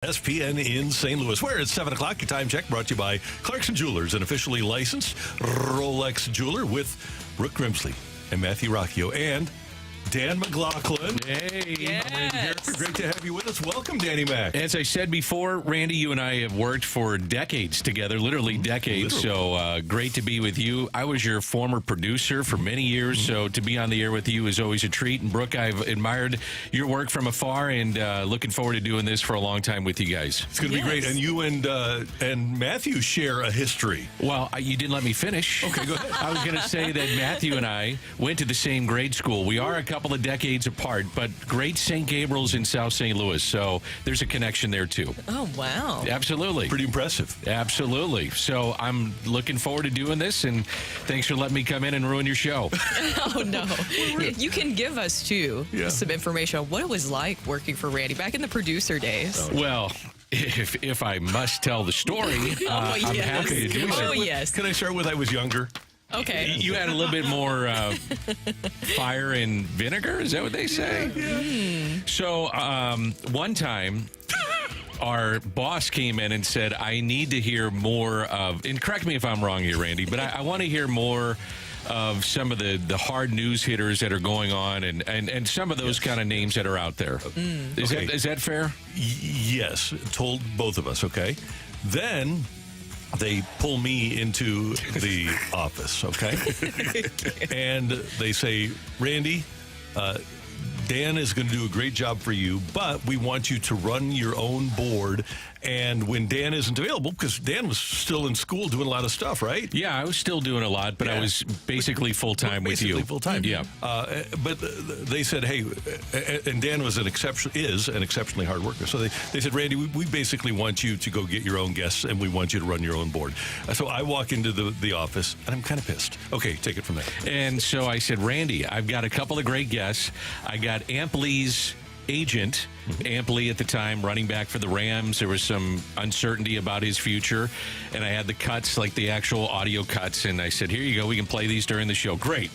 ESPN in St. Louis, where it's 7 o'clock. Your time check brought to you by Clarkson Jewelers, an officially licensed Rolex jeweler with Brooke Grimsley and Matthew Rocc and Dan McLaughlin. Hey. Yes. Great to have you with us. Welcome, Danny Mac. As I said before, Randy, you and I have worked for decades together, literally decades. So great to be with you. I was your former producer for many years, so to be on the air with you is always a treat. And Brooke, I've admired your work from afar, and looking forward to doing this for a long time with you guys. It's going to be great. And you and Matthew share a history. Well, you didn't let me finish. Okay, go ahead. I was going to say that Matthew and I went to the same grade school. We are a couple of decades apart, but great St. Gabriel's in South St. Louis, so there's a connection there too. Oh, wow. Absolutely. Pretty impressive. Absolutely. So I'm looking forward to doing this, and thanks for letting me come in and ruin your show. Oh, no. You can give us, too, some information on what it was like working for Randy back in the producer days. Well, if I must tell the story, I'm happy to do it. Oh, yes. Can I start with I was younger? Okay. You had a little bit more fire and vinegar? Is that what they say? Yeah. So one time, our boss came in and said, I need to hear more of, and correct me if I'm wrong here, Randy, but I want to hear more of some of the hard news hitters that are going on and some of those kind of names that are out there. Is that fair? Yes. Told both of us, okay? Then they pull me into the office, okay? And they say, Randy, Dan is going to do a great job for you, but we want you to run your own board. And when Dan isn't available, because Dan was still in school doing a lot of stuff, right? Yeah, I was still doing a lot, but I was basically full-time with you. Basically full-time. Yeah. But they said, hey, and Dan was an exceptionally hard worker. So they said, Randy, we basically want you to go get your own guests, and we want you to run your own board. So I walk into the office, and I'm kind of pissed. Okay, take it from there. And so I said, Randy, I've got a couple of great guests. I got Ampley's agent, Ampley at the time, running back for the Rams. There was some uncertainty about his future, and I had the cuts, like the actual audio cuts, and I said, here you go, we can play these during the show. Great,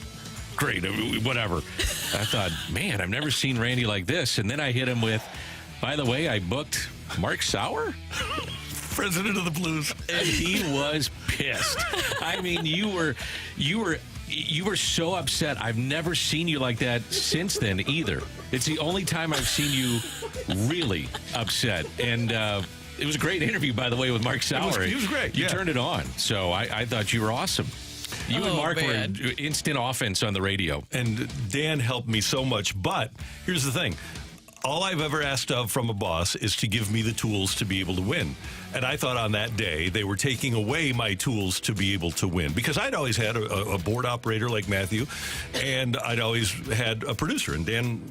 whatever. I thought, man, I've never seen Randy like this, and then I hit him with, by the way, I booked Mark Sauer, president of the Blues, and he was pissed. I mean, you were so upset. I've never seen you like that since then either. It's the only time I've seen you really upset. And it was a great interview, by the way, with Mark Sauer. He was great. You turned it on. So I thought you were awesome. You and Mark were instant offense on the radio. And Dan helped me so much. But here's the thing. All I've ever asked of from a boss is to give me the tools to be able to win. And I thought on that day they were taking away my tools to be able to win. Because I'd always had a board operator like Matthew, and I'd always had a producer. And Dan,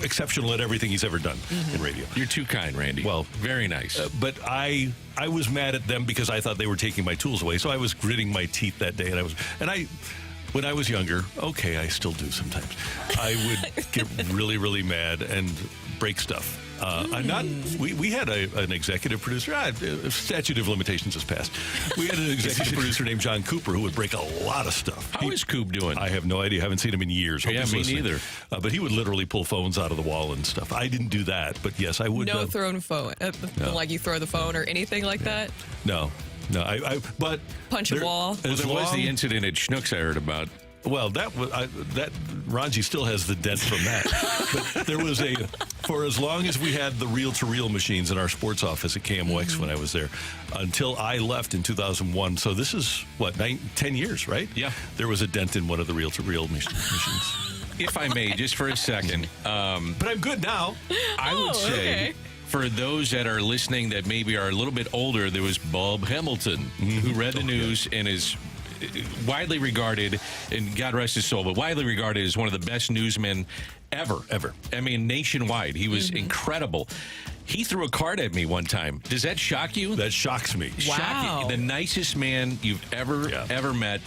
exceptional at everything he's ever done in radio. You're too kind, Randy. Well, very nice. But I was mad at them because I thought they were taking my tools away. So I was gritting my teeth that day. When I was younger, okay, I still do sometimes, I would get really, really mad and break stuff. We had an executive producer. Statute of limitations has passed. We had an executive producer named John Cooper who would break a lot of stuff. How is Coop doing? I have no idea. I haven't seen him in years. Yeah, me neither. But he would literally pull phones out of the wall and stuff. I didn't do that, but yes, I would. No throwing phone, no. like you throw the phone or anything like that? No. But punch a wall. Well, there was the incident at Schnucks I heard about. Well, that Ranji still has the dent from that. But there was for as long as we had the reel-to-reel machines in our sports office at KMOX when I was there, until I left in 2001. So this is, 10 years, right? Yeah. There was a dent in one of the reel-to-reel machines. If I may, just for a second. But I'm good now. I would say... For those that are listening that maybe are a little bit older, there was Bob Hamilton, who read the news and is widely regarded, and God rest his soul, but widely regarded as one of the best newsmen ever. I mean, nationwide. He was incredible. He threw a card at me one time. Does that shock you? That shocks me. Wow. The nicest man you've ever met.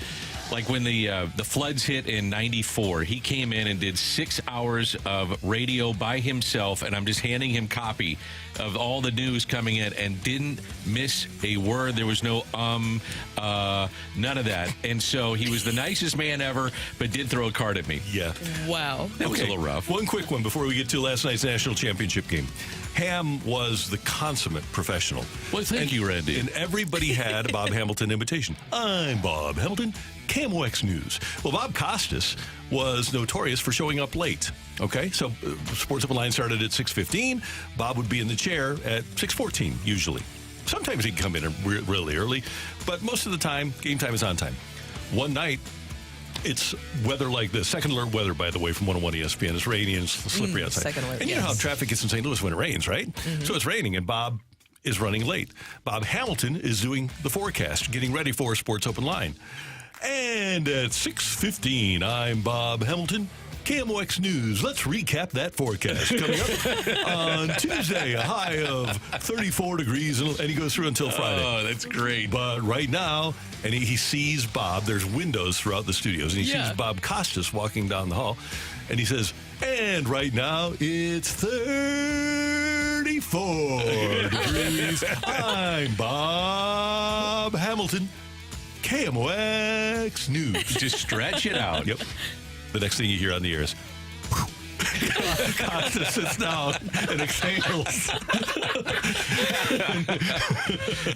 Like when the floods hit in '94, he came in and did 6 hours of radio by himself, and I'm just handing him copy of all the news coming in and didn't miss a word. There was no none of that. And so he was the nicest man ever, but did throw a card at me. Yeah. Wow. That was a little rough. One quick one before we get to last night's national championship game. Ham was the consummate professional. Well, thank you, Randy. And everybody had a Bob Hamilton imitation. I'm Bob Hamilton, KMOX News. Well, Bob Costas was notorious for showing up late. Okay, so Sports Open Line started at 6:15. Bob would be in the chair at 6:14 usually. Sometimes he'd come in really early, but most of the time, game time is on time. One night, it's weather like this. Second alert weather, by the way, from 101 ESPN. It's rainy and slippery outside. Second alert, and you know how traffic gets in St. Louis when it rains, right? So it's raining, and Bob is running late. Bob Hamilton is doing the forecast, getting ready for Sports Open Line. And at 6:15, I'm Bob Hamilton, KMOX News. Let's recap that forecast. Coming up on Tuesday, a high of 34 degrees, and he goes through until Friday. Oh, that's great. But right now, and he sees Bob, there's windows throughout the studios, and he sees Bob Costas walking down the hall, and he says, and right now, it's 34 degrees. I'm Bob Hamilton, KMOX News. Just stretch it out. Yep. The next thing you hear on the air is, Costas sits down and exhales.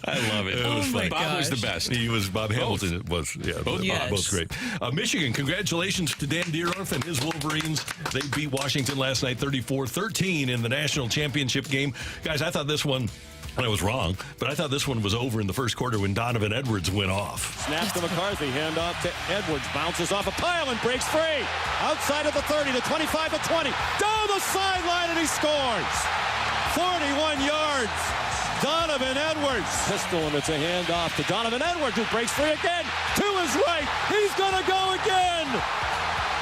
I love it. It was fun. Bob was the best. He was Bob Hamilton. Both. Both. Both great. Michigan, congratulations to Dan Deeroff and his Wolverines. They beat Washington last night 34-13 in the national championship game. Guys, I thought this one, and I was wrong, but I thought this one was over in the first quarter when Donovan Edwards went off. Snaps to McCarthy, handoff to Edwards, bounces off a pile and breaks free. Outside of the 30, the 25, the 20, down the sideline, and he scores. 41 yards. Donovan Edwards. Pistol, and it's a handoff to Donovan Edwards, who breaks free again. To his right. He's going to go again.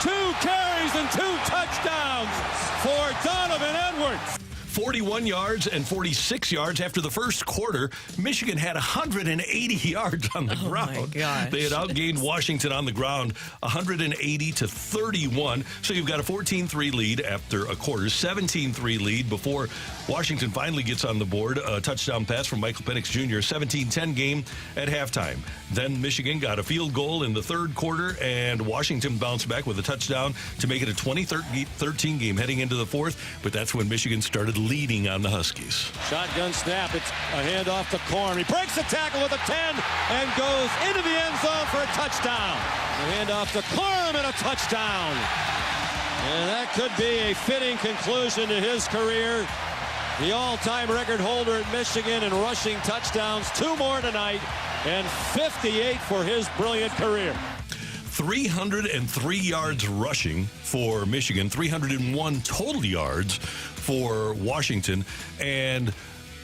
2 carries and 2 touchdowns for Donovan Edwards. 41 yards and 46 yards after the first quarter. Michigan had 180 yards on the ground. My gosh. They had outgained Washington on the ground 180-31. So you've got a 14-3 lead after a quarter, 17-3 lead before Washington finally gets on the board. A touchdown pass from Michael Penix Jr., 17-10 game at halftime. Then Michigan got a field goal in the third quarter, and Washington bounced back with a touchdown to make it a 20-13 game heading into the fourth. But that's when Michigan started leading on the Huskies. Shotgun snap. It's a handoff to Korn. He breaks the tackle with a 10 and goes into the end zone for a touchdown. A handoff to Korn and a touchdown. And that could be a fitting conclusion to his career. The all-time record holder at Michigan in rushing touchdowns. 2 more tonight and 58 for his brilliant career. 303 yards rushing for Michigan, 301 total yards for Washington. And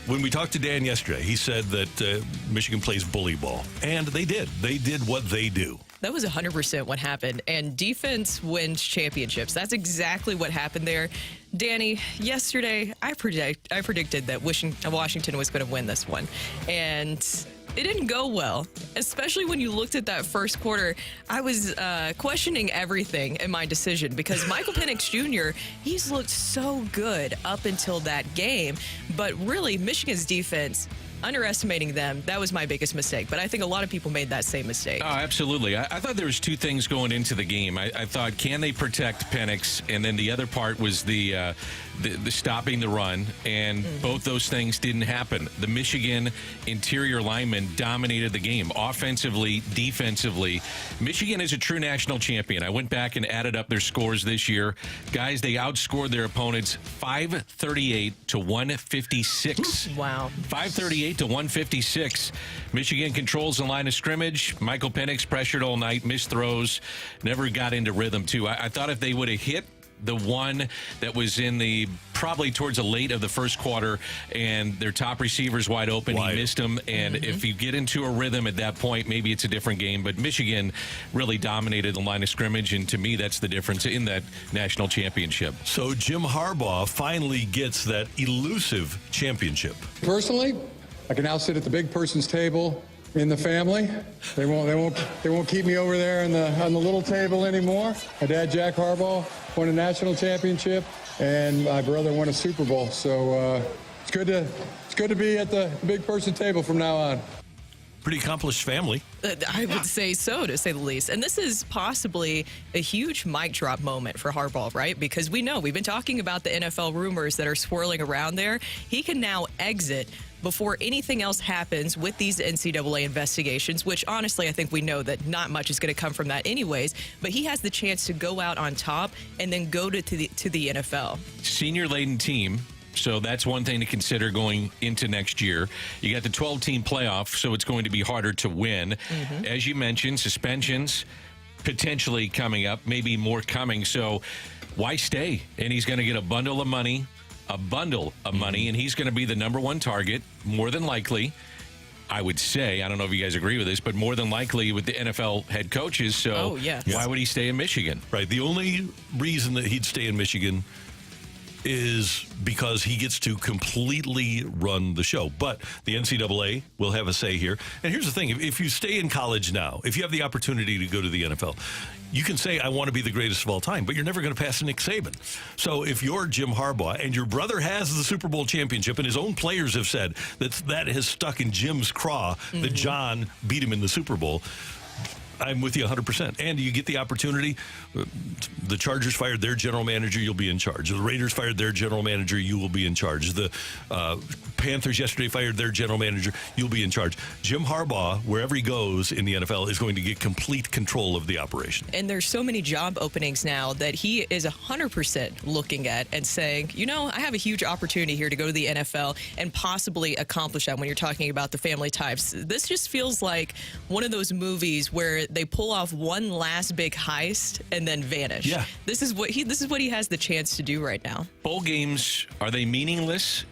when we talked to Dan yesterday, he said that Michigan plays bully ball. And they did. They did what they do. That was 100% what happened. And defense wins championships. That's exactly what happened there. Danny, yesterday, I predicted that Washington was going to win this one. And it didn't go well, especially when you looked at that first quarter. I was questioning everything in my decision because Michael Penix Jr., he's looked so good up until that game. But really, Michigan's defense, underestimating them, that was my biggest mistake. But I think a lot of people made that same mistake. Oh, absolutely. I thought there was 2 things going into the game. I thought, can they protect Penix? And then the other part was the stopping the run, and both those things didn't happen. The Michigan interior linemen dominated the game, offensively, defensively. Michigan is a true national champion. I went back and added up their scores this year. Guys, they outscored their opponents 538-156. Wow. 538-156. Michigan controls the line of scrimmage. Michael Penix pressured all night, missed throws, never got into rhythm, too. I thought if they would have hit the one that was in the probably towards the late of the first quarter, and their top receiver's wide open. He missed him, and if you get into a rhythm at that point, maybe it's a different game. But Michigan really dominated the line of scrimmage, and to me, that's the difference in that national championship. So Jim Harbaugh finally gets that elusive championship. Personally, I can now sit at the big person's table in the family. They won't keep me over there on the little table anymore. My dad, Jack Harbaugh, won a national championship, and my brother won a Super Bowl. So it's good to be at the big person table from now on. pretty accomplished family. I would say so, to say the least. And this is possibly a huge mic drop moment for Harbaugh, right? Because we know we've been talking about the NFL rumors that are swirling around there. He can now exit before anything else happens with these NCAA investigations, which honestly, I think we know that not much is going to come from that anyways. But he has the chance to go out on top and then go to the NFL. Senior-laden team. So that's one thing to consider going into next year. You got the 12-team playoff, so it's going to be harder to win. As you mentioned, suspensions potentially coming up, maybe more coming. So why stay? And he's going to get a bundle of money, and he's going to be the number one target, more than likely. I would say, I don't know if you guys agree with this, but more than likely with the NFL head coaches. So why would he stay in Michigan? Right. The only reason that he'd stay in Michigan is because he gets to completely run the show. But the NCAA will have a say here. And here's the thing. If you stay in college now, if you have the opportunity to go to the NFL, you can say, I want to be the greatest of all time, but you're never going to pass Nick Saban. So if you're Jim Harbaugh and your brother has the Super Bowl championship and his own players have said that has stuck in Jim's craw, that John beat him in the Super Bowl, I'm with you 100%. And you get the opportunity. The Chargers fired their general manager, you'll be in charge. The Raiders fired their general manager, you will be in charge. The Panthers yesterday fired their general manager, you'll be in charge. Jim Harbaugh, wherever he goes in the NFL, is going to get complete control of the operation. And there's so many job openings now that he is 100% looking at and saying, you know, I have a huge opportunity here to go to the NFL and possibly accomplish that when you're talking about the family types. This just feels like one of those movies where they pull off one last big heist and then vanish. Yeah. This is what he has the chance to do right now. Bowl games, are they meaningless?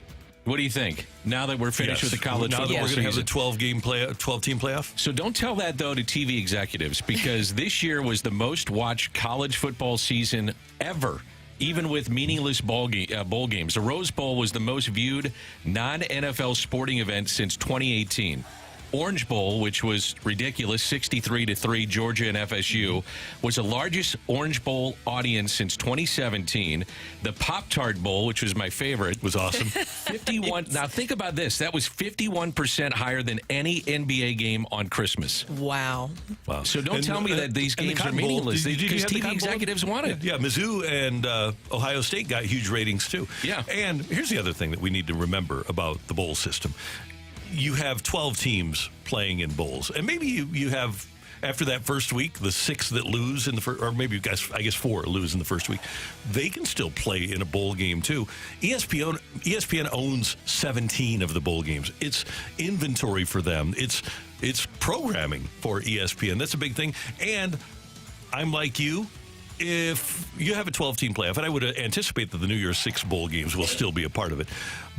What do you think? Now that we're finished with the college now football that we're going to have the season. 12-team playoff? So don't tell that, though, to TV executives, because this year was the most watched college football season ever, even with meaningless bowl games. The Rose Bowl was the most viewed non-NFL sporting event since 2018. Orange Bowl, which was ridiculous, 63-3, Georgia and FSU, was the largest Orange Bowl audience since 2017. The Pop-Tart Bowl, which was my favorite, was awesome. 51. Now think about this. That was 51% higher than any NBA game on Christmas. Wow. So don't tell me that these games are meaningless, because TV executives want it. Yeah, Mizzou and Ohio State got huge ratings, too. Yeah. And here's the other thing that we need to remember about the bowl system. You have 12 teams playing in bowls, and maybe you have, after that first week, the 6 that lose in the first, or maybe I guess 4 lose in the first week. They can still play in a bowl game too. ESPN owns 17 of the bowl games. It's inventory for them. It's programming for ESPN. That's a big thing. And I'm like you. If you have a 12-team playoff, and I would anticipate that the New Year's 6 bowl games will still be a part of it,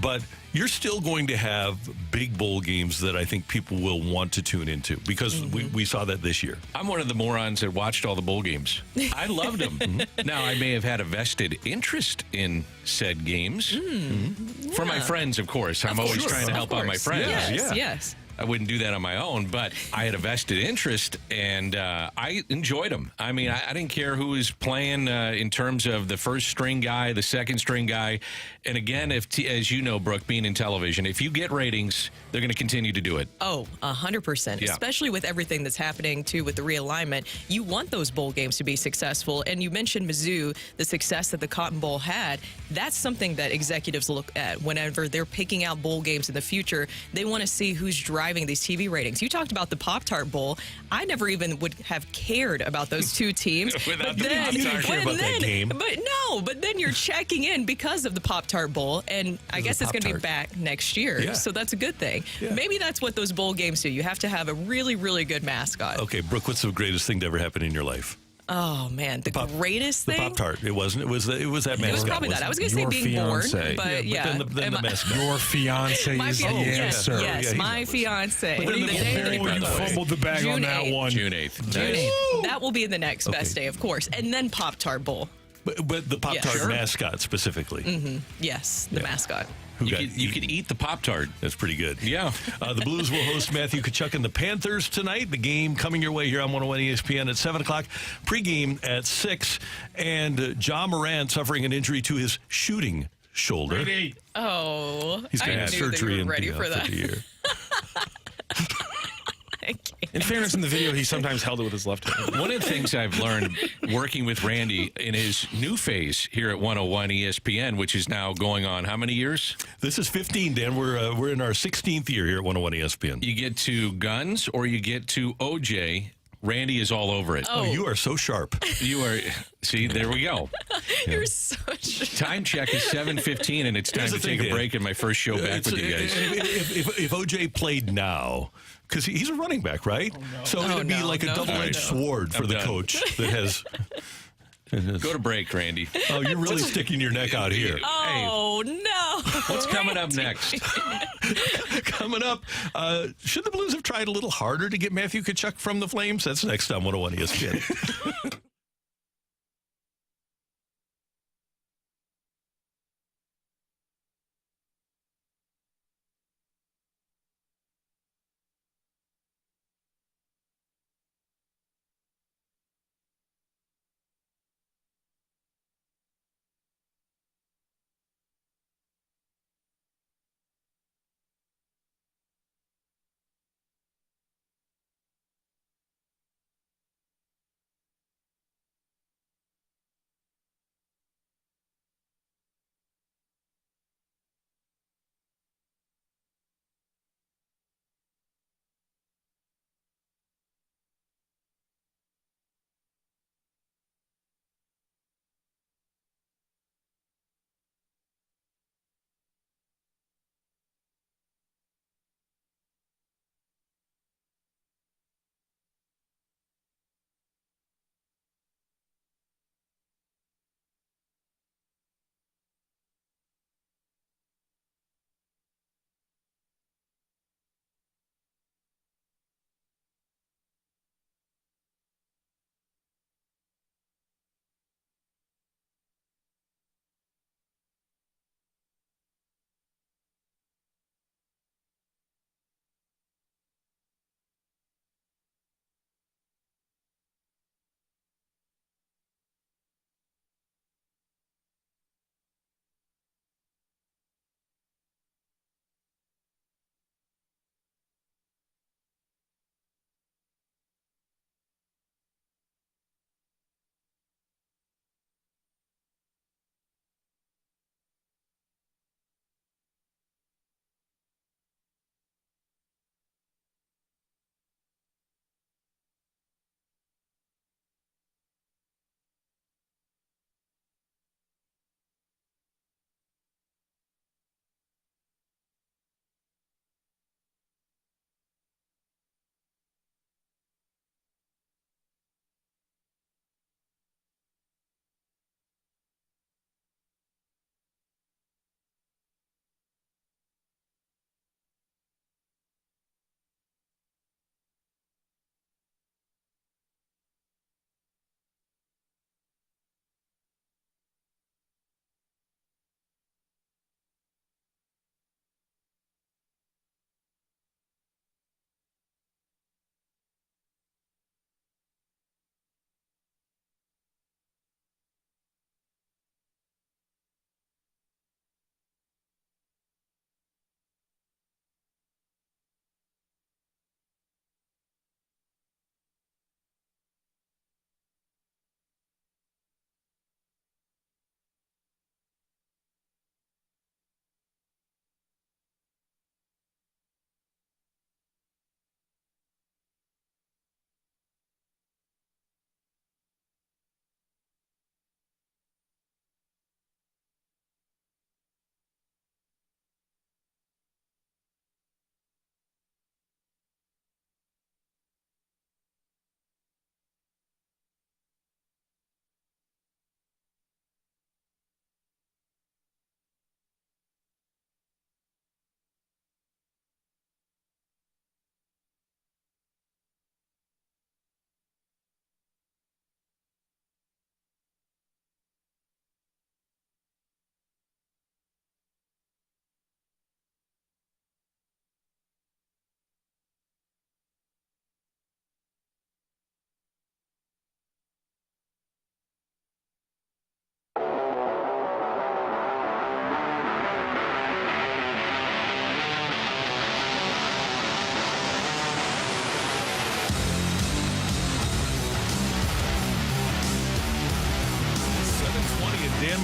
but you're still going to have big bowl games that I think people will want to tune into, because we saw that this year. I'm one of the morons that watched all the bowl games. I loved them. Now, I may have had a vested interest in said games. For my friends, of course. I'm always trying to help out my friends. Yes. I wouldn't do that on my own, but I had a vested interest, and I enjoyed them. I mean, I didn't care who was playing in terms of the first-string guy, the second-string guy. And again, as you know, Brooke, being in television, if you get ratings, they're going to continue to do it. Oh, 100%. Yeah. Especially with everything that's happening, too, with the realignment. You want those bowl games to be successful. And you mentioned Mizzou, the success that the Cotton Bowl had. That's something that executives look at whenever they're picking out bowl games in the future. They want to see who's driving these TV ratings. You talked about the Pop-Tart Bowl. I never even would have cared about those two teams. Without You didn't care about that game. But then you're checking in because of the Pop-Tart Bowl, and I guess it's going to be back next year. Yeah. So that's a good thing. Yeah. Maybe that's what those bowl games do. You have to have a really, really good mascot. Okay, Brooke, what's the greatest thing to ever happen in your life? Oh, man. The greatest thing? The Pop-Tart. It wasn't. It was that mascot. It was probably that. I was going to say being fiance. born, but yeah. But then the mascot. Your fiance My is the fiance, answer. yes, Yeah, my fiance. But then The day that he You proposed. fumbled the bag June on that 8th. one. June 8th. June Nice. 8th. That will be the next best day, of course. And then Pop-Tart Bowl. But the Pop-Tart Sure. mascot specifically. Yes, the mascot. You could eat the Pop-Tart. That's pretty good. Yeah. The Blues will host Matthew Tkachuk and the Panthers tonight. The game coming your way here on 101 ESPN at 7 o'clock. Pregame at 6. And John Morant suffering an injury to his shooting shoulder. Oh, He's going to I have knew surgery they were ready in for that. the year. In fairness, in the video, he sometimes held it with his left hand. One of the things I've learned working with Randy in his new phase here at 101 ESPN, which is now going on how many years? This is 15, Dan. We're in our 16th year here at 101 ESPN. You get to guns or you get to OJ. Randy is all over it. Oh, you are so sharp. You are. See, there we go. You're so sharp. Time check is 7:15, and it's time Here's to the thing, take a Dan. break in my first show back with you guys. If OJ played now, because he's a running back, right? So it'd be like a double-edged sword for I'm the done. coach that has. Go to break, Randy. Oh, you're really sticking your neck out here. Oh, no. What's coming up next? Coming up, should the Blues have tried a little harder to get Matthew Tkachuk from the Flames? That's next on 101 ESPN.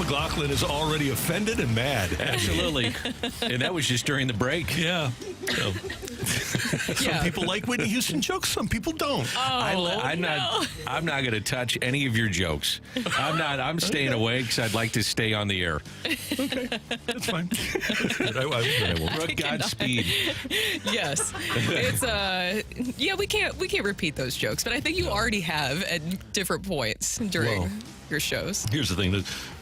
McLaughlin is already offended and mad. Absolutely. And that was just during the break. Yeah. So, some people like Whitney Houston jokes. Some people don't. I'm not going to touch any of your jokes. I'm staying away because I'd like to stay on the air. Okay. That's fine. I won't. Godspeed. Yes. It's we can't repeat those jokes, but I think you already have at different points during your shows. Here's the thing.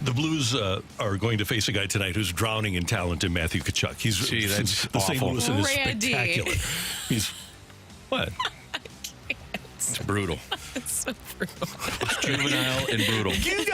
The Blues are going to face a guy tonight who's drowning in talent in Matthew Tkachuk. That's the St. awful. Louis is Randy. spectacular. He's what? It's brutal. It's so brutal. It's juvenile and brutal. You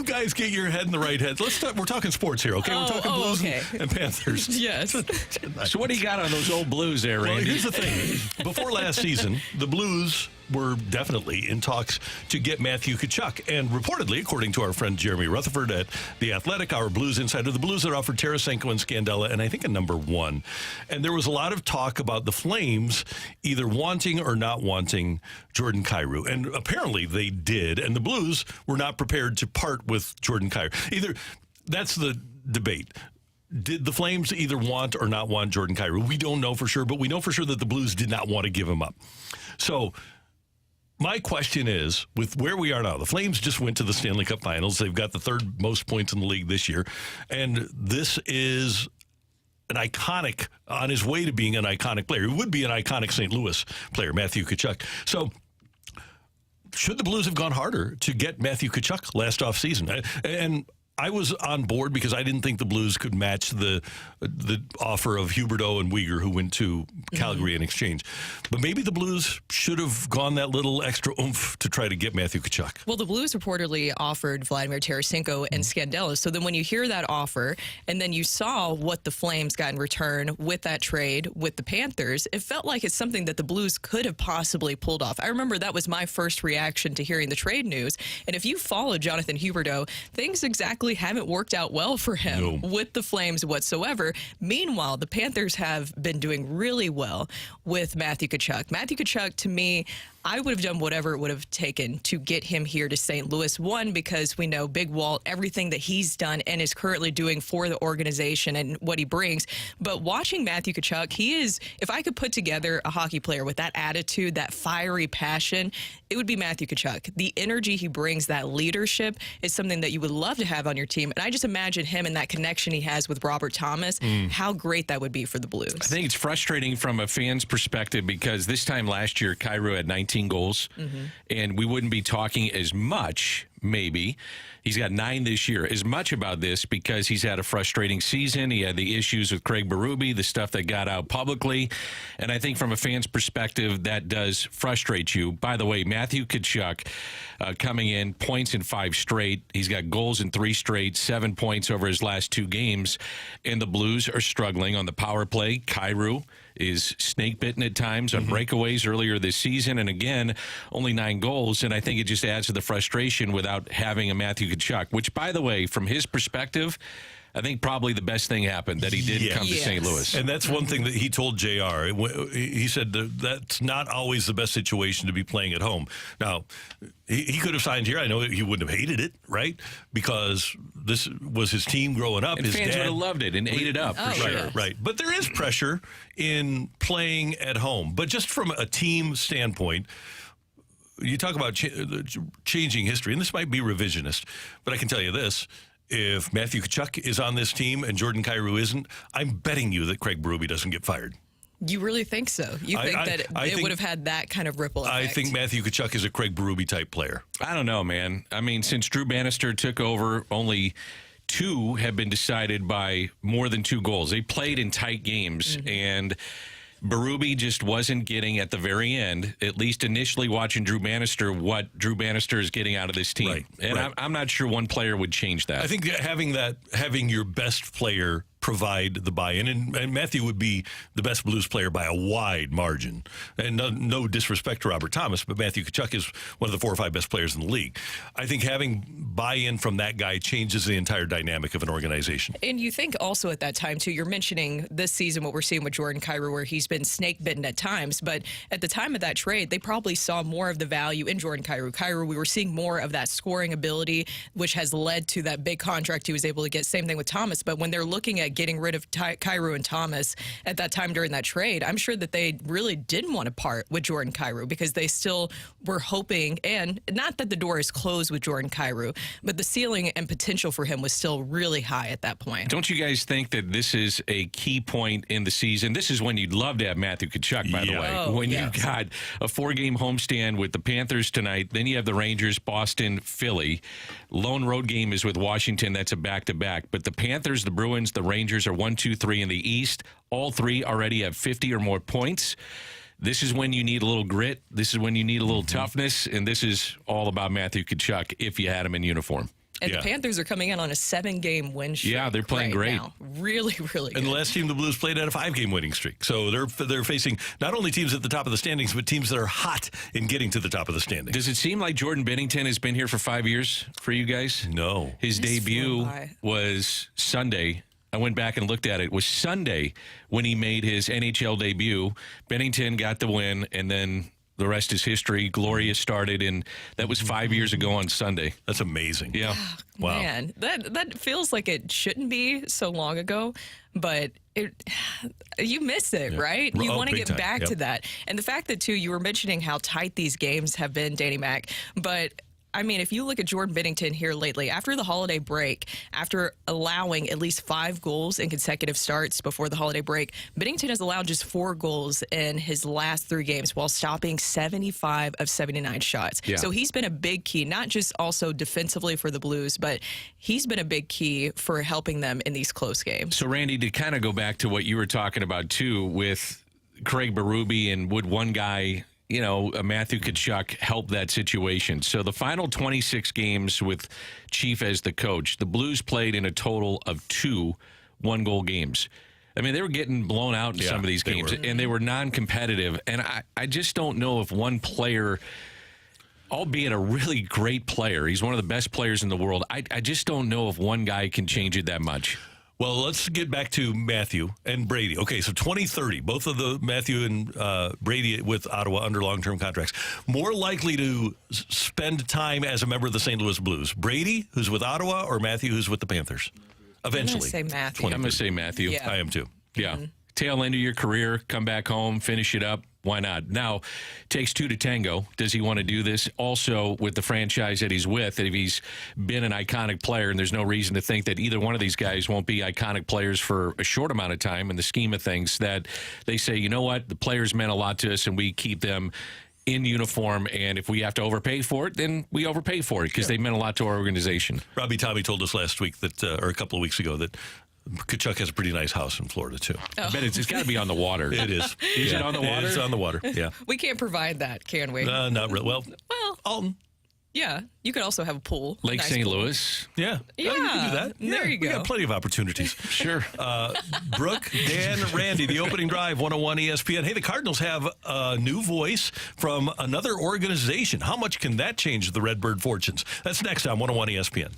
guys get your head in the right head. We're talking sports here, okay? We're talking Blues and Panthers. Yes. So what do you got on those old Blues there, Randy? Well, here's the thing. Before last season, the Blues were definitely in talks to get Matthew Tkachuk. And reportedly, according to our friend Jeremy Rutherford at The Athletic, our Blues insider, the Blues had offered Tarasenko and Scandella, and I think a number 1. And there was a lot of talk about the Flames either wanting or not wanting Jordan Kyrou. And apparently they did. And the Blues were not prepared to part with Jordan Kyrou. That's the debate. Did the Flames either want or not want Jordan Kyrou? We don't know for sure, but we know for sure that the Blues did not want to give him up. So my question is, with where we are now, the Flames just went to the Stanley Cup Finals. They've got the 3rd most points in the league this year. And this is an iconic, on his way to being an iconic player. He would be an iconic St. Louis player, Matthew Tkachuk. So should the Blues have gone harder to get Matthew Tkachuk last offseason? And I was on board because I didn't think the Blues could match the offer of Huberdeau and Weegar, who went to Calgary in exchange. But maybe the Blues should have gone that little extra oomph to try to get Matthew Tkachuk. Well, the Blues reportedly offered Vladimir Tarasenko and Scandella. So then when you hear that offer and then you saw what the Flames got in return with that trade with the Panthers, it felt like it's something that the Blues could have possibly pulled off. I remember that was my first reaction to hearing the trade news. And if you follow Jonathan Huberdeau, things exactly haven't worked out well for him with the Flames whatsoever. Meanwhile, the Panthers have been doing really well with Matthew Tkachuk. Matthew Tkachuk, to me, I would have done whatever it would have taken to get him here to St. Louis. One, because we know Big Walt, everything that he's done and is currently doing for the organization and what he brings. But watching Matthew Tkachuk, he is, if I could put together a hockey player with that attitude, that fiery passion, it would be Matthew Tkachuk. The energy he brings, that leadership, is something that you would love to have on your team. And I just imagine him and that connection he has with Robert Thomas, how great that would be for the Blues. I think it's frustrating from a fan's perspective because this time last year, Kyrou had 19 goals, and we wouldn't be talking as much, maybe. He's got 9 this year, as much about this because he's had a frustrating season. He had the issues with Craig Berube, the stuff that got out publicly. And I think from a fan's perspective, that does frustrate you. By the way, Matthew Tkachuk coming in, points in 5 straight. He's got goals in 3 straight, 7 points over his last 2 games. And the Blues are struggling on the power play. Kyrou is snake-bitten at times on breakaways earlier this season. And again, only 9 goals. And I think it just adds to the frustration without having a Matthew Tkachuk, which, by the way, from his perspective, I think probably the best thing happened that he didn't come to St. Louis. And that's one thing that he told JR. He said that's not always the best situation to be playing at home. Now, he could have signed here. I know he wouldn't have hated it, right? Because this was his team growing up. And his fans dad would have loved it and ate it up, for sure. Right. But there is pressure in playing at home. But just from a team standpoint, you talk about changing history, and this might be revisionist, but I can tell you this. If Matthew Tkachuk is on this team and Jordan Kyrou isn't, I'm betting you that Craig Berube doesn't get fired. You really think so? You think that it would have had that kind of ripple effect? I think Matthew Tkachuk is a Craig Berube type player. I don't know, man. I mean, since Drew Bannister took over, only 2 have been decided by more than 2 goals. They played in tight games, and Berube just wasn't getting at the very end, at least initially watching Drew Bannister, what Drew Bannister is getting out of this team. I'm not sure one player would change that. I think having your best player provide the buy-in. And Matthew would be the best Blues player by a wide margin. And no disrespect to Robert Thomas, but Matthew Tkachuk is one of the 4 or 5 best players in the league. I think having buy-in from that guy changes the entire dynamic of an organization. And you think also at that time, too, you're mentioning this season what we're seeing with Jordan Kyrou, where he's been snake-bitten at times. But at the time of that trade, they probably saw more of the value in Jordan Kyrou. We were seeing more of that scoring ability, which has led to that big contract he was able to get. Same thing with Thomas. But when they're looking at getting rid of Kyrou and Thomas at that time during that trade, I'm sure that they really didn't want to part with Jordan Kyrou because they still were hoping, and not that the door is closed with Jordan Kyrou, but the ceiling and potential for him was still really high at that point. Don't you guys think that this is a key point in the season? This is when you'd love to have Matthew Tkachuk, by the way. Oh, when yes. you've got a 4-game homestand with the Panthers tonight, then you have the Rangers, Boston, Philly. Lone road game is with Washington. That's a back-to-back. But the Panthers, the Bruins, the Rangers are 1, 2, 3 in the East. All 3 already have 50 or more points. This is when you need a little grit. This is when you need a little toughness. And this is all about Matthew Tkachuk if you had him in uniform. And the Panthers are coming in on a 7-game win streak. Yeah, they're playing right great. now. Really, really good. And the last team the Blues played had a 5-game winning streak. So they're facing not only teams at the top of the standings, but teams that are hot in getting to the top of the standings. Does it seem like Jordan Binnington has been here for 5 years for you guys? No. His debut was Sunday. I went back and looked at it. It was Sunday when he made his NHL debut. Binnington got the win, and then the rest is history. Gloria started, and that was 5 years ago on Sunday. That's amazing. Yeah. Wow. Man, that feels like it shouldn't be so long ago, but you miss it, right? You want to get back to that. And the fact that, too, you were mentioning how tight these games have been, Danny Mac, but I mean, if you look at Jordan Binnington here lately, after the holiday break, after allowing at least 5 goals in consecutive starts before the holiday break, Binnington has allowed just 4 goals in his last 3 games while stopping 75 of 79 shots. Yeah. So he's been a big key, not just also defensively for the Blues, but he's been a big key for helping them in these close games. So, Randy, to kind of go back to what you were talking about, too, with Craig Berube, and would one guy, Matthew Tkachuk, help that situation? So the final 26 games with Chief as the coach, the Blues played in a total of 2 one-goal games. I mean, they were getting blown out in some of these games, and they were non-competitive. And I just don't know if one player, albeit a really great player, he's one of the best players in the world, I just don't know if one guy can change it that much. Well, let's get back to Matthew and Brady. Okay, so 2030, both of the Matthew and Brady with Ottawa under long-term contracts. More likely to spend time as a member of the St. Louis Blues. Brady, who's with Ottawa, or Matthew, who's with the Panthers? Eventually. I'm going to say Matthew. I'm going to say Matthew. Yeah. I am too. Yeah. Tail end of your career, come back home, finish it up. Why not? Now, takes 2 to tango. Does he want to do this? Also, with the franchise that he's with, if he's been an iconic player, and there's no reason to think that either one of these guys won't be iconic players for a short amount of time in the scheme of things, that they say, you know what, the players meant a lot to us, and we keep them in uniform, and if we have to overpay for it, then we overpay for it because they meant a lot to our organization. Robbie Tommy told us last week that, or a couple of weeks ago, that Tkachuk has a pretty nice house in Florida, too. I bet it's got to be on the water. It is. Is it on the water? It's on the water, yeah. We can't provide that, can we? Not really. Well, Alton. Yeah. You could also have a pool. Lake Nice St. pool. Louis. Yeah. Yeah, You can do that. there you We go. got plenty of opportunities. Sure. Brooke, Dan, Randy, the opening drive, 101 ESPN. Hey, the Cardinals have a new voice from another organization. How much can that change the Redbird fortunes? That's next on 101 ESPN.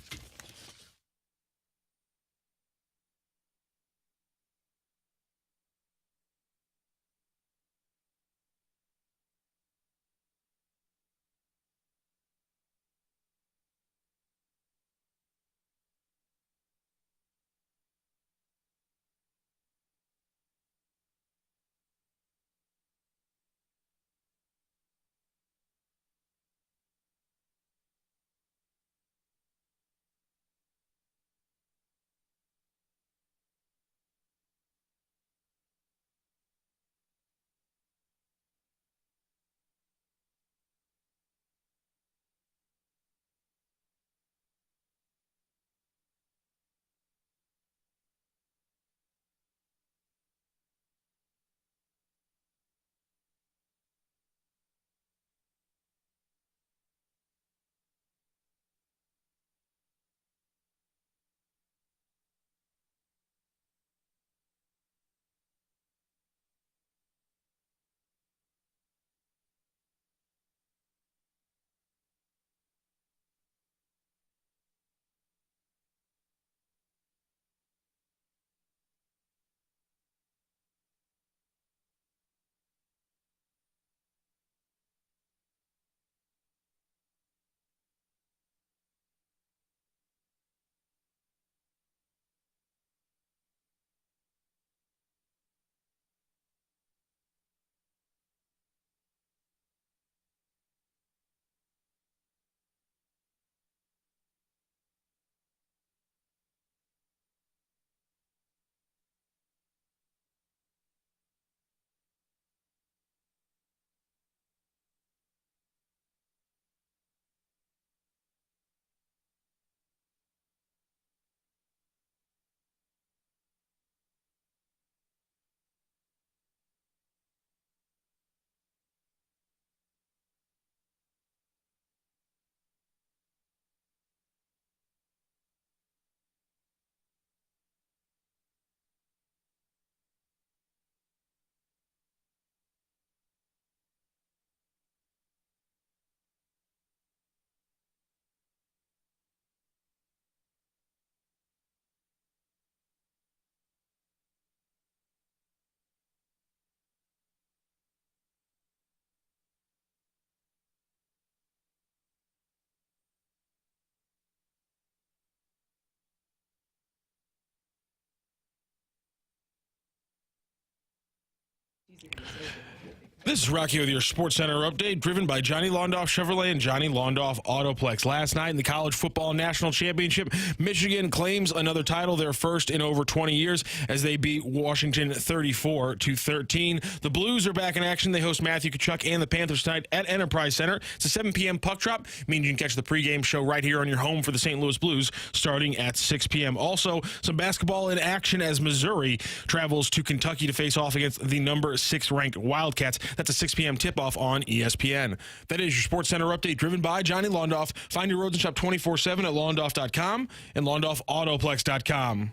This is Rocky with your Sports Center update, driven by Johnny Londoff Chevrolet and Johnny Londoff Autoplex. Last night in the College Football National Championship, Michigan claims another title, their first in over 20 years, as they beat Washington 34-13. The Blues are back in action. They host Matthew Tkachuk and the Panthers tonight at Enterprise Center. It's a 7 p.m. puck drop, meaning you can catch the pregame show right here on your home for the St. Louis Blues, starting at 6 p.m. Also, some basketball in action as Missouri travels to Kentucky to face off against the number 6 ranked Wildcats. That's a 6 p.m. tip-off on ESPN. That is your Sports Center update, driven by Johnny Londoff. Find your roads and shop 24/7 at londoff.com and londoffautoplex.com.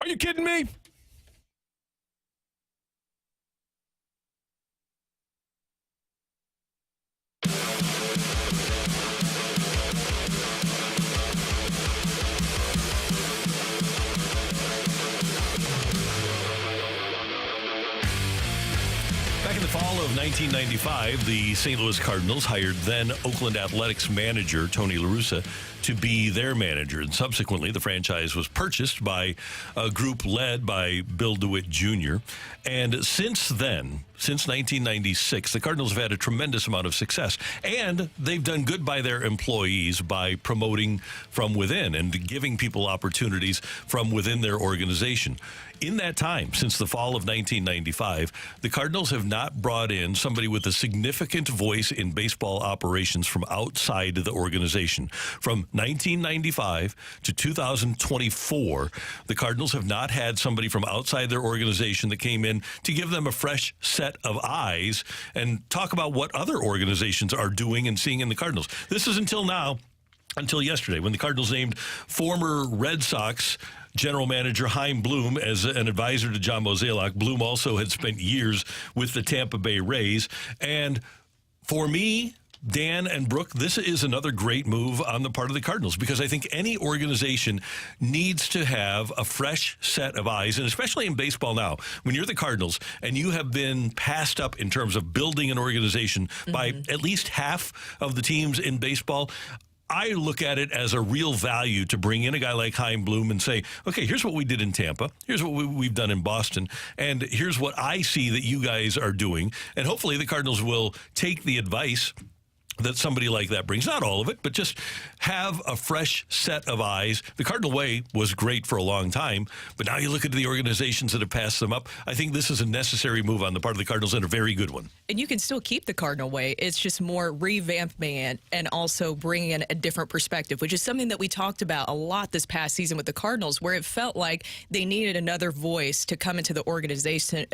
Are you kidding me? Back in the fall of 1995, the St. Louis Cardinals hired then Oakland Athletics manager Tony La Russa to be their manager. And subsequently, the franchise was purchased by a group led by Bill DeWitt Jr. And since then, since 1996, the Cardinals have had a tremendous amount of success. And they've done good by their employees by promoting from within and giving people opportunities from within their organization. In that time, since the fall of 1995, the Cardinals have not brought in somebody with a significant voice in baseball operations from outside the organization. From 1995 to 2024, the Cardinals have not had somebody from outside their organization that came in to give them a fresh set of eyes and talk about what other organizations are doing and seeing in the Cardinals. This is until now, until yesterday, when the Cardinals named former Red Sox general manager Chaim Bloom as an advisor to John Mozeliak. Bloom also had spent years with the Tampa Bay Rays. And for me, Dan and Brooke, this is another great move on the part of the Cardinals, because I think any organization needs to have a fresh set of eyes, and especially in baseball now, when you're the Cardinals and you have been passed up in terms of building an organization by at least half of the teams in baseball. I look at it as a real value to bring in a guy like Chaim Bloom and say, okay, here's what we did in Tampa. Here's what we've done in Boston. And here's what I see that you guys are doing. And hopefully the Cardinals will take the advice that somebody like that brings. Not all of it, but just have a fresh set of eyes. The Cardinal way was great for a long time, but now you look at the organizations that have passed them up. I think this is a necessary move on the part of the Cardinals, and a very good one. And you can still keep the Cardinal way. It's just more revamping it and also bringing in a different perspective, which is something that we talked about a lot this past season with the Cardinals, where it felt like they needed another voice to come into the organization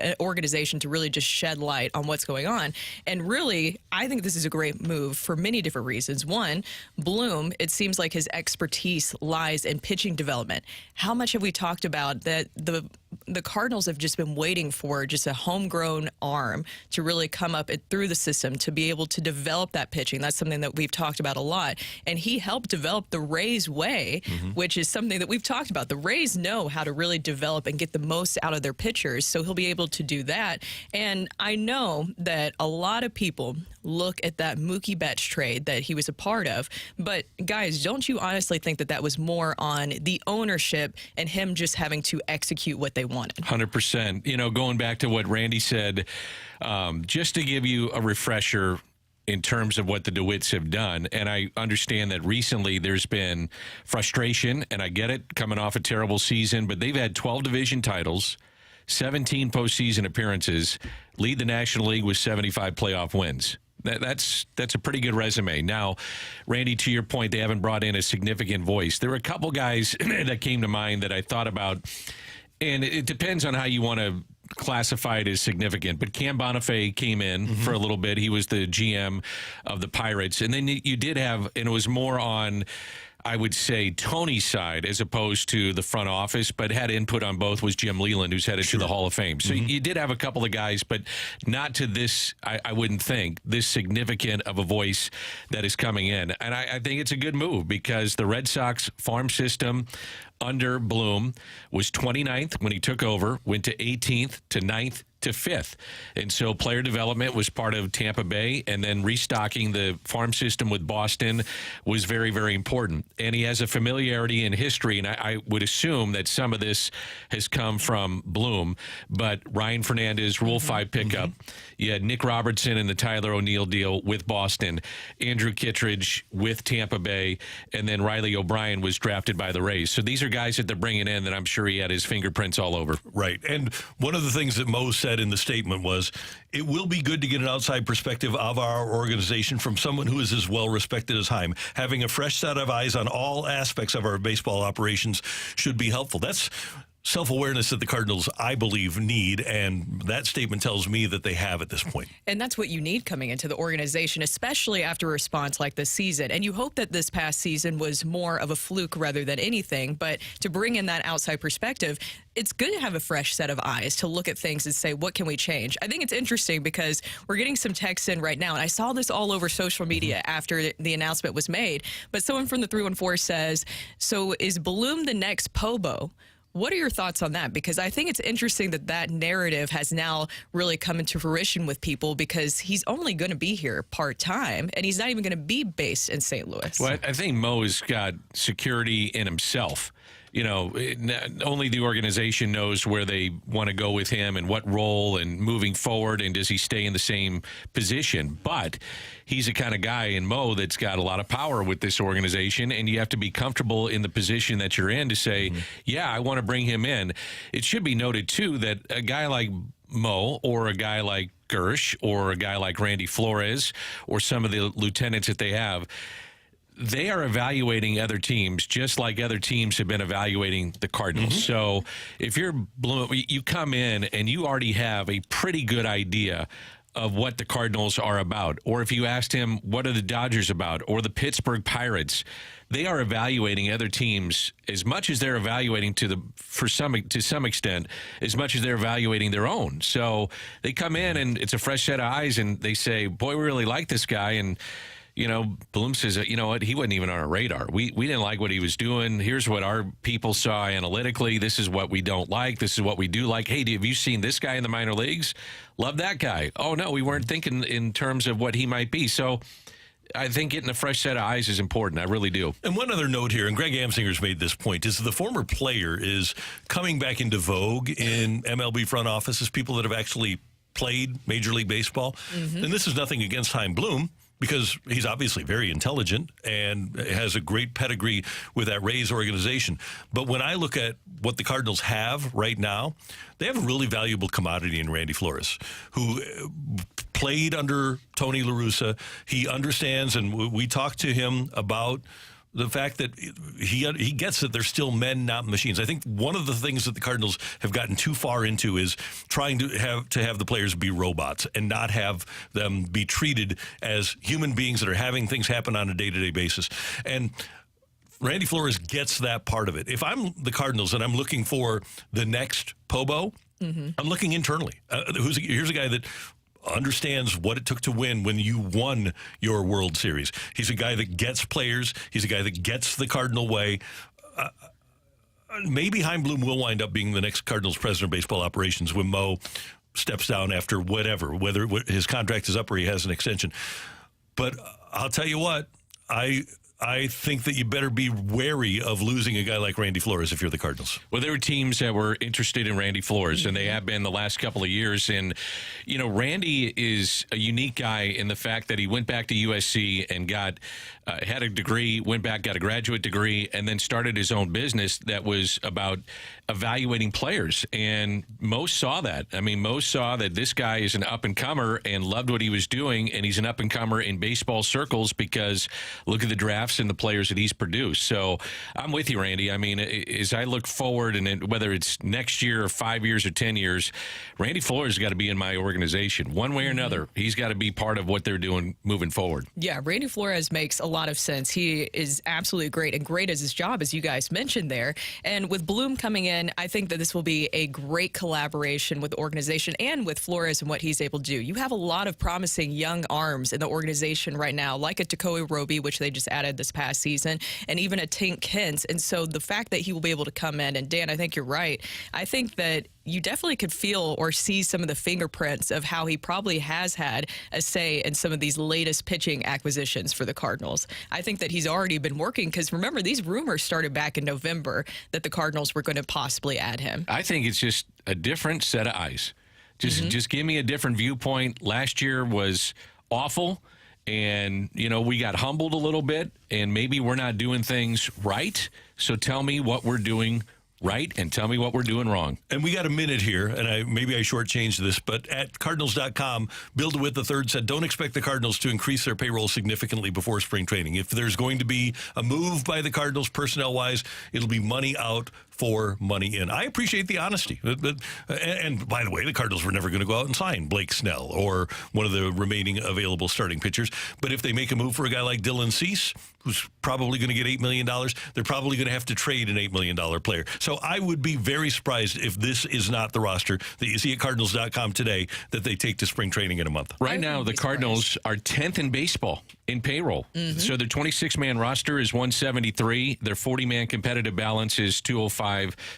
to really just shed light on what's going on. And really, I think this is a great move for many different reasons. One, Bloom, it seems like his expertise lies in pitching development. How much have we talked about that the Cardinals have just been waiting for just a homegrown arm to really come up through the system to be able to develop that pitching? That's something that we've talked about a lot. And he helped develop the Rays way, which is something that we've talked about. The Rays know how to really develop and get the most out of their pitchers, so he'll be able to do that. And I know that a lot of people look at that Mookie Betts trade that he was a part of. But guys, don't you honestly think that that was more on the ownership and him just having to execute what they wanted? 100%. You know, going back to what Randy said, just to give you a refresher in terms of what the DeWitts have done. And I understand that recently there's been frustration, and I get it, coming off a terrible season, but they've had 12 division titles, 17 postseason appearances, lead the National League with 75 playoff wins. That's a pretty good resume. Now, Randy, to your point, they haven't brought in a significant voice. There were a couple guys that came to mind that I thought about, and it depends on how you want to classify it as significant. But Cam Bonifay came in for a little bit. He was the GM of the Pirates. And then you did have, and it was more on, I would say, Tony's side as opposed to the front office, but had input on both, was Jim Leland, who's headed to the Hall of Fame. So you did have a couple of guys, but not to this, I wouldn't think, this significant of a voice that is coming in. And I think it's a good move, because the Red Sox farm system under Bloom was 29th when he took over, went to 18th to 9th to 5th. And so player development was part of Tampa Bay, and then restocking the farm system with Boston was very, very important. And he has a familiarity in history, and I would assume that some of this has come from Bloom. But Ryan Fernandez, Rule 5 pickup. You had Nick Robertson in the Tyler O'Neill deal with Boston, Andrew Kittredge with Tampa Bay, and then Riley O'Brien was drafted by the Rays. So these are guys that they're bringing in that I'm sure he had his fingerprints all over. Right. And one of the things that Mo said in the statement was, it will be good to get an outside perspective of our organization from someone who is as well respected as Chaim. Having a fresh set of eyes on all aspects of our baseball operations should be helpful. That's self-awareness that the Cardinals, I believe, need, and that statement tells me that they have at this point. And that's what you need coming into the organization, especially after a response like this season. And you hope that this past season was more of a fluke rather than anything, but to bring in that outside perspective, it's good to have a fresh set of eyes to look at things and say, what can we change? I think it's interesting because we're getting some texts in right now, and I saw this all over social media after the announcement was made, but someone from the 314 says, so is Bloom the next Pobo? What are your thoughts on that? Because I think it's interesting that that narrative has now really come into fruition with people, because he's only going to be here part-time, and he's not even going to be based in St. Louis. Well, I think Mo's got security in himself. You know, only the organization knows where they want to go with him and what role and moving forward, and does he stay in the same position. But he's the kind of guy in Mo that's got a lot of power with this organization, and you have to be comfortable in the position that you're in to say, yeah, I want to bring him in. It should be noted, too, that a guy like Mo or a guy like Gersh or a guy like Randy Flores or some of the lieutenants that they have, they are evaluating other teams just like other teams have been evaluating the Cardinals. So if you're Bloom, you come in and you already have a pretty good idea of what the Cardinals are about. Or if you asked him, what are the Dodgers about? Or the Pittsburgh Pirates? They are evaluating other teams as much as they're evaluating to some extent, as much as they're evaluating their own. So they come in and it's a fresh set of eyes, and they say, boy, we really like this guy. And you know, Bloom says, you know what, he wasn't even on our radar. We didn't like what he was doing. Here's what our people saw analytically. This is what we don't like. This is what we do like. Hey, have you seen this guy in the minor leagues? Love that guy. Oh, no, we weren't thinking in terms of what he might be. So I think getting a fresh set of eyes is important. I really do. And one other note here, and Greg Amsinger's made this point, is the former player is coming back into vogue in MLB front offices, people that have actually played Major League Baseball. And this is nothing against Chaim Bloom, because he's obviously very intelligent and has a great pedigree with that Rays organization. But when I look at what the Cardinals have right now, they have a really valuable commodity in Randy Flores, who played under Tony La Russa. He understands, and we talked to him about the fact that he gets that they're still men, not machines. I think one of the things that the Cardinals have gotten too far into is trying to have the players be robots and not have them be treated as human beings that are having things happen on a day-to-day basis. And Randy Flores gets that part of it. If I'm the Cardinals and I'm looking for the next Pobo, I'm looking internally. Here's a guy that understands what it took to win when you won your World Series. He's a guy that gets players. He's a guy that gets the Cardinal way. Maybe Chaim Bloom will wind up being the next Cardinals president of baseball operations when Mo steps down after whether his contract is up or he has an extension. But I'll tell you what, I think that you better be wary of losing a guy like Randy Flores if you're the Cardinals. Well, there were teams that were interested in Randy Flores, and they have been the last couple of years. And, you know, Randy is a unique guy in the fact that he went back to USC and had a degree, went back, got a graduate degree, and then started his own business that was about evaluating players. And Mo saw that. I mean, Mo saw that this guy is an up-and-comer and loved what he was doing, and he's an up-and-comer in baseball circles because look at the draft and the players that he's produced. So I'm with you, Randy. I mean, as I look forward, and whether it's next year or 5 years or 10 years, Randy Flores has got to be in my organization one way or another. He's got to be part of what they're doing moving forward. Yeah, Randy Flores makes a lot of sense. He is absolutely great, and great as his job, as you guys mentioned there. And with Bloom coming in, I think that this will be a great collaboration with the organization and with Flores and what he's able to do. You have a lot of promising young arms in the organization right now, like a Takoi Roby, which they just added this past season, and even a Tink Hintz. And so the fact that he will be able to come in, and Dan, I think you're right. I think that you definitely could feel or see some of the fingerprints of how he probably has had a say in some of these latest pitching acquisitions for the Cardinals. I think that he's already been working because, remember, these rumors started back in November that the Cardinals were going to possibly add him. I think it's just a different set of eyes. Just give me a different viewpoint. Last year was awful, and, we got humbled a little bit, and maybe we're not doing things right. So tell me what we're doing right and tell me what we're doing wrong. And we got a minute here, and maybe I shortchanged this, but at Cardinals.com, Bill DeWitt III said, don't expect the Cardinals to increase their payroll significantly before spring training. If there's going to be a move by the Cardinals personnel-wise, it'll be money out for money in. I appreciate the honesty. And by the way, the Cardinals were never going to go out and sign Blake Snell or one of the remaining available starting pitchers. But if they make a move for a guy like Dylan Cease, who's probably going to get $8 million, they're probably going to have to trade an $8 million player. So I would be very surprised if this is not the roster that you see at Cardinals.com today that they take to spring training in a month. Right now, the Cardinals are 10th in baseball in payroll. So their 26-man roster is 173. Their 40-man competitive balance is 205.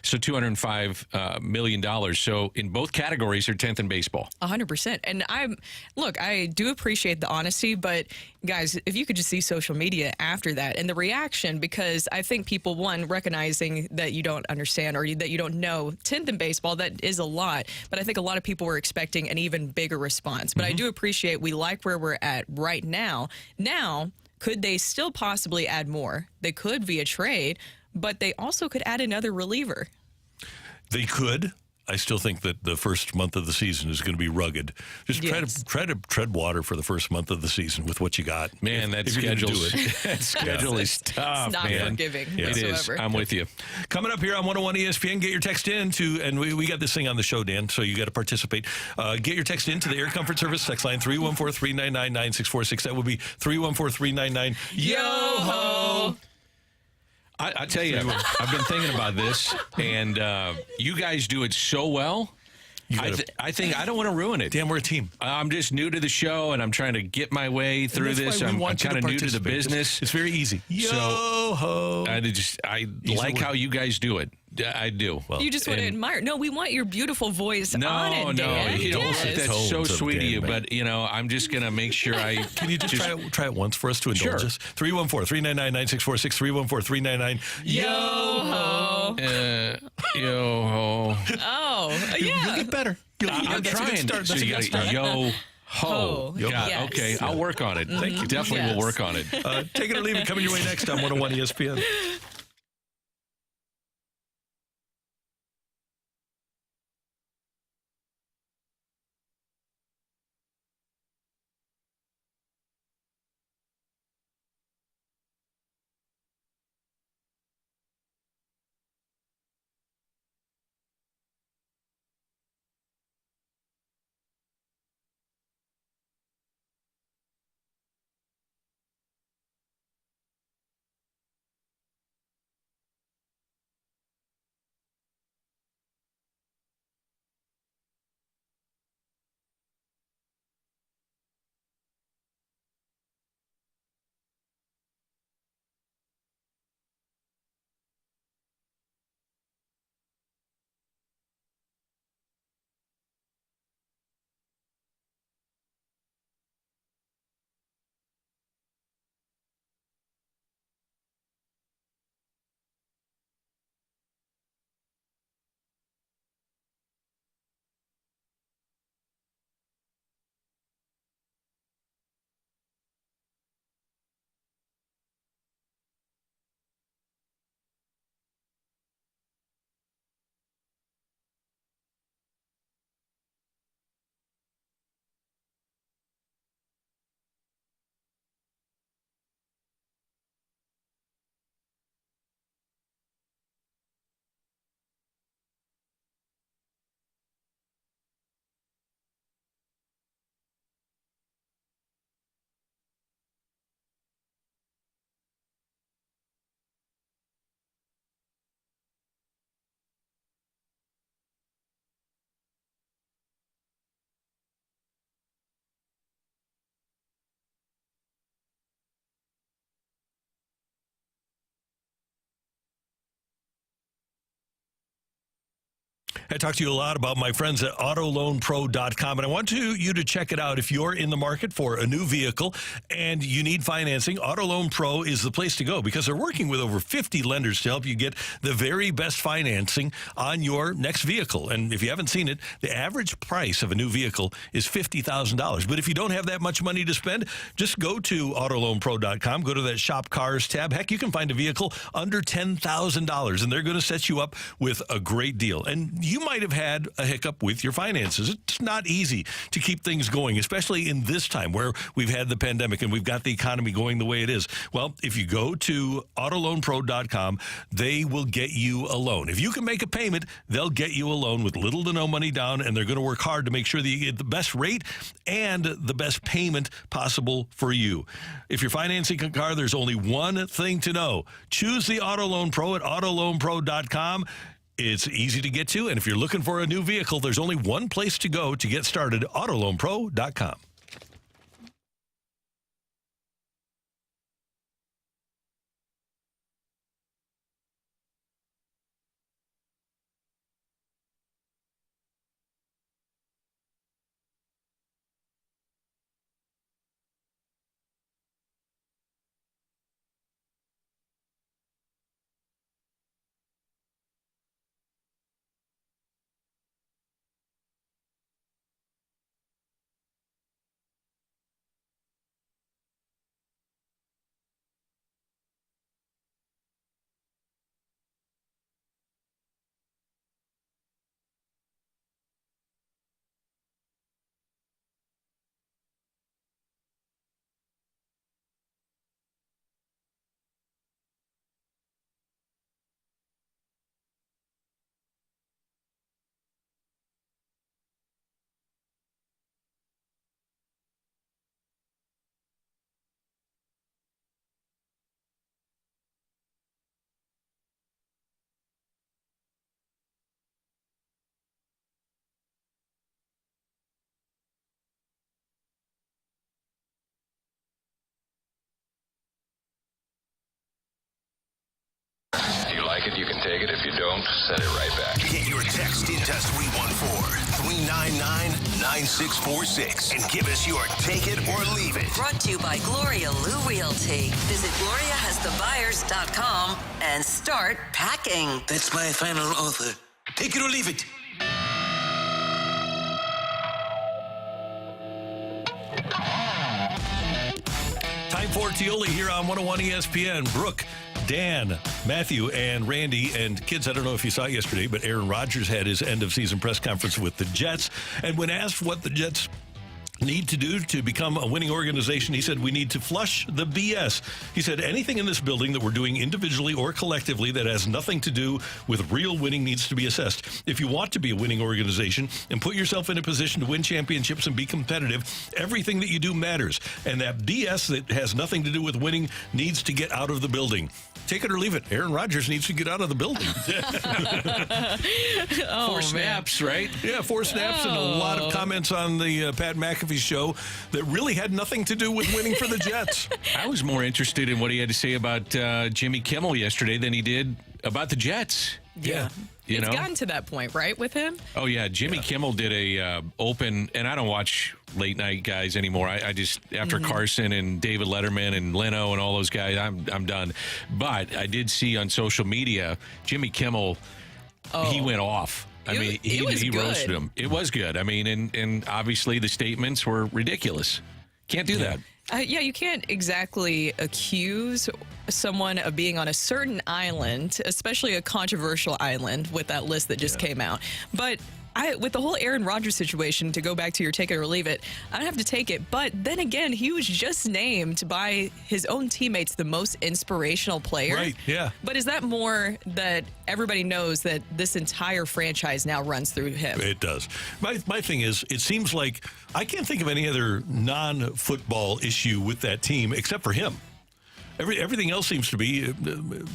So $205 million. So in both categories, they're 10th in baseball. 100%. And I do appreciate the honesty, but guys, if you could just see social media after that and the reaction, because I think people, one, recognizing that you don't understand or that you don't know 10th in baseball, that is a lot. But I think a lot of people were expecting an even bigger response. But I do appreciate we like where we're at right now. Now, could they still possibly add more? They could via trade, but they also could add another reliever. They could. I still think that the first month of the season is going to be rugged. Just try to tread water for the first month of the season with what you got. Man, that schedule is tough, It's not man. forgiving It is. whatsoever. I'm with you. Coming up here on 101 ESPN, get your text in to, and we got this thing on the show, Dan, so you got to participate. Get your text in to the Air Comfort Service text line 314-399-9646. That would be 314-399 YO-HO. I tell you, I've been thinking about this, and you guys do it so well. I think I don't want to ruin it. Dan, we're a team. I'm just new to the show, and I'm trying to get my way through this. I'm kind of new to the business. It's very easy. Yo-ho. I like how you guys do it. I do. Well, you just want to admire. No, we want your beautiful voice on it, Dan. That's so sweet of you. Man. But, I'm just going to make sure I... Can you just try it once for us to indulge us? 314-399-9646, 314-399 Yo-ho. Yo-ho. Oh, yeah. You'll get better. I'm trying. So you got to yo-ho. Yes. Okay, I'll work on it. Thank you. Definitely will work on it. Take it or leave it. Coming your way next on 101 ESPN. I talk to you a lot about my friends at AutoLoanPro.com, and I want you to check it out. If you're in the market for a new vehicle and you need financing, Auto Loan Pro is the place to go because they're working with over 50 lenders to help you get the very best financing on your next vehicle. And if you haven't seen it, the average price of a new vehicle is $50,000. But if you don't have that much money to spend, just go to AutoLoanPro.com, go to that Shop Cars tab. Heck, you can find a vehicle under $10,000, and they're going to set you up with a great deal. And you might have had a hiccup with your finances. It's not easy to keep things going, especially in this time where we've had the pandemic and we've got the economy going the way it is. Well, if you go to AutoLoanPro.com, they will get you a loan. If you can make a payment, they'll get you a loan with little to no money down, and they're going to work hard to make sure that you get the best rate and the best payment possible for you. If you're financing a car, there's only one thing to know. Choose the Auto Loan Pro at AutoLoanPro.com. It's easy to get to, and if you're looking for a new vehicle, there's only one place to go to get started, AutoLoanPro.com. If you like it, you can take it. If you don't, send it right back. Get your text into 314-399-9646 and give us your take it or leave it. Brought to you by Gloria Lou Realty. Visit GloriaHasTheBuyers.com and start packing. That's my final offer. Take it or leave it. Time for Tioli here on 101 ESPN. Brooke, Dan, Matthew, and Randy, and kids, I don't know if you saw it yesterday, but Aaron Rodgers had his end-of-season press conference with the Jets, and when asked what the Jets need to do to become a winning organization, he said, we need to flush the BS. He said, anything in this building that we're doing individually or collectively that has nothing to do with real winning needs to be assessed. If you want to be a winning organization and put yourself in a position to win championships and be competitive, everything that you do matters. And that BS that has nothing to do with winning needs to get out of the building. Take it or leave it. Aaron Rodgers needs to get out of the building. Four snaps, right? Yeah, 4 snaps and a lot of comments on the Pat McAfee show that really had nothing to do with winning for the Jets. I was more interested in what he had to say about Jimmy Kimmel yesterday than he did about the Jets. Yeah. You know? Gotten to that point, right, with him? Oh, yeah. Jimmy Kimmel did a open, and I don't watch late night guys anymore. I just, after Carson and David Letterman and Leno and all those guys, I'm done. But I did see on social media, Jimmy Kimmel, he went off. I mean, he roasted him. It was good. I mean, and obviously the statements were ridiculous. Can't do that. Yeah, you can't exactly accuse someone of being on a certain island, especially a controversial island with that list that just came out. But with the whole Aaron Rodgers situation, to go back to your take it or leave it, I don't have to take it. But then again, he was just named by his own teammates the most inspirational player. Right, yeah. But is that more that everybody knows that this entire franchise now runs through him? It does. My thing is, it seems like I can't think of any other non-football issue with that team except for him. Everything else seems to be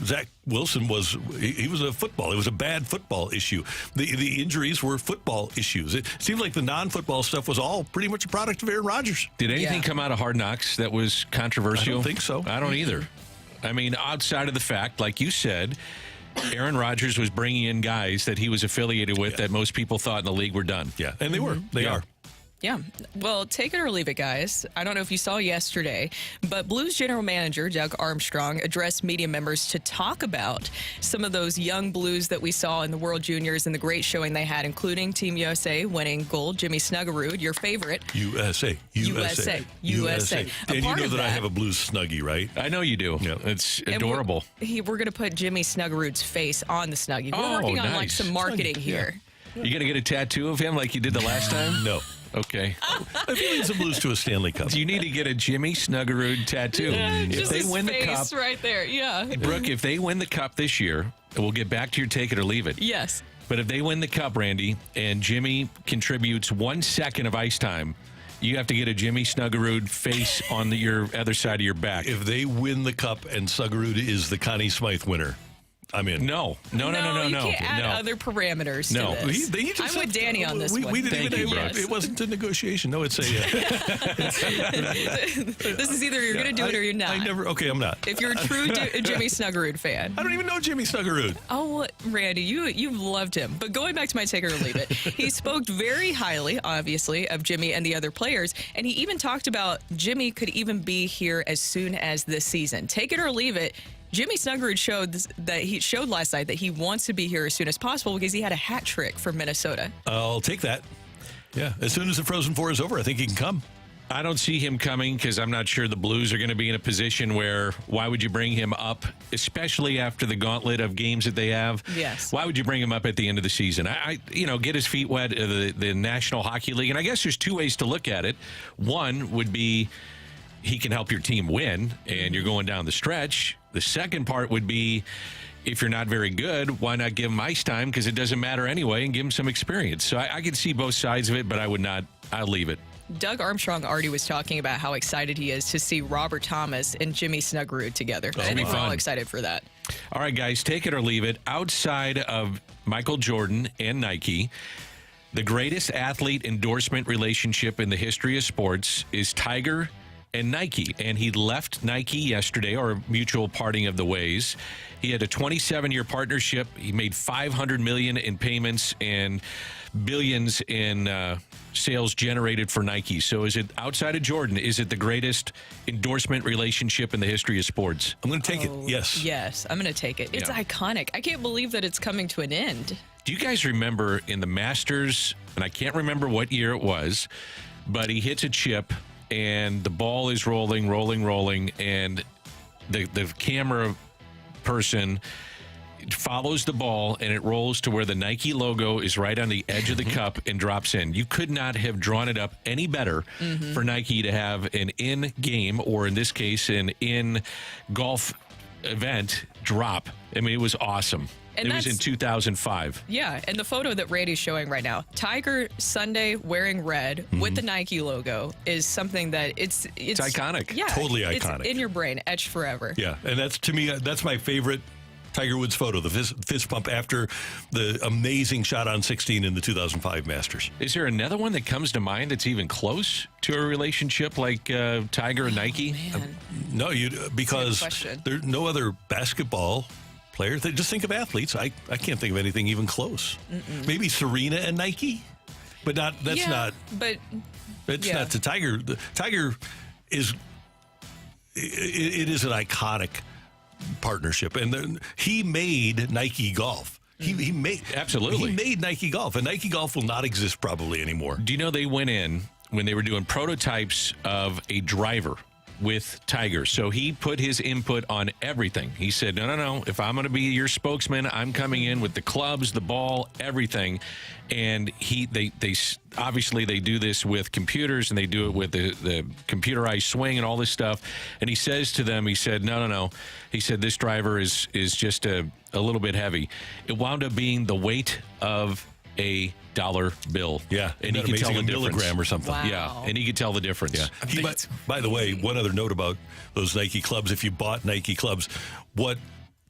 Zach Wilson was a bad football issue. The injuries were football issues. It seemed like the non-football stuff was all pretty much a product of Aaron Rodgers. Did anything come out of Hard Knocks that was controversial? I don't think so. I don't either. I mean, outside of the fact, like you said, Aaron Rodgers was bringing in guys that he was affiliated with that most people thought in the league were done. Yeah, and they were. They are. Yeah. Well, take it or leave it, guys. I don't know if you saw yesterday, but Blues general manager Doug Armstrong addressed media members to talk about some of those young Blues that we saw in the World Juniors and the great showing they had, including Team USA winning gold. Jimmy Snuggerud, your favorite. USA. And you know that I have a Blues Snuggie, right? I know you do. Yeah. It's adorable. We're going to put Jimmy Snuggerud's face on the Snuggie. We're working on like some marketing here. You going to get a tattoo of him like you did the last time? No. Okay. If he leads the Blues to a Stanley Cup. You need to get a Jimmy Snuggerud tattoo. If Just they his win the face cup, right there. Yeah. Brooke, if they win the cup this year, and we'll get back to your take it or leave it. Yes. But if they win the cup, Randy, and Jimmy contributes 1 second of ice time, you have to get a Jimmy Snuggerud face on your other side of your back. If they win the cup and Snuggerud is the Connie Smythe winner, I'm in. No. You can't add other parameters to this. I'm with Danny on this one. We didn't Thank you, even. Brooks. It wasn't a negotiation. No, it's a. This is either you're going to do it or you're not. Okay, I'm not. If you're a true Jimmy Snuggerud fan. I don't even know Jimmy Snuggerud. Oh, Randy, you've loved him. But going back to my take it or leave it, he spoke very highly, obviously, of Jimmy and the other players, and he even talked about Jimmy could even be here as soon as this season. Take it or leave it. Jimmy Snuggerud showed last night that he wants to be here as soon as possible because he had a hat trick for Minnesota. I'll take that. Yeah, as soon as the Frozen Four is over, I think he can come. I don't see him coming because I'm not sure the Blues are going to be in a position where why would you bring him up, especially after the gauntlet of games that they have? Yes. Why would you bring him up at the end of the season? Get his feet wet in the National Hockey League. And I guess there's two ways to look at it. One would be he can help your team win and you're going down the stretch. The second part would be if you're not very good, why not give him ice time because it doesn't matter anyway and give him some experience. So I can see both sides of it, but I'll leave it. Doug Armstrong already was talking about how excited he is to see Robert Thomas and Jimmy Snuggerud together. I think we're all excited for that. All right, guys, take it or leave it. Outside of Michael Jordan and Nike, the greatest athlete endorsement relationship in the history of sports is Tiger and Nike, and he left Nike yesterday, or a mutual parting of the ways. He had a 27-year partnership. He made $500 million in payments and billions in sales generated for Nike. So is it, outside of Jordan, is it the greatest endorsement relationship in the history of sports? I'm going to take it. Yes. Yes, I'm going to take it. It's iconic. I can't believe that it's coming to an end. Do you guys remember in the Masters, and I can't remember what year it was, but he hits a chip and the ball is rolling, and the camera person follows the ball and it rolls to where the Nike logo is right on the edge of the cup and drops in. You could not have drawn it up any better for Nike to have an in-game, or in this case, an in-golf event drop. I mean, it was awesome. And it was in 2005. Yeah, and the photo that Randy's showing right now, Tiger Sunday wearing red with the Nike logo is something that it's iconic. Yeah, totally iconic. It's in your brain, etched forever. Yeah, and that's, to me, that's my favorite Tiger Woods photo, the fist pump after the amazing shot on 16 in the 2005 Masters. Is there another one that comes to mind that's even close to a relationship like Tiger and Nike? No, because there's no other basketball players. Just think of athletes. I can't think of anything even close. Maybe Serena and Nike, but not. That's not. But it's not to Tiger. The Tiger is. It is an iconic partnership, and he made Nike Golf. He made absolutely. He made Nike Golf, and Nike Golf will not exist probably anymore. Do you know they went in when they were doing prototypes of a driver with Tiger? So he put his input on everything. He said, no. If I'm going to be your spokesman, I'm coming in with the clubs, the ball, everything. And they obviously they do this with computers, and they do it with the computerized swing and all this stuff. And he says to them, he said, no. He said, this driver is just a little bit heavy. It wound up being the weight of a dollar bill. Yeah. And he could tell the difference. Milligram or something. Wow. Yeah. And he could tell the difference. Yeah. By the way, one other note about those Nike clubs. If you bought Nike clubs, what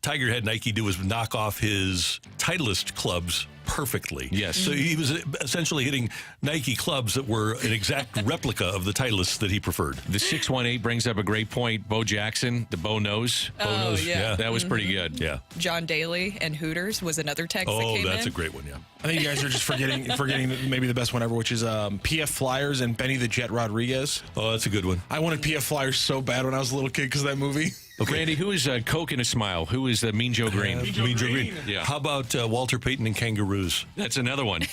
Tiger had Nike do was knock off his Titleist clubs perfectly. Yes. So he was essentially hitting Nike clubs that were an exact replica of the Titleist that he preferred. The 618 brings up a great point. Bo Jackson, the Bo Nose. Yeah. That was pretty good. Yeah. John Daly and Hooters was another text that came in. Oh, that's a great one, yeah. I think you guys are just forgetting maybe the best one ever, which is PF Flyers and Benny the Jet Rodriguez. Oh, that's a good one. I wanted PF Flyers so bad when I was a little kid because of that movie. Okay. Randy, who is Coke and a Smile? Who is Mean Joe Green? Mean Joe Green. Yeah. How about Walter Payton and Kangaroos? That's another one.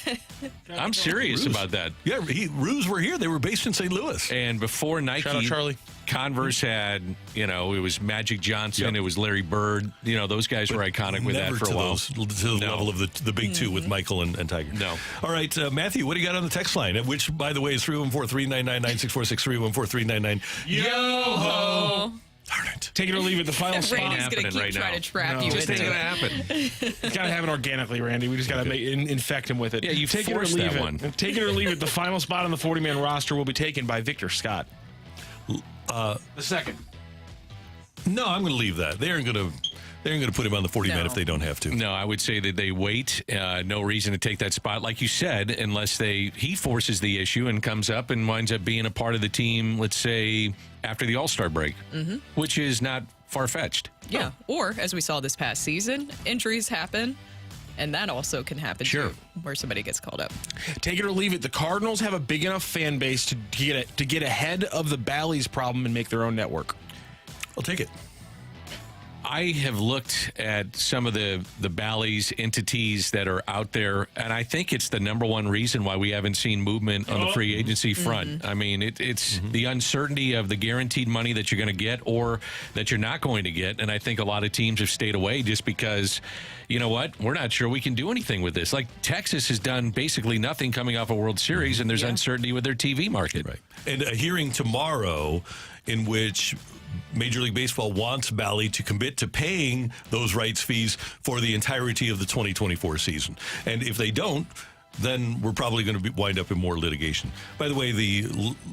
I'm serious about that. Yeah, Roos were here. They were based in St. Louis. And before Nike, Shout out Charlie. Converse had, it was Magic Johnson, Yep. it was Larry Bird. Those guys were iconic with that for a while. To the level of the big two with Michael and Tiger. No. All right, Matthew, what do you got on the text line? Which, by the way, is 314-399-9646, 314-399. Yo-ho! Darn it. Take it or leave it. The final spot. Randy's going to keep right trying now. to trap No. you Just into ain't it. gonna happen. It's got to happen organically, Randy. We just got to infect him with it. Yeah, you take it or forced leave that it. one. Take it or leave it. The final spot on the 40-man roster will be taken by Victor Scott. The second. No, I'm going to leave that. They aren't going to put him on the 40-man No. if they don't have to. No, I would say that they wait. No reason to take that spot, like you said, unless he forces the issue and comes up and winds up being a part of the team, let's say, after the All-Star break, which is not far-fetched. Yeah. Or, as we saw this past season, injuries happen, and that also can happen, Sure. too, where somebody gets called up. Take it or leave it. The Cardinals have a big enough fan base to get ahead of the Bally's problem and make their own network. I'll take it. I have looked at some of the Bally's entities that are out there, and I think it's the number one reason why we haven't seen movement on the free agency front. I mean, it's the uncertainty of the guaranteed money that you're going to get or that you're not going to get, and I think a lot of teams have stayed away just because, you know what, we're not sure we can do anything with this. Like Texas has done basically nothing coming off a World Series, and there's uncertainty with their TV market. Right. And a hearing tomorrow in which Major League Baseball wants Bally to commit to paying those rights fees for the entirety of the 2024 season. And if they don't, then we're probably going to wind up in more litigation. By the way, the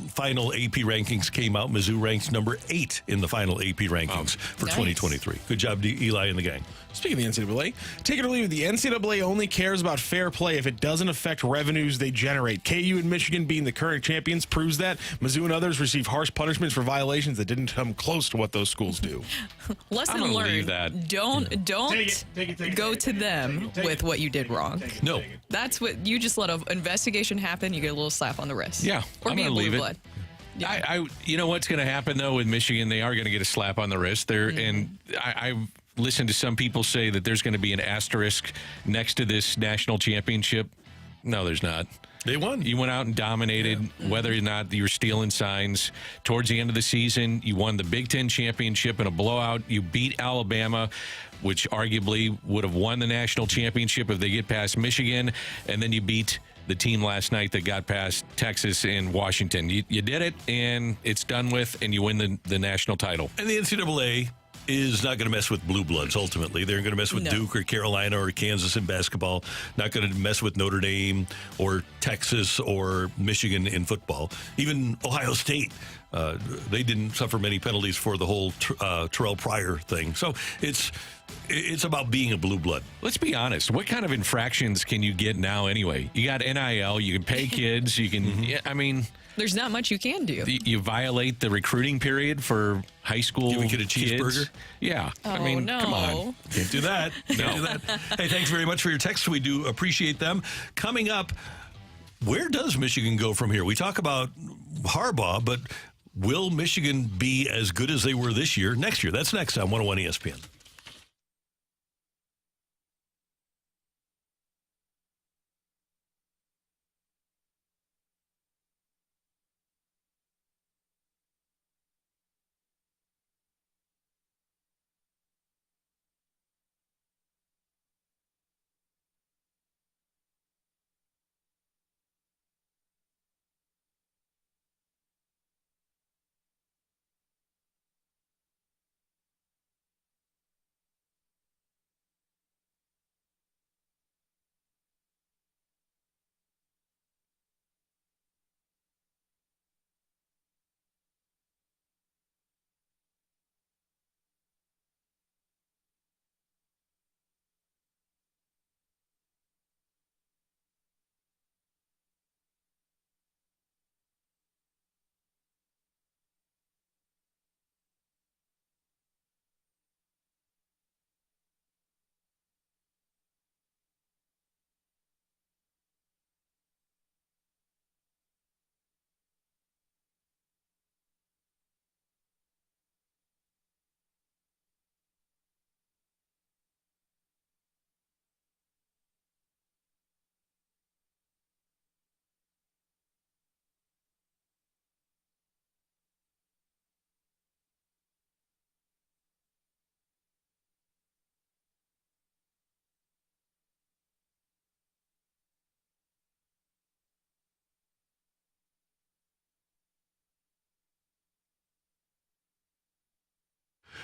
final AP rankings came out. Mizzou ranks number 8 in the final AP rankings for 2023. Good job, Eli and the gang. Speaking of the NCAA, take it or leave it. The NCAA only cares about fair play if it doesn't affect revenues they generate. KU and Michigan being the current champions proves that. Mizzou and others receive harsh punishments for violations that didn't come close to what those schools do. Lesson I'm gonna learned. leave that. Don't Take it, go to them with what you did wrong. No. That's what you just let an investigation happen. You get a little slap on the wrist. Yeah, or I'm be a gonna blue leave it. blood. Yeah. I you know what's going to happen though with Michigan? They are going to get a slap on the wrist. And I listened to some people say that there's going to be an asterisk next to this national championship. No, there's not. They won. You went out and dominated, whether or not you were stealing signs. Towards the end of the season, you won the Big Ten championship in a blowout. You beat Alabama, which arguably would have won the national championship if they get past Michigan. And then you beat the team last night that got past Texas and Washington. You did it, and it's done with, and you win the national title. And the NCAA is not going to mess with blue bloods ultimately. They're going to mess with Duke or Carolina or Kansas in basketball, not going to mess with Notre Dame or Texas or Michigan in football. Even Ohio State, they didn't suffer many penalties for the whole Terrell Pryor thing. So it's about being a blue blood. Let's be honest. What kind of infractions can you get now anyway? You got NIL, you can pay kids, you can, I mean... There's not much you can do. You violate the recruiting period for high school Can we get a kids. cheeseburger? Yeah. Oh, I mean, no. come on. Can't do that. Can't do that. Hey, thanks very much for your texts. We do appreciate them. Coming up, where does Michigan go from here? We talk about Harbaugh, but will Michigan be as good as they were this year next year? That's next on 101 ESPN.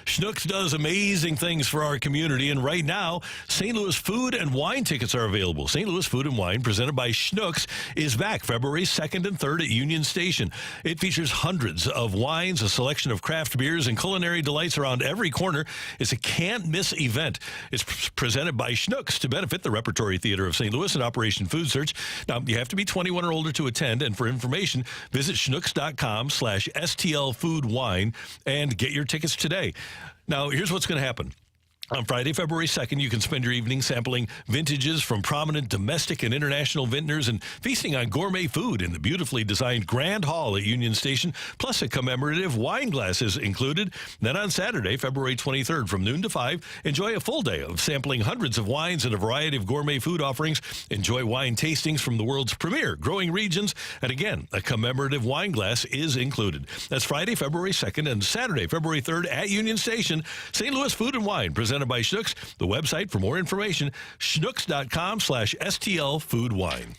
Schnucks does amazing things for our community, and right now, St. Louis Food and Wine tickets are available. St. Louis Food and Wine, presented by Schnucks, is back February 2nd and 3rd at Union Station. It features hundreds of wines, a selection of craft beers, and culinary delights around every corner. It's a can't-miss event. It's presented by Schnucks to benefit the Repertory Theater of St. Louis and Operation Food Search. Now, you have to be 21 or older to attend, and for information, visit schnucks.com/STLFoodWine and get your tickets today. Now, here's what's going to happen. On Friday, February 2nd, you can spend your evening sampling vintages from prominent domestic and international vintners and feasting on gourmet food in the beautifully designed Grand Hall at Union Station, plus a commemorative wine glass is included. Then on Saturday, February 23rd, from noon to 5, enjoy a full day of sampling hundreds of wines and a variety of gourmet food offerings. Enjoy wine tastings from the world's premier growing regions. And again, a commemorative wine glass is included. That's Friday, February 2nd and Saturday, February 3rd at Union Station. St. Louis Food and Wine, presented by Schnucks. The website for more information, schnucks.com/STLFoodWine.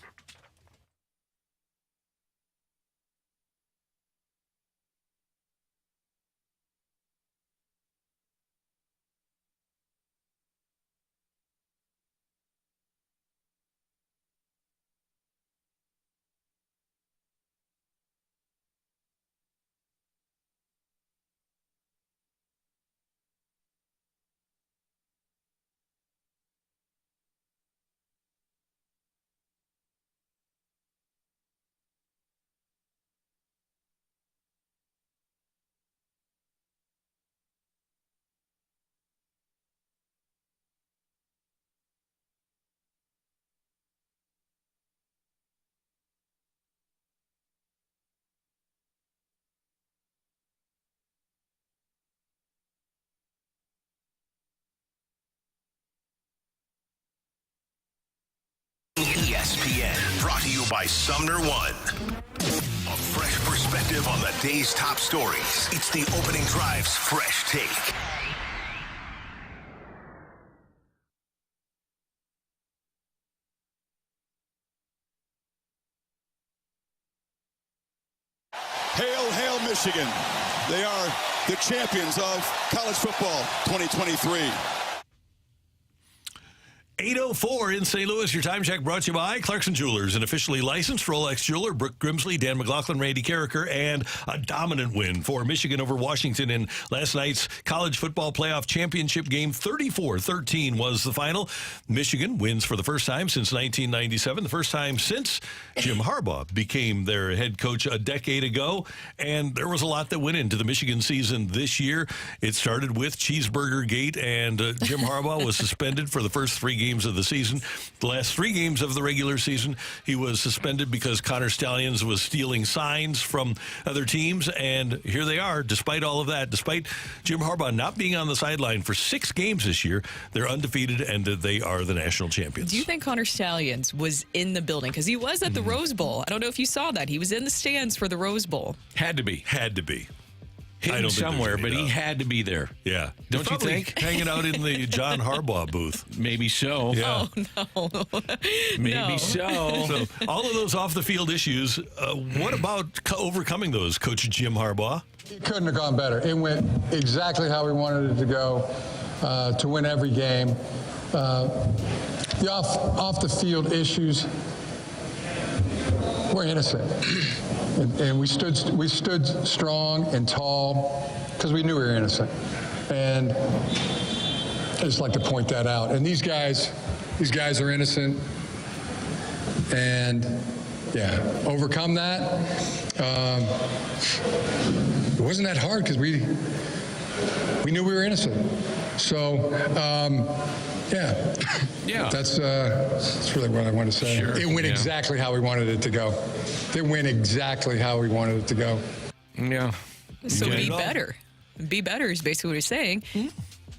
ESPN, brought to you by Sumner One. A fresh perspective on the day's top stories. It's the Opening Drive's Fresh Take. Hail, hail, Michigan. They are the champions of college football 2023. 8:04 in St. Louis. Your time check brought to you by Clarkson Jewelers, an officially licensed Rolex jeweler. Brooke Grimsley, Dan McLaughlin, Randy Carricker, and a dominant win for Michigan over Washington in last night's college football playoff championship game. 34-13 was the final. Michigan wins for the first time since 1997, the first time since Jim Harbaugh became their head coach a decade ago. And there was a lot that went into the Michigan season this year. It started with Cheeseburger Gate, and Jim Harbaugh was suspended for the first 3 games of the season. The last 3 games of the regular season, he was suspended because Connor Stallions was stealing signs from other teams. And here they are, despite all of that, despite Jim Harbaugh not being on the sideline for 6 games this year, they're undefeated and they are the national champions. Do you think Connor Stallions was in the building? Because he was at the Rose Bowl. I don't know if you saw that. He was in the stands for the Rose Bowl. Had to be. Hidden somewhere, but he had to be there. Yeah. Don't you think? Hanging out in the John Harbaugh booth. Maybe so. Yeah. Oh, no. Maybe so. So all of those off-the-field issues, what about overcoming those, Coach Jim Harbaugh? It couldn't have gone better. It went exactly how we wanted it to go, to win every game. The off-the-field issues, we're innocent. And we stood strong and tall because we knew we were innocent. And I just like to point that out. And these guys are innocent. And yeah, overcome that. It wasn't that hard because we knew we were innocent. So yeah. That's really what I want to say. Sure. It went exactly how we wanted it to go. It went exactly how we wanted it to go. Yeah. So be better. Be better is basically what he's saying.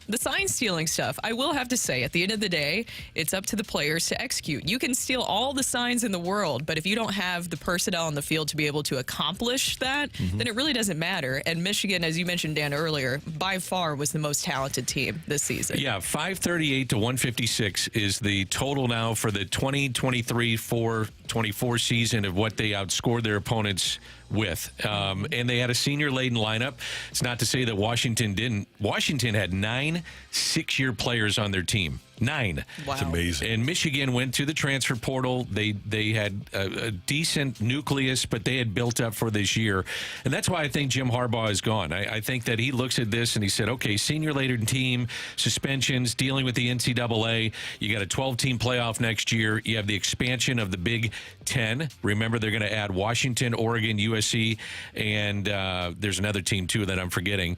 The sign stealing stuff, I will have to say, at the end of the day, it's up to the players to execute. You can steal all the signs in the world, but if you don't have the personnel on the field to be able to accomplish that, then it really doesn't matter. And Michigan, as you mentioned, Dan, earlier, by far was the most talented team this season. Yeah, 538 to 156 is the total now for the 2023-24 season of what they outscored their opponents with. And they had a senior-laden lineup. It's not to say that Washington didn't. Washington had 9 6-year players on their team. 9. Wow. It's amazing. And Michigan went to the transfer portal. They had a decent nucleus, but they had built up for this year. And that's why I think Jim Harbaugh is gone. I think that he looks at this and he said, okay, senior-laden team, suspensions, dealing with the NCAA. You got a 12-team playoff next year. You have the expansion of the Big Ten. Remember, they're going to add Washington, Oregon, USC, and there's another team, too, that I'm forgetting.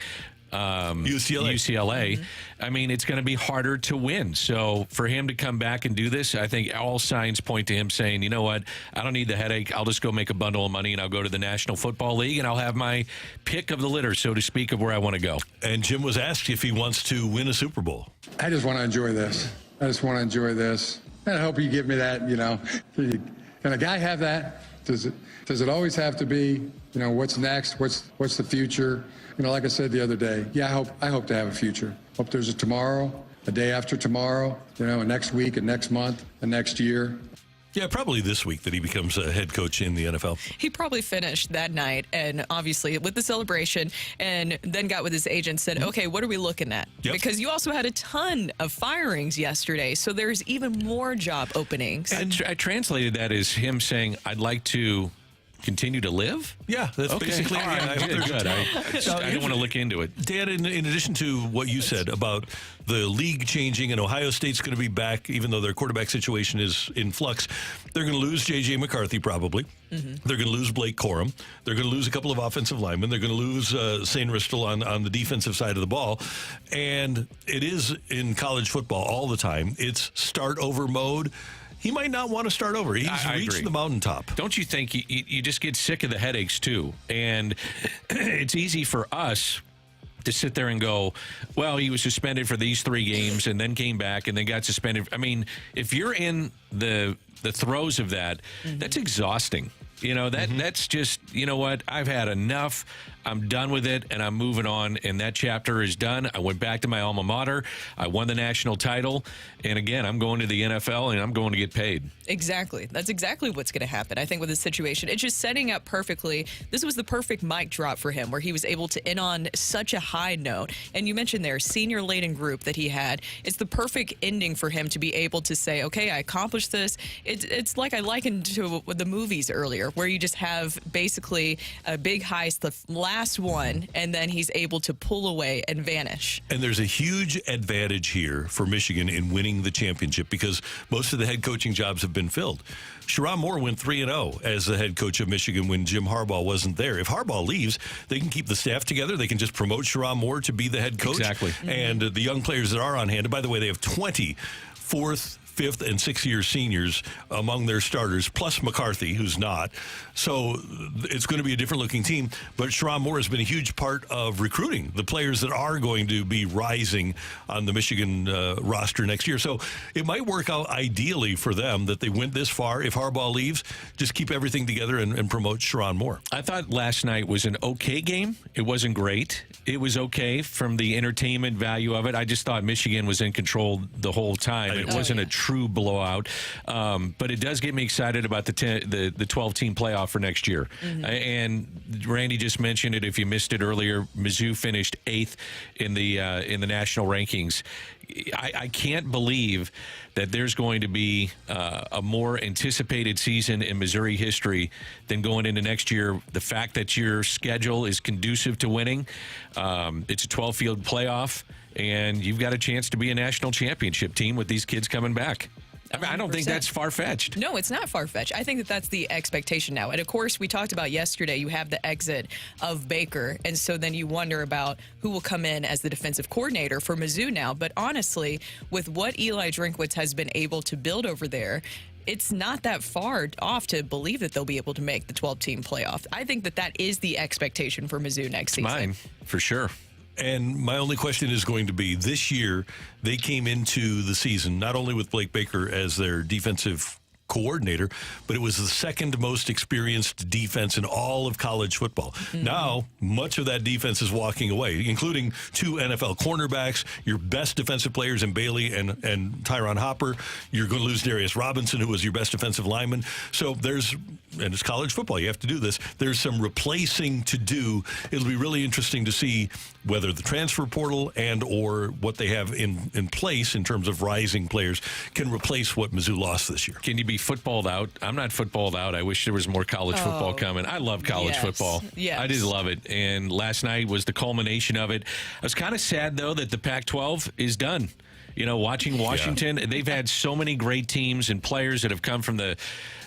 UCLA. I mean, it's going to be harder to win. So for him to come back and do this, I think all signs point to him saying, you know what, I don't need the headache. I'll just go make a bundle of money and I'll go to the National Football League and I'll have my pick of the litter, so to speak, of where I want to go. And Jim was asked if he wants to win a Super Bowl. I just want to enjoy this. And I hope you give me that, Can a guy have that? Does it always have to be, what's next? What's the future? Like I said the other day, I hope to have a future. Hope there's a tomorrow, a day after tomorrow, a next week, a next month, a next year. Yeah, probably this week that he becomes a head coach in the NFL. He probably finished that night and obviously with the celebration and then got with his agent, said, okay, what are we looking at? Yep. Because you also had a ton of firings yesterday, so there's even more job openings. I translated that as him saying, I'd like to continue to live? Yeah, that's basically it. Right, good. I didn't want to look into it. Dan, in addition to what you said about the league changing and Ohio State's going to be back, even though their quarterback situation is in flux, they're going to lose J.J. McCarthy probably. Mm-hmm. They're going to lose Blake Corum. They're going to lose a couple of offensive linemen. They're going to lose Shane Ristel on the defensive side of the ball. And it is in college football all the time. It's start over mode. He might not want to start over. He's reached the mountaintop. Don't you think you just get sick of the headaches, too? And it's easy for us to sit there and go, well, he was suspended for these 3 games and then came back and then got suspended. I mean, if you're in the throes of that, that's exhausting. That's just, you know what? I've had enough. I'm done with it, and I'm moving on, and that chapter is done. I went back to my alma mater. I won the national title, and again, I'm going to the NFL, and I'm going to get paid. Exactly. That's exactly what's going to happen, I think, with this situation. It's just setting up perfectly. This was the perfect mic drop for him, where he was able to end on such a high note. And you mentioned there, senior-laden group that he had. It's the perfect ending for him to be able to say, okay, I accomplished this. It's like I likened to the movies earlier, where you just have basically a big heist, the last one, and then he's able to pull away and vanish. And there's a huge advantage here for Michigan in winning the championship because most of the head coaching jobs have been filled. Sherrod Moore went 3-0 as the head coach of Michigan when Jim Harbaugh wasn't there. If Harbaugh leaves, they can keep the staff together. They can just promote Sherrod Moore to be the head coach. Exactly. And the young players that are on hand, and by the way, they have 20 4th, 5th, and 6th-year seniors among their starters, plus McCarthy, who's not. So it's going to be a different-looking team. But Sherrod Moore has been a huge part of recruiting the players that are going to be rising on the Michigan roster next year. So it might work out ideally for them that they went this far. If Harbaugh leaves, just keep everything together and promote Sherrod Moore. I thought last night was an okay game. It wasn't great. It was okay from the entertainment value of it. I just thought Michigan was in control the whole time. It wasn't a true blowout, but it does get me excited about the 12-team playoff for next year. And Randy just mentioned it. If you missed it earlier, Mizzou finished 8th in the national rankings. I can't believe that there's going to be a more anticipated season in Missouri history than going into next year. The fact that your schedule is conducive to winning, it's a 12-field playoff, and you've got a chance to be a national championship team with these kids coming back. I mean, I don't think that's far-fetched. No, it's not far-fetched. I think that's the expectation now. And, of course, we talked about yesterday, you have the exit of Baker, and so then you wonder about who will come in as the defensive coordinator for Mizzou now. But, honestly, with what Eli Drinkwitz has been able to build over there, it's not that far off to believe that they'll be able to make the 12-team playoff. I think that is the expectation for Mizzou next season. Mine, for sure. And my only question is going to be, this year, they came into the season not only with Blake Baker as their defensive coordinator, but it was the second most experienced defense in all of college football. Now, much of that defense is walking away, including 2 NFL cornerbacks, your best defensive players in Bailey and Tyron Hopper. You're going to lose Darius Robinson, who was your best defensive lineman. So and it's college football, you have to do this. There's some replacing to do. It'll be really interesting to see whether the transfer portal and or what they have in place in terms of rising players can replace what Mizzou lost this year. Can you be footballed out? I'm not footballed out. I wish there was more college football coming. I love college football. Yes. I just love it. And last night was the culmination of it. I was kind of sad, though, that the Pac-12 is done. You know, watching Washington, they've had so many great teams and players that have come from the,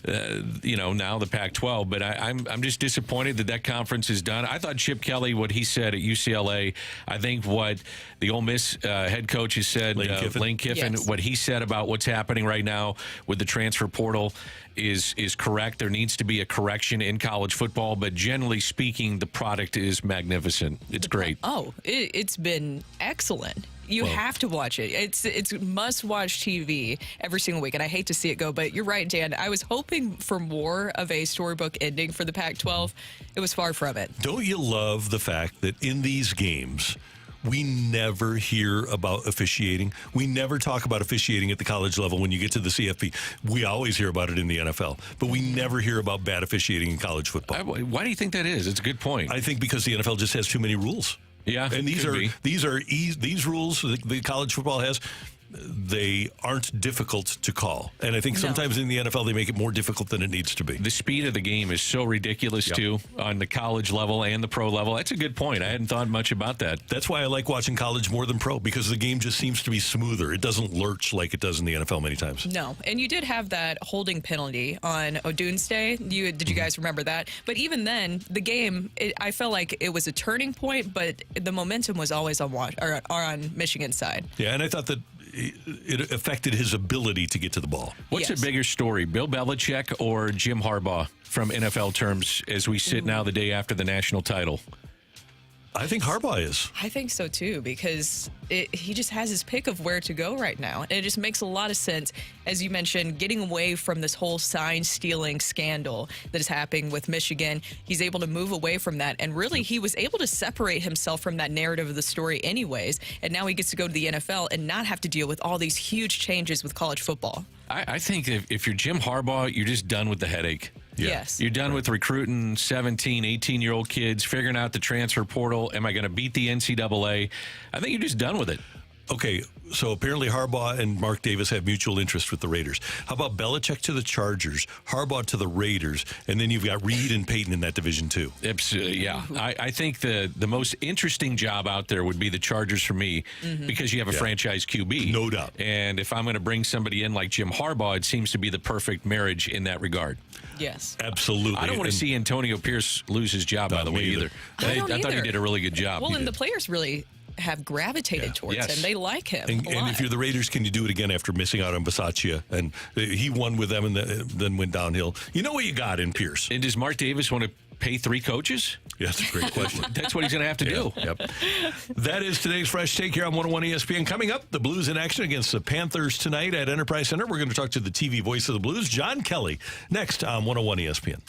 now the Pac-12. But I'm just disappointed that conference is done. I thought Chip Kelly, what he said at UCLA, I think what the Ole Miss head coach has said, Lane Kiffin, what he said about what's happening right now with the transfer portal is correct. There needs to be a correction in college football, but generally speaking, the product is magnificent. It's great. It's been excellent. You have to watch it. It's must-watch TV every single week, and I hate to see it go, but you're right, Dan. I was hoping for more of a storybook ending for the Pac-12. It was far from it. Don't you love the fact that in these games, we never hear about officiating? We never talk about officiating at the college level when you get to the CFP. We always hear about it in the NFL, but we never hear about bad officiating in college football. Why do you think that is? It's a good point. I think because the NFL just has too many rules. Yeah, and these rules that the college football has, they aren't difficult to call. And I think sometimes in the NFL they make it more difficult than it needs to be. The speed of the game is so ridiculous, too, on the college level and the pro level. That's a good point. I hadn't thought much about that. That's why I like watching college more than pro, because the game just seems to be smoother. It doesn't lurch like it does in the NFL many times. No, and you did have that holding penalty on O'Dunn's Day. Did you guys remember that? But even then, the game, I felt like it was a turning point, but the momentum was always on Michigan's side. Yeah, and I thought that it affected his ability to get to the ball. What's a bigger story, Bill Belichick or Jim Harbaugh from NFL terms as we sit now the day after the national title? I think Harbaugh is. I think so, too, because he just has his pick of where to go right now. And it just makes a lot of sense, as you mentioned, getting away from this whole sign-stealing scandal that is happening with Michigan. He's able to move away from that. And really, he was able to separate himself from that narrative of the story anyways. And now he gets to go to the NFL and not have to deal with all these huge changes with college football. I think if you're Jim Harbaugh, you're just done with the headache. Yeah. Yes. You're done with recruiting 17, 18-year-old kids, figuring out the transfer portal. Am I going to beat the NCAA? I think you're just done with it. Okay, so apparently Harbaugh and Mark Davis have mutual interest with the Raiders. How about Belichick to the Chargers, Harbaugh to the Raiders, and then you've got Reed and Peyton in that division too? Yeah. I think the most interesting job out there would be the Chargers for me, because you have a franchise QB. No doubt. And if I'm going to bring somebody in like Jim Harbaugh, it seems to be the perfect marriage in that regard. Yes. Absolutely. I don't want to see Antonio Pierce lose his job, by the way, either. I thought he did a really good job. Well, and the players really have gravitated towards him. They like him a lot. And if you're the Raiders, can you do it again after missing out on Bisaccia? And he won with them and then went downhill. You know what you got in Pierce. And does Mark Davis want to pay 3 coaches? Yeah, that's a great question. That's what he's going to have to do. Yep. That is today's Fresh Take here on 101 ESPN. Coming up, the Blues in action against the Panthers tonight at Enterprise Center. We're going to talk to the TV voice of the Blues, John Kelly, next on 101 ESPN.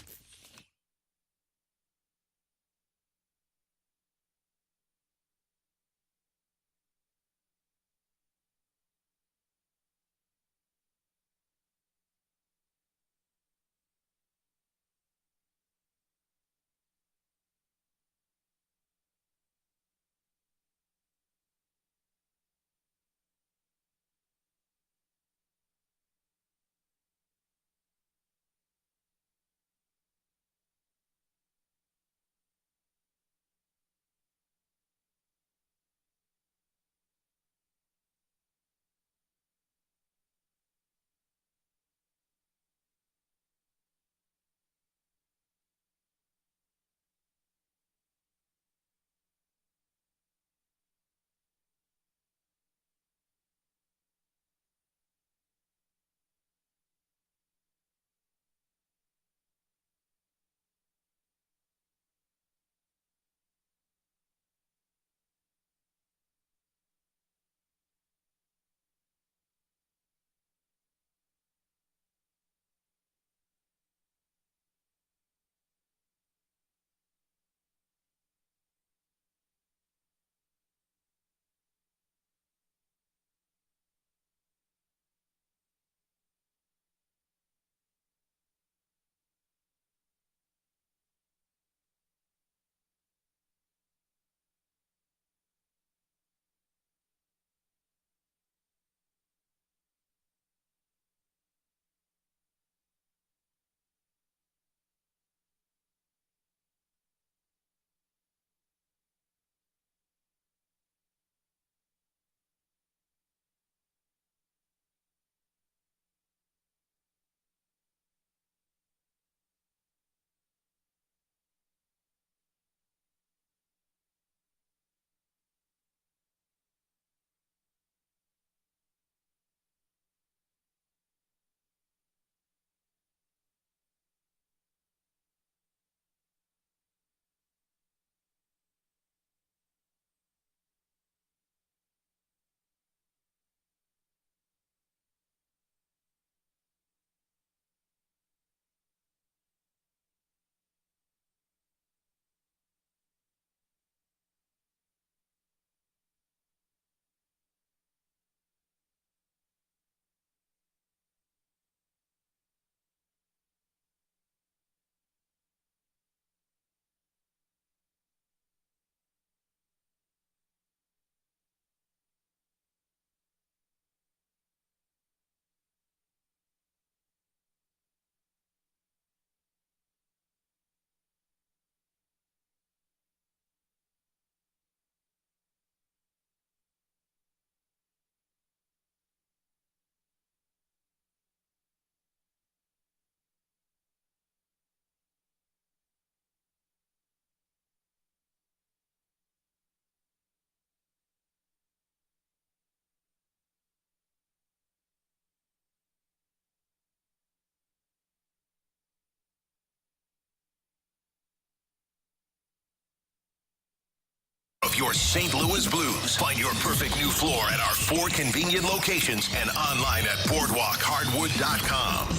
of your St. Louis Blues. Find your perfect new floor at our 4 convenient locations and online at boardwalkhardwood.com.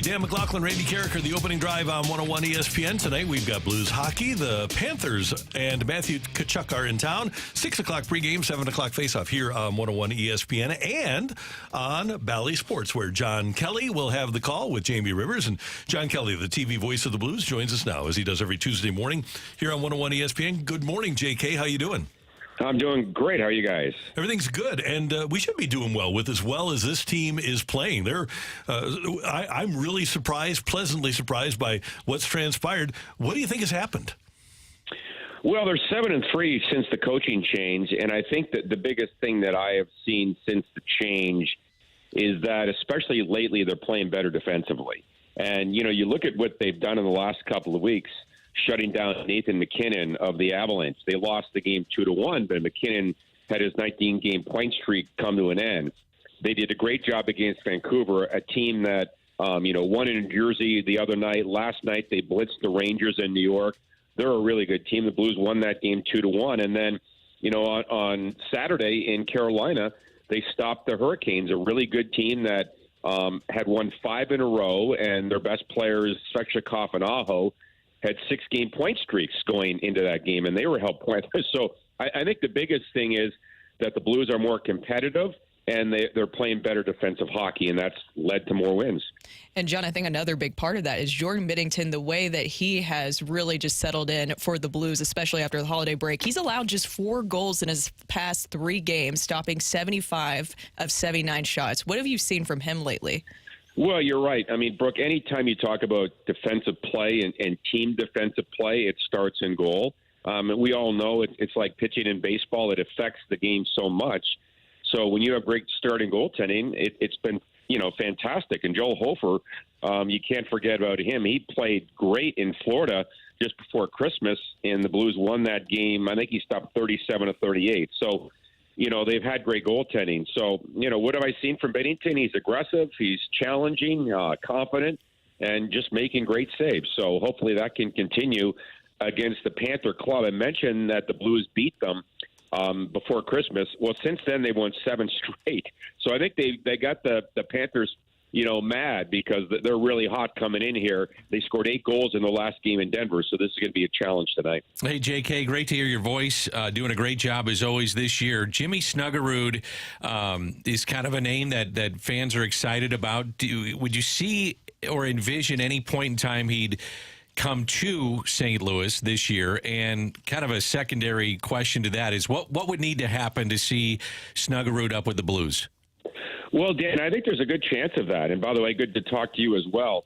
Dan McLaughlin, Randy Carricker, the opening drive on 101 ESPN. Tonight we've got Blues hockey. The Panthers and Matthew Tkachuk are in town. 6 o'clock pregame, 7 o'clock faceoff here on 101 ESPN and on Bally Sports, where John Kelly will have the call with Jamie Rivers. And John Kelly, the TV voice of the Blues, joins us now as he does every Tuesday morning here on 101 ESPN. Good morning, JK. How you doing? I'm doing great. How are you guys? Everything's good, and we should be doing well as this team is playing. I'm really surprised, pleasantly surprised by what's transpired. What do you think has happened? Well, they're 7-3 since the coaching change, and I think that the biggest thing that I have seen since the change is that, especially lately, they're playing better defensively. And, you look at what they've done in the last couple of weeks, shutting down Nathan MacKinnon of the Avalanche. They lost the game 2-1, but MacKinnon had his 19-game point streak come to an end. They did a great job against Vancouver, a team that, won in New Jersey the other night. Last night, they blitzed the Rangers in New York. They're a really good team. The Blues won that game 2-1. And then, on Saturday in Carolina, they stopped the Hurricanes, a really good team that had won 5 in a row, and their best players, Svechnikov and Aho, had 6-game point streaks going into that game, and they were held pointless. So I think the biggest thing is that the Blues are more competitive, and they're playing better defensive hockey, and that's led to more wins. And, John, I think another big part of that is Jordan Binnington, the way that he has really just settled in for the Blues, especially after the holiday break. He's allowed just 4 goals in his past 3 games, stopping 75 of 79 shots. What have you seen from him lately? Well, you're right. I mean, Brooke, anytime you talk about defensive play and team defensive play, it starts in goal. We all know it's like pitching in baseball. It affects the game so much. So when you have great starting goaltending, it's been, fantastic. And Joel Hofer, you can't forget about him. He played great in Florida just before Christmas, and the Blues won that game. I think he stopped 37-38. So, they've had great goaltending. So, what have I seen from Binnington? He's aggressive, he's challenging, confident, and just making great saves. So hopefully that can continue against the Panther club. I mentioned that the Blues beat them before Christmas. Well, since then they've won 7 straight. So I think they got the Panthers, mad because they're really hot coming in here. They scored 8 goals in the last game in Denver, so this is going to be a challenge tonight. Hey, JK, great to hear your voice. Doing a great job as always this year. Jimmy Snuggerud is kind of a name that fans are excited about. Would you see or envision any point in time he'd come to St. Louis this year? And kind of a secondary question to that is what would need to happen to see Snuggerud up with the Blues? Well, Dan, I think there's a good chance of that. And by the way, good to talk to you as well.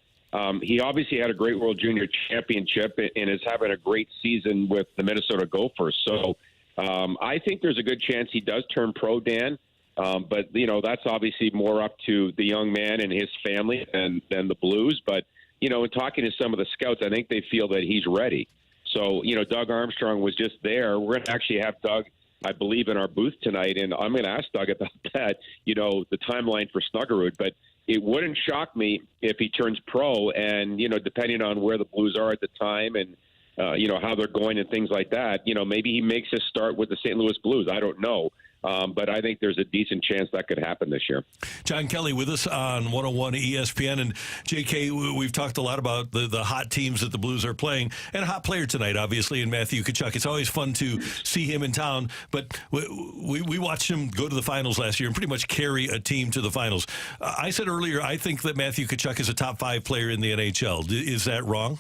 He obviously had a great World Junior Championship and is having a great season with the Minnesota Gophers. So I think there's a good chance he does turn pro, Dan. But, that's obviously more up to the young man and his family than the Blues. But, in talking to some of the scouts, I think they feel that he's ready. So, Doug Armstrong was just there. We're going to actually have Doug, I believe, in our booth tonight, and I'm going to ask Doug about that, the timeline for Snuggerud. But it wouldn't shock me if he turns pro, and, depending on where the Blues are at the time and, how they're going and things like that, maybe he makes his start with the St. Louis Blues. I don't know. But I think there's a decent chance that could happen this year. John Kelly with us on 101 ESPN. And, JK, we've talked a lot about the hot teams that the Blues are playing. And a hot player tonight, obviously, in Matthew Tkachuk. It's always fun to see him in town. But we watched him go to the finals last year and pretty much carry a team to the finals. I said earlier, I think that Matthew Tkachuk is a top 5 player in the NHL. Is that wrong?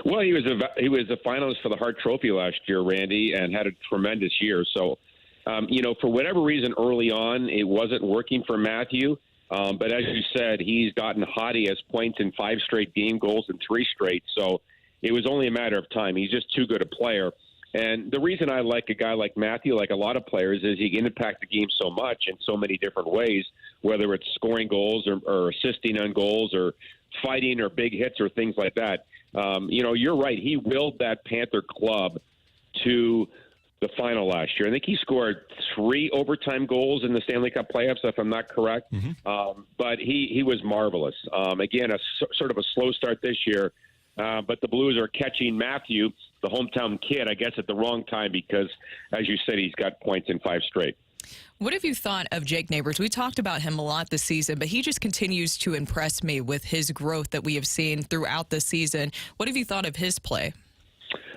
Well, he was a finalist for the Hart Trophy last year, Randy, and had a tremendous year. So, for whatever reason early on, it wasn't working for Matthew. But as you said, he's gotten hot. He has points in 5 straight game goals and 3 straight. So it was only a matter of time. He's just too good a player. And the reason I like a guy like Matthew, like a lot of players, is he can impact the game so much in so many different ways, whether it's scoring goals or assisting on goals or fighting or big hits or things like that. You're right. He willed that Panther club to the final last year. I think he scored 3 overtime goals in the Stanley Cup playoffs, if I'm not correct. But he was marvelous. Again, sort of a slow start this year. But the Blues are catching Matthew, the hometown kid, I guess, at the wrong time because, as you said, he's got points in 5 straight. What have you thought of Jake Neighbours? We talked about him a lot this season, but he just continues to impress me with his growth that we have seen throughout the season. What have you thought of his play?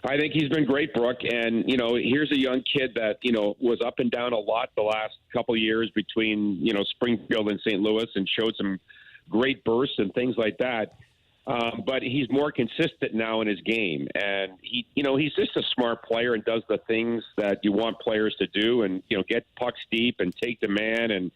I think he's been great, Brooke. And, here's a young kid that, was up and down a lot the last couple of years between, Springfield and St. Louis and showed some great bursts and things like that. But he's more consistent now in his game. And, he's just a smart player and does the things that you want players to do and, get pucks deep and take the man and,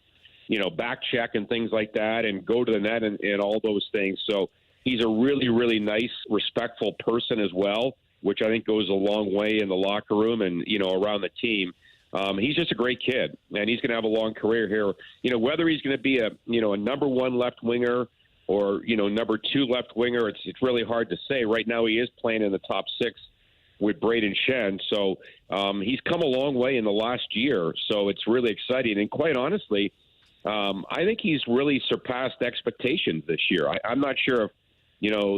back check and things like that and go to the net and all those things. So he's a really, really nice, respectful person as well, which I think goes a long way in the locker room and, around the team. He's just a great kid, and he's going to have a long career here. Whether he's going to be a number 1 left winger or, number 2 left winger, it's really hard to say. Right now he is playing in the top 6 with Brayden Schenn. So he's come a long way in the last year. So it's really exciting. And quite honestly, I think he's really surpassed expectations this year. I'm not sure if,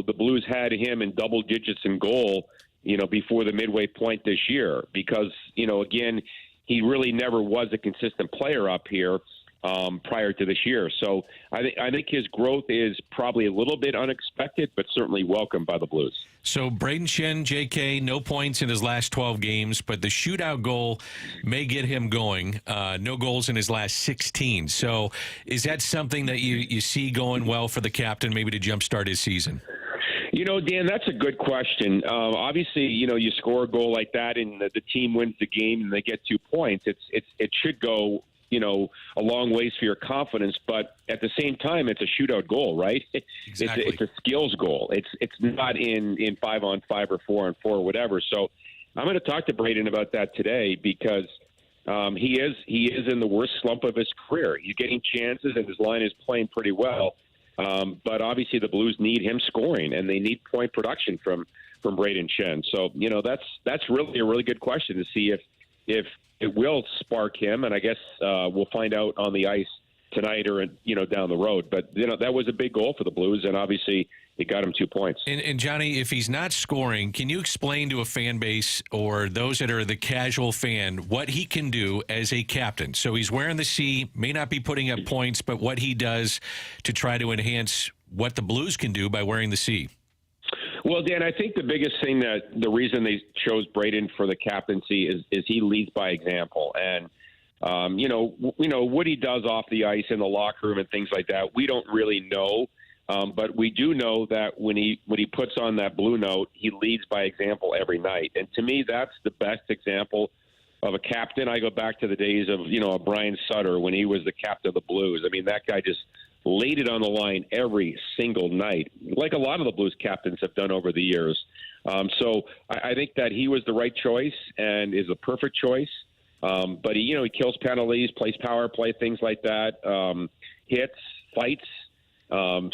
the Blues had him in double digits in goal, before the midway point this year because, again, he really never was a consistent player up here prior to this year. So I think his growth is probably a little bit unexpected, but certainly welcomed by the Blues. So Brayden Schenn, JK, no points in his last 12 games, but the shootout goal may get him going. No goals in his last 16. So is that something that you see going well for the captain, maybe to jumpstart his season? Dan, that's a good question. Obviously, you score a goal like that and the team wins the game and they get 2 points. It should go, a long ways for your confidence. But at the same time, it's a shootout goal, right? Exactly. It's a skills goal. It's not in 5-on-5 or 4-on-4 or whatever. So I'm going to talk to Brayden about that today because he is in the worst slump of his career. He's getting chances and his line is playing pretty well. But obviously the Blues need him scoring, and they need point production from Brayden Schenn. So, that's really a really good question to see if it will spark him. And I guess we'll find out on the ice tonight or, down the road. But, that was a big goal for the Blues, and obviously it got him 2 points. And Johnny, if he's not scoring, can you explain to a fan base or those that are the casual fan what he can do as a captain? So he's wearing the C, may not be putting up points, but what he does to try to enhance what the Blues can do by wearing the C. Well, Dan, I think the biggest thing the reason they chose Brayden for the captaincy is he leads by example. And, what he does off the ice in the locker room and things like that, we don't really know. But we do know that when he puts on that blue note, he leads by example every night. And to me, that's the best example of a captain. I go back to the days of, Brian Sutter when he was the captain of the Blues. I mean, that guy just laid it on the line every single night, like a lot of the Blues captains have done over the years. So I think that he was the right choice and is a perfect choice. But he kills penalties, plays power play, things like that, hits, fights.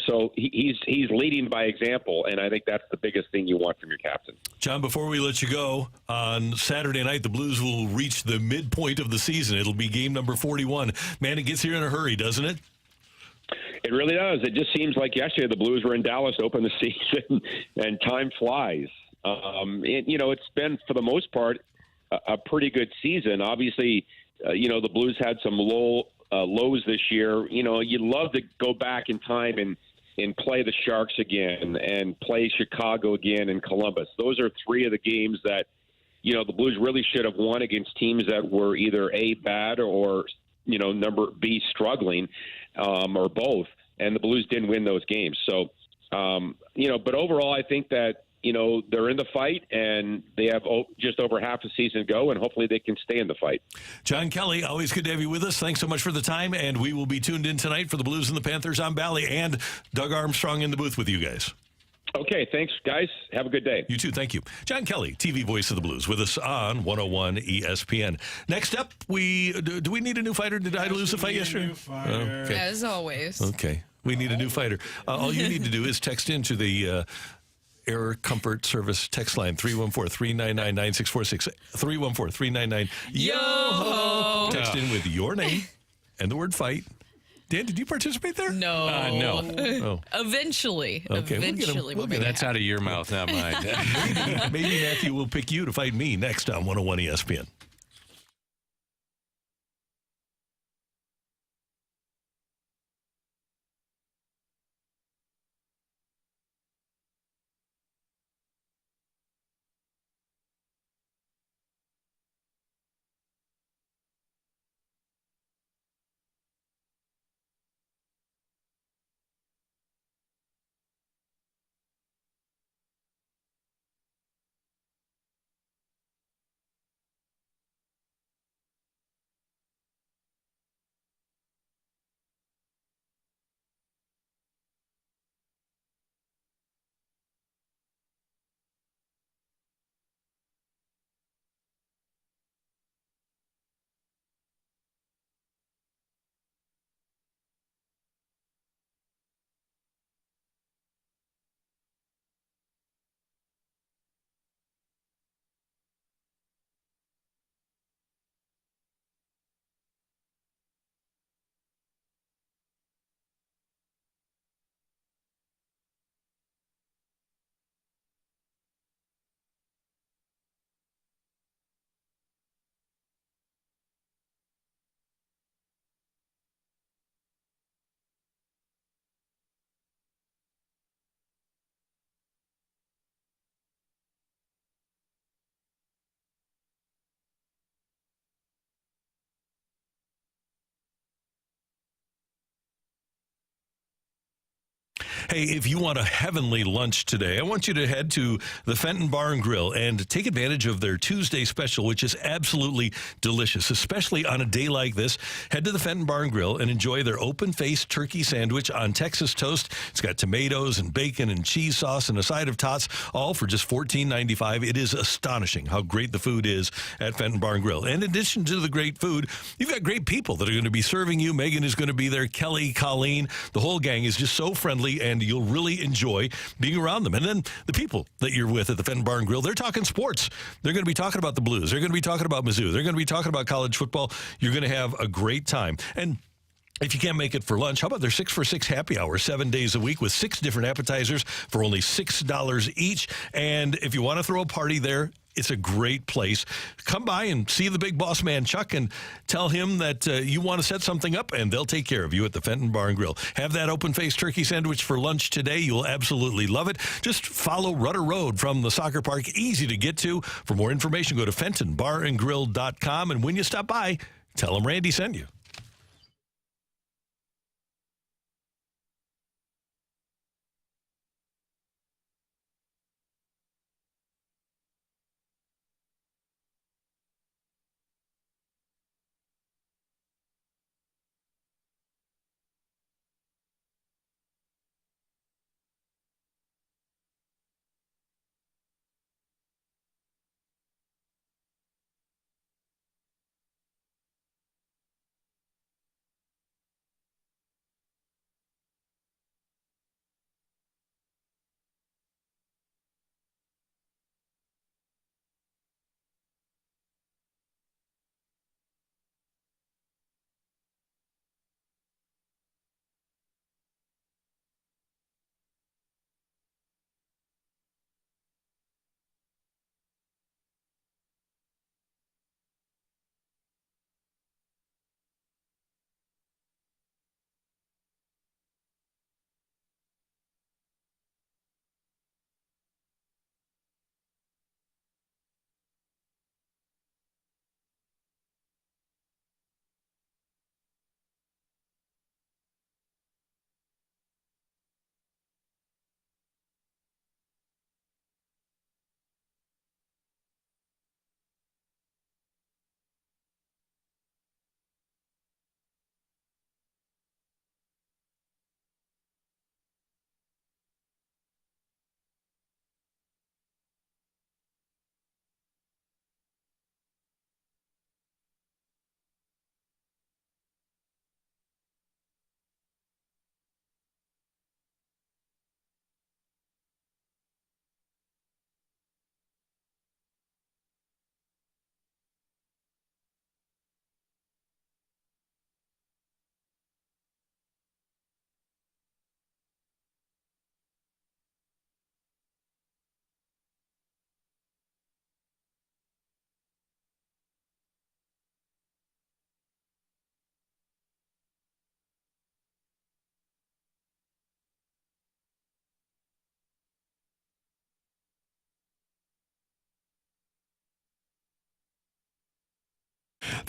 So he's leading by example, and I think that's the biggest thing you want from your captain. John, before we let you go, on Saturday night, the Blues will reach the midpoint of the season. It'll be game number 41. Man, it gets here in a hurry, doesn't it? It really does. It just seems like yesterday the Blues were in Dallas to open the season, and time flies. It's been, for the most part, a pretty good season. Obviously, the Blues had some lows this year. You'd love to go back in time and play the Sharks again and play Chicago again and Columbus. Those are 3 of the games that, the Blues really should have won against teams that were either A, bad or, number B, struggling, or both. And the Blues didn't win those games. So, but overall, I think that, they're in the fight, and they have just over half a season to go, and hopefully they can stay in the fight. John Kelly, always good to have you with us. Thanks so much for the time, and we will be tuned in tonight for the Blues and the Panthers on Bally, and Doug Armstrong in the booth with you guys. Okay, thanks, guys. Have a good day. You too, thank you. John Kelly, TV voice of the Blues, with us on 101 ESPN. Next up, do we need a new fighter? Did I lose a fight yesterday? New fighter. Okay. As always. Okay, we need a new fighter. All you need to do is text into the Air Comfort Service text line, 314-399-9646. 314-399-YO-HO. Text in with your name and the word fight. Dan, did you participate there? No. No. Oh. Eventually. Okay, Eventually. we'll get him. That's out of your mouth, not mine. Maybe Matthew will pick you to fight me next on 101 ESPN. Hey, if you want a heavenly lunch today, I want you to head to the Fenton Bar and Grill and take advantage of their Tuesday special, which is absolutely delicious, especially on a day like this. Head to the Fenton Bar and Grill and enjoy their open-faced turkey sandwich on Texas toast. It's got tomatoes and bacon and cheese sauce and a side of tots, all for just $14.95. It is astonishing how great the food is at Fenton Bar and Grill. And in addition to the great food, you've got great people that are going to be serving you. Megan is going to be there. Kelly, Colleen, the whole gang is just so friendly, and you'll really enjoy being around them. And then the people that you're with at the Fenton Bar and Grill, they're talking sports. They're going to be talking about the Blues. They're going to be talking about Mizzou. They're going to be talking about college football. You're going to have a great time. And if you can't make it for lunch, how about their 6 for $6 happy hour, 7 days a week with 6 different appetizers for only $6 each. And if you want to throw a party there, it's a great place. Come by and see the big boss man, Chuck, and tell him that you want to set something up, and they'll take care of you at the Fenton Bar and Grill. Have that open-faced turkey sandwich for lunch today. You'll absolutely love it. Just follow Rudder Road from the soccer park. Easy to get to. For more information, go to FentonBarandGrill.com. And when you stop by, tell them Randy sent you.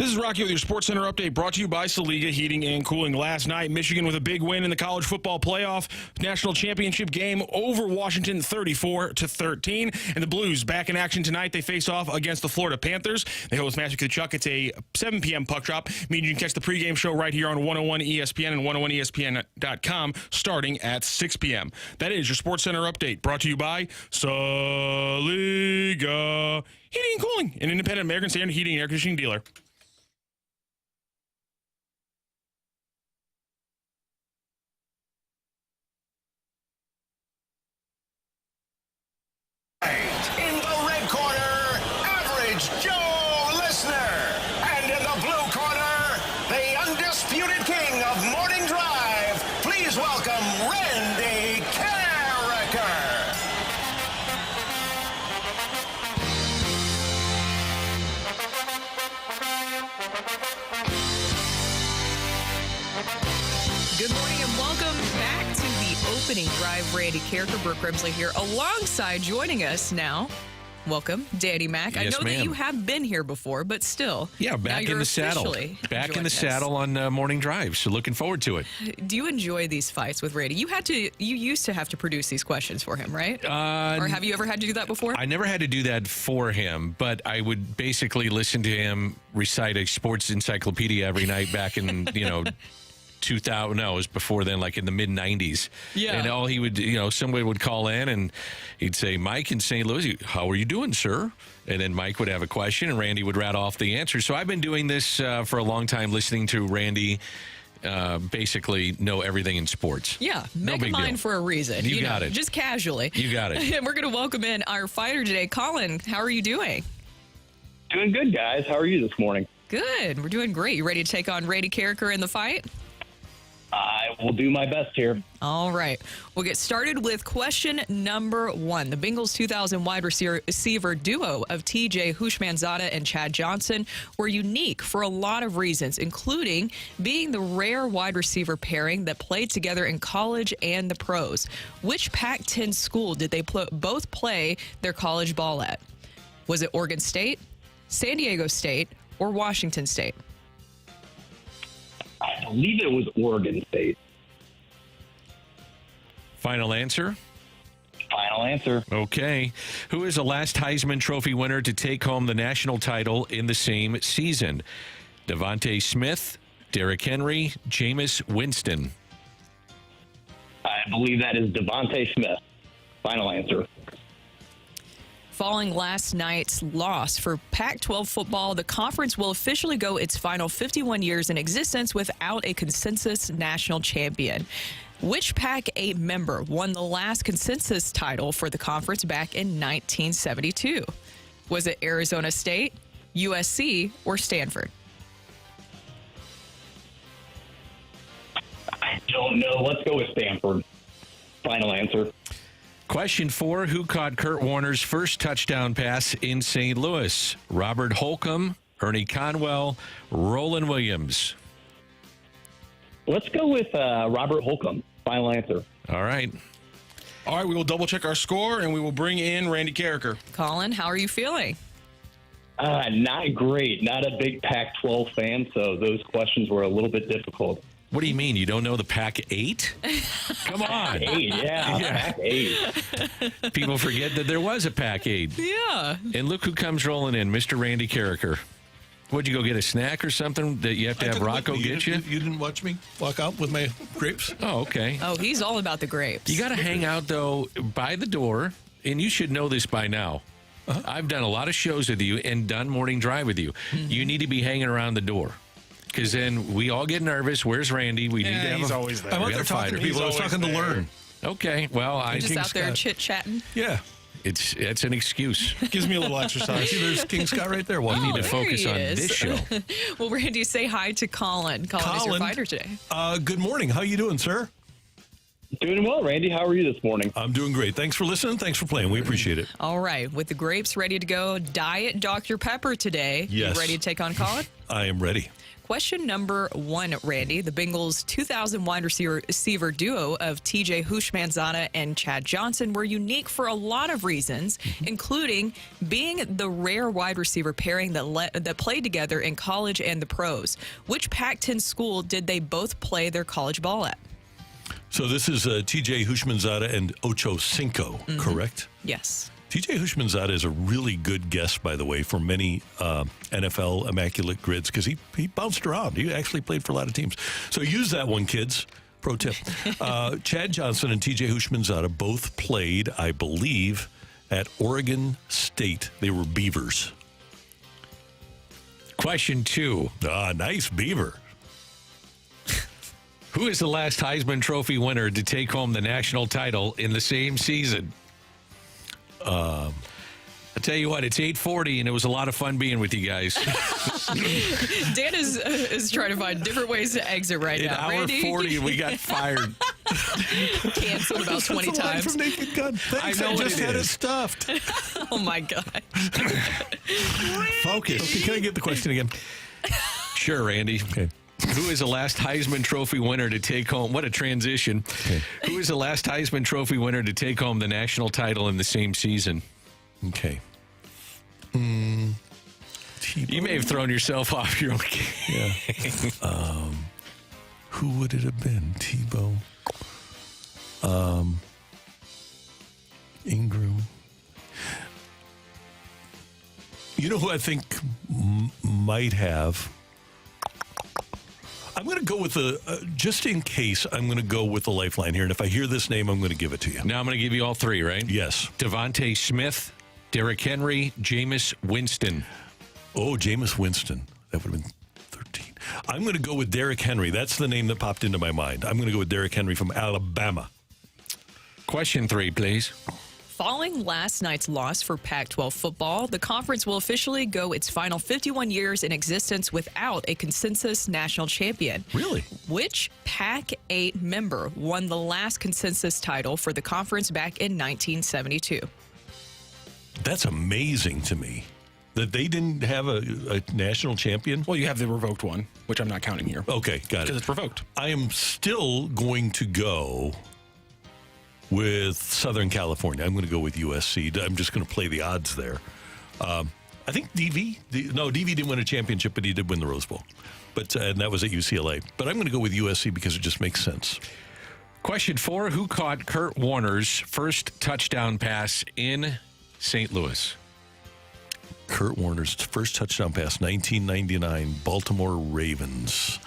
This is Rocky with your Sports Center update brought to you by Saliga Heating and Cooling. Last night, Michigan with a big win in the college football playoff national championship game over Washington 34-13. And the Blues back in action tonight. They face off against the Florida Panthers. They host Matthew Tkachuk. It's a 7 p.m. puck drop. Meaning you can catch the pregame show right here on 101 ESPN and 101ESPN.com starting at 6 p.m. That is your Sports Center update brought to you by Saliga Heating and Cooling, an independent American Standard heating and air conditioning dealer. In the red corner, Average Joe Listener. And in the blue corner, the undisputed king of morning drive. Please welcome Randy Carricker. Good morning and welcome back to the opening drive. Randy Carricker, Brooke Grimsley here, alongside joining us now. Welcome, Danny Mac. Yes, I know ma'am. that you have been here before, but still. Yeah, back in the saddle. Back in the saddle on Morning Drive. So looking forward to it. Do you enjoy these fights with Randy? You used to have to produce these questions for him, right? Or have you ever had to do that before? I never had to do that for him, but I would basically listen to him recite a sports encyclopedia every night back in, 2000, no, it was before then, like in the mid-90s. Yeah. And all he would, somebody would call in and he'd say, Mike in St. Louis, how are you doing, sir? And then Mike would have a question and Randy would rattle off the answer. So I've been doing this for a long time, listening to Randy basically know everything in sports. Yeah, No make a big mind deal. for a reason. You got it. Just casually. You got it. And we're going to welcome in our fighter today, Colin. How are you doing? Doing good, guys. How are you this morning? Good. We're doing great. You ready to take on Randy Carricker in the fight? I will do my best here. All right. We'll get started with question number 1. The Bengals' 2000 wide receiver duo of TJ Hushmanzada and Chad Johnson were unique for a lot of reasons, including being the rare wide receiver pairing that played together in college and the pros. Which Pac-10 school did they both play their college ball at? Was it Oregon State, San Diego State, or Washington State? I believe it was Oregon State. Final answer? Final answer. Okay. Who is the last Heisman Trophy winner to take home the national title in the same season? Devontae Smith, Derrick Henry, Jameis Winston. I believe that is Devontae Smith. Final answer. Following last night's loss for Pac-12 football, the conference will officially go its final 51 years in existence without a consensus national champion. Which Pac-8 member won the last consensus title for the conference back in 1972? Was it Arizona State, USC, or Stanford? I don't know. Let's go with Stanford. Final answer. Question 4, who caught Kurt Warner's first touchdown pass in St. Louis? Robert Holcomb, Ernie Conwell, Roland Williams. Let's go with Robert Holcomb. Final answer. All right. All right, we will double-check our score, and we will bring in Randy Carricker. Colin, how are you feeling? Not great. Not a big Pac-12 fan, so those questions were a little bit difficult. What do you mean? You don't know the Pac-8? Come on. Pac-8, yeah. Pac-8. People forget that there was a Pac-8. Yeah. And look who comes rolling in, Mr. Randy Carricker. What'd you go get, a snack or something that you have to have Rocco get you? You didn't watch me walk out with my grapes? Oh, okay. Oh, he's all about the grapes. You got to hang out, though, by the door, and you should know this by now. Uh-huh. I've done a lot of shows with you and done Morning Drive with you. Mm-hmm. You need to be hanging around the door. Because then we all get nervous. Where's Randy? We need to have he's always there. I'm out there talking to people. I was talking to learn. Okay, well, I just think out there chit-chatting. Yeah. It's an excuse. Gives me a little exercise. See, there's King Scott right there. We need to there focus he on is. this show. Well, Randy, say hi to Colin. Colin is your fighter today. Good morning. How you doing, sir? Doing well, Randy. How are you this morning? I'm doing great. Thanks for listening. Thanks for playing. We appreciate it. All right. With the grapes ready to go, Diet Dr. Pepper today. Yes. You ready to take on Colin? I am ready. Question number 1, Randy. The Bengals' 2000 wide receiver duo of TJ Houshmandzadeh and Chad Johnson were unique for a lot of reasons, including being the rare wide receiver pairing that played together in college and the pros. Which Pac-10 school did they both play their college ball at? So this is TJ Houshmandzadeh and Ocho Cinco, correct? Yes. TJ Houshmandzadeh is a really good guest, by the way, for many NFL immaculate grids because he bounced around. He actually played for a lot of teams. So use that one, kids. Pro tip. Chad Johnson and TJ Houshmandzadeh both played, I believe, at Oregon State. They were Beavers. Question 2. Nice Beaver. Who is the last Heisman Trophy winner to take home the national title in the same season? I'll tell you what, it's 8:40, and it was a lot of fun being with you guys. Dan is trying to find different ways to exit right now. In hour Randy? 40, we got fired. Canceled about 20 times. From Naked Gun. Thanks, I know I just what it had it is. stuffed. Oh, my God. Focus. Okay, can I get the question again? Sure, Randy. Okay. Who is the last Heisman Trophy winner to take home? What a transition. Okay. Who is the last Heisman Trophy winner to take home the national title in the same season? Okay. You may have thrown yourself off your own game. Yeah. Who would it have been? Tebow. Ingram. You know who I think might have? I'm going to go with just in case, I'm going to go with the lifeline here. And if I hear this name, I'm going to give it to you. Now I'm going to give you all 3, right? Yes. Devontae Smith, Derrick Henry, Jameis Winston. Oh, Jameis Winston. That would have been 13. I'm going to go with Derrick Henry. That's the name that popped into my mind. I'm going to go with Derrick Henry from Alabama. Question 3, please. Following last night's loss for Pac-12 football, the conference will officially go its final 51 years in existence without a consensus national champion. Really? Which Pac-8 member won the last consensus title for the conference back in 1972? That's amazing to me that they didn't have a national champion. Well, you have the revoked one, which I'm not counting here. Okay, got it. Because it's revoked. I am still going to go with Southern California. I'm going to go with USC. I'm just going to play the odds there. I think DV didn't win a championship, but he did win the Rose Bowl. And that was at UCLA. But I'm going to go with USC because it just makes sense. Question 4, who caught Kurt Warner's first touchdown pass in St. Louis? Kurt Warner's first touchdown pass, 1999, Baltimore Ravens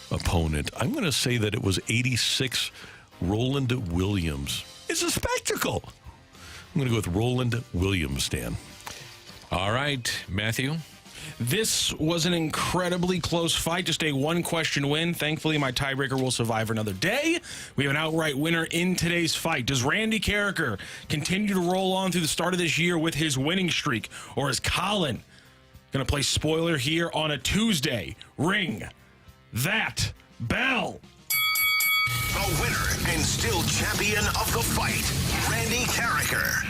opponent. I'm going to say that it was 86, Roland Williams. It's a spectacle. I'm going to go with Roland Williams, Dan. All right, Matthew. This was an incredibly close fight, just a one-question win. Thankfully, my tiebreaker will survive another day. We have an outright winner in today's fight. Does Randy Carricker continue to roll on through the start of this year with his winning streak, or is Colin going to play spoiler here on a Tuesday? Ring that bell. The winner and still champion of the fight, Randy Carricker.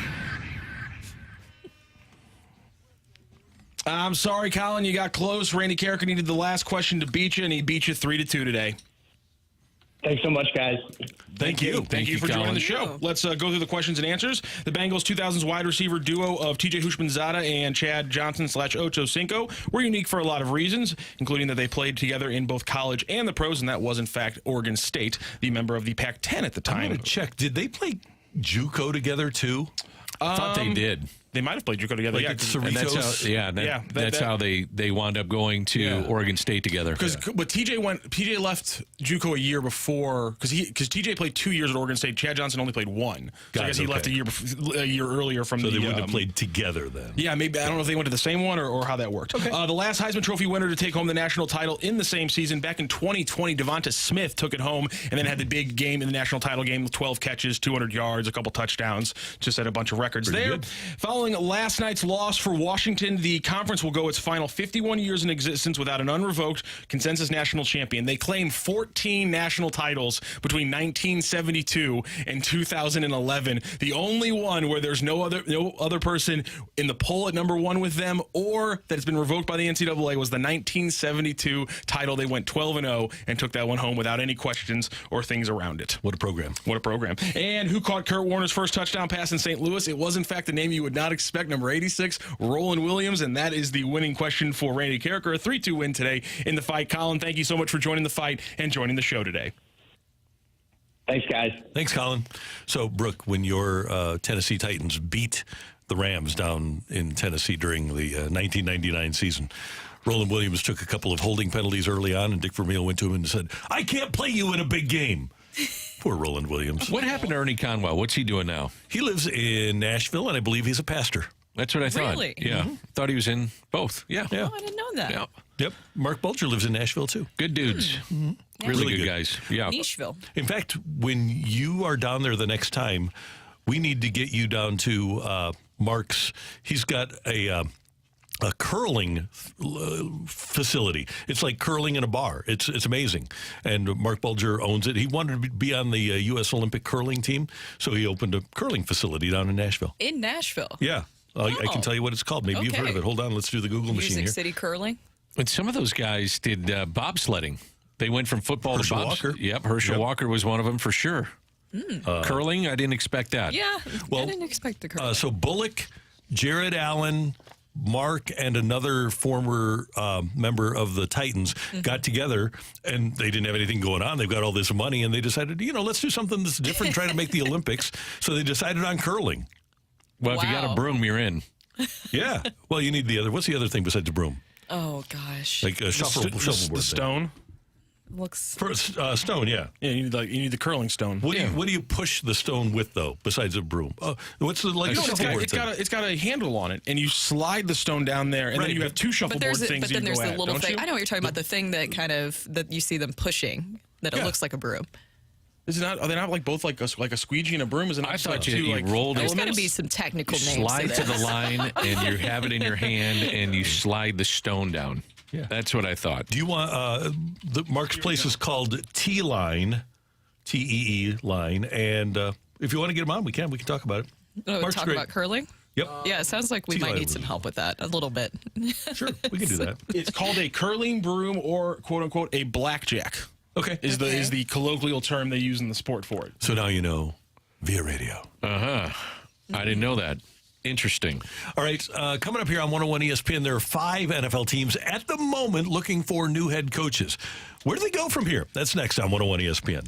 I'm sorry, Colin, you got close. Randy Carricker needed the last question to beat you, and he beat you 3-2 today. Thanks so much, guys. Thank you. Thank you for joining the show. Yeah. Let's go through the questions and answers. The Bengals 2000s wide receiver duo of TJ Houshmandzadeh and Chad Johnson / Ocho Cinco were unique for a lot of reasons, including that they played together in both college and the pros, and that was, in fact, Oregon State, the member of the Pac-10 at the time. I'm going to check. Did they play JUCO together, too? I thought they did. They might have played JUCO together. Like Yeah, at 'cause- Cerritos? That's how they wound up going to Oregon State togetger. But TJ left JUCO a year before because TJ played 2 years at Oregon State. Chad Johnson only played 1. So I guess he left a year earlier from So they wouldn't have played together then. Yeah, maybe. I don't know if they went to the same one or how that worked. Okay. The last Heisman Trophy winner to take home the national title in the same season back in 2020, Devonta Smith took it home and then had the big game in the national title game with 12 catches, 200 yards, a couple touchdowns, just had a bunch of records there. Good. Following Following last night's loss for Washington, the conference will go its final 51 years in existence without an unrevoked consensus national champion. They claim 14 national titles between 1972 and 2011. The only one where there's no other person in the poll at number one with them or that has been revoked by the NCAA was the 1972 title. They went 12-0 and took that one home without any questions or things around it. What a program. What a program. And who caught Kurt Warner's first touchdown pass in St. Louis? It was, in fact, the name you would not expect, number 86, Roland Williams, and that is the winning question for Randy Carricker. A 3-2 win today in the fight. Colin, thank you so much for joining the fight and joining the show today. Thanks, guys. Thanks, Colin. So, Brooke, when your Tennessee Titans beat the Rams down in Tennessee during the 1999 season, Roland Williams took a couple of holding penalties early on, and Dick Vermeil went to him and said, "I can't play you in a big game." Poor Roland Williams. What happened to Ernie Conwell? What's he doing now? He lives in Nashville, and I believe he's a pastor. That's what I thought. Really? Yeah. Mm-hmm. Thought he was in both. Yeah. Oh, I didn't know that. Yeah. Yep. Mark Bulger lives in Nashville, too. Good dudes. Mm-hmm. Really good guys. Yeah. Nashville. In fact, when you are down there the next time, we need to get you down to Mark's. He's got a curling facility. It's like curling in a bar. It's amazing. And Mark Bulger owns it. He wanted to be on the U.S. Olympic curling team, so he opened a curling facility down in Nashville. In Nashville? Yeah. I can tell you what it's called. Maybe you've heard of it. Hold on. Let's do the Google machine Music here. City Curling? And some of those guys did bobsledding. They went from football Herschel to Walker. Yep, Herschel Walker was one of them for sure. Curling, I didn't expect that. Yeah, I didn't expect the curling. So Bullock, Jared Allen, Mark, and another former member of the Titans got together, and they didn't have anything going on. They've got all this money, and they decided, let's do something that's different, try to make the Olympics. So they decided on curling. Well, if you got a broom, you're in. Yeah. Well, you need the other. What's the other thing besides the broom? Oh, gosh. Like a shuffleboard. The stone? Looks stone, yeah. Yeah, you need the curling stone. What do you push the stone with, though, besides a broom? What's the shuffleboard thing? It's got a handle on it, and you slide the stone down there, and then you have two shuffleboard things. But then there's the little thing. You? I know what you're talking about. The thing that that you see them pushing. That it looks like a broom. Is it not? Are they not like both like a squeegee and a broom? Is it not? I thought you rolled. There's got to be some technical names. Slide to the line, and you have it in your hand, and you slide the stone down. Yeah, that's what I thought. Do you want Mark's place is called T-Line, T-E-E line, and if you want to get him on, we can talk about it. Mark's talk great. about curling. Yep. Yeah, it sounds like we might need some help with that a little bit. Sure, we can do that. It's called a curling broom, or quote unquote a blackjack. Okay. Is the colloquial term they use in the sport for it. So now you know via radio. I didn't know that. Interesting. All right, coming up here on 101 ESPN, there are 5 NFL teams at the moment looking for new head coaches. Where do they go from here? That's next on 101 ESPN.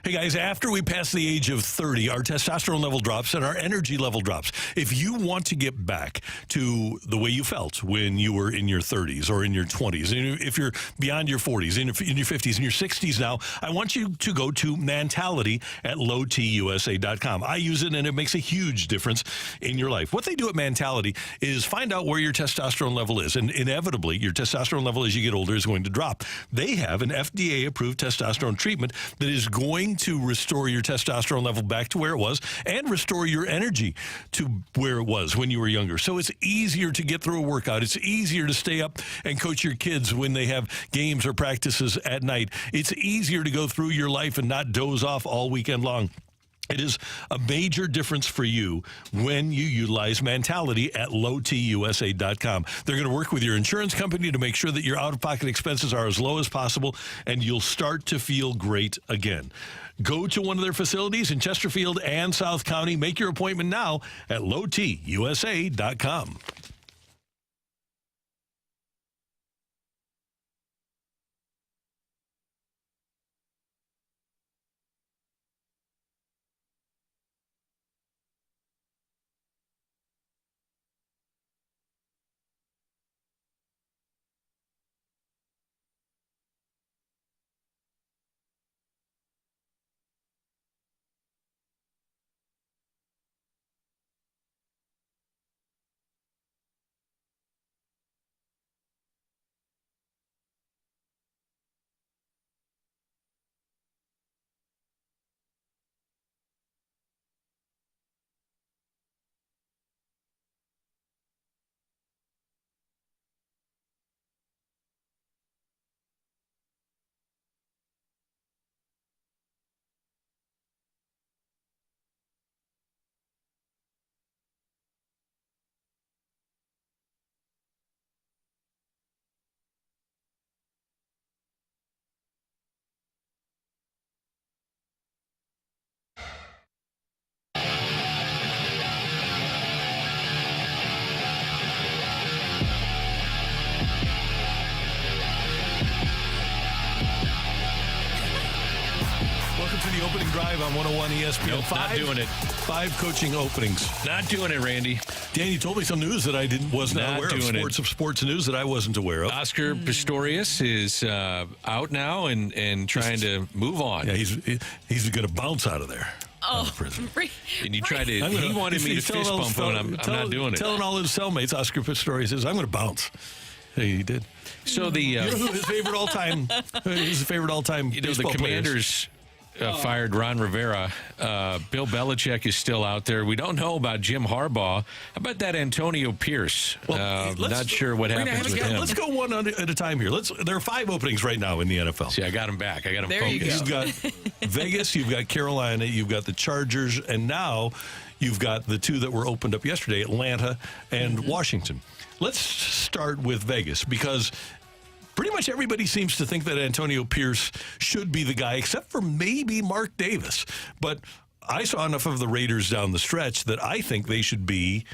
Hey, guys, after we pass the age of 30, our testosterone level drops and our energy level drops. If you want to get back to the way you felt when you were in your 30s or in your 20s, and if you're beyond your 40s, in your 50s, and your 60s now, I want you to go to Mentality at lowtusa.com. I use it, and it makes a huge difference in your life. What they do at Mentality is find out where your testosterone level is, and inevitably, your testosterone level as you get older is going to drop. They have an FDA-approved testosterone treatment that is going to restore your testosterone level back to where it was and restore your energy to where it was when you were younger. So it's easier to get through a workout. It's easier to stay up and coach your kids when they have games or practices at night. It's easier to go through your life and not doze off all weekend long. It is a major difference for you when you utilize Mentality at lowtusa.com. They're going to work with your insurance company to make sure that your out-of-pocket expenses are as low as possible, and you'll start to feel great again. Go to one of their facilities in Chesterfield and South County. Make your appointment now at lowtusa.com. The opening drive on 101 ESPN. Nope, not doing it. 5 coaching openings. Not doing it, Randy. Dan, you told me some news that I was not aware of. Sports news that I wasn't aware of. Oscar Pistorius is out now and trying to move on. Yeah, he's going to bounce out of there. Oh, and you tried to. He wanted me to fist bump him. I'm not doing it. Telling all his cellmates, Oscar Pistorius says, "I'm going to bounce." He did. So you know who his favorite all time. His favorite all time. You know, the Commanders fired Ron Rivera. Bill Belichick is still out there. We don't know about Jim Harbaugh. How about that Antonio Pierce? Not sure what happens with him. Let's go one at a time here. There are 5 openings right now in the NFL. See, I got him back. I got him there focused. You've got Vegas, you've got Carolina, you've got the Chargers, and now you've got the 2 that were opened up yesterday, Atlanta and Washington. Let's start with Vegas because pretty much everybody seems to think that Antonio Pierce should be the guy, except for maybe Mark Davis. But I saw enough of the Raiders down the stretch that I think they should be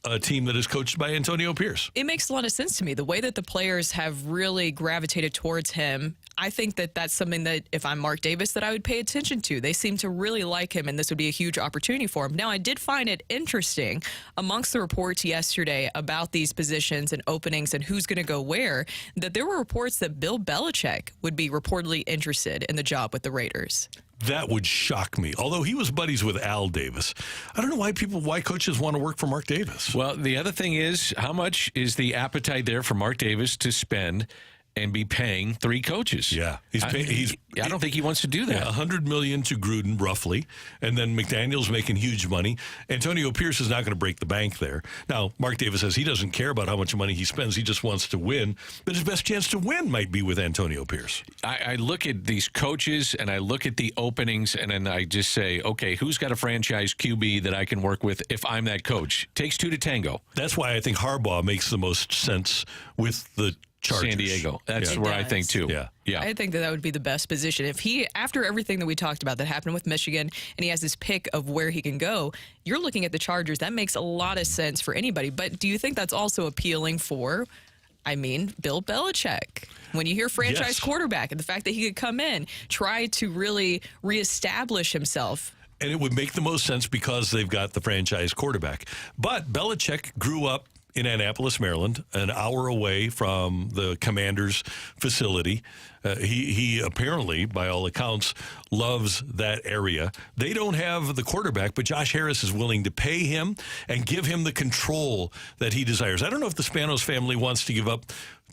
a team that is coached by Antonio Pierce. It makes a lot of sense to me. The way that the players have really gravitated towards him, I think that that's something that if I'm Mark Davis that I would pay attention to. They seem to really like him, and this would be a huge opportunity for him. Now, I did find it interesting amongst the reports yesterday about these positions and openings and who's going to go where, that there were reports that Bill Belichick would be reportedly interested in the job with the Raiders. That would shock me. Although he was buddies with Al Davis. I don't know why coaches want to work for Mark Davis. Well, the other thing is, how much is the appetite there for Mark Davis to spend and be paying 3 coaches? Yeah. I don't think he wants to do that. Yeah, $100 million to Gruden, roughly. And then McDaniel's making huge money. Antonio Pierce is not going to break the bank there. Now, Mark Davis says he doesn't care about how much money he spends. He just wants to win. But his best chance to win might be with Antonio Pierce. I look at these coaches and I look at the openings and then I just say, okay, who's got a franchise QB that I can work with if I'm that coach? Takes 2 to tango. That's why I think Harbaugh makes the most sense with the Chargers. San Diego. That's where I think too. Yeah. I think that would be the best position. If he, after everything that we talked about that happened with Michigan, and he has this pick of where he can go, you're looking at the Chargers. That makes a lot of sense for anybody. But do you think that's also appealing for I mean, Bill Belichick. When you hear franchise quarterback and the fact that he could come in, try to really reestablish himself. And it would make the most sense because they've got the franchise quarterback. But Belichick grew up in Annapolis, Maryland, an hour away from the Commanders' facility. He apparently, by all accounts, loves that area. They don't have the quarterback, but Josh Harris is willing to pay him and give him the control that he desires. I don't know if the Spanos family wants to give up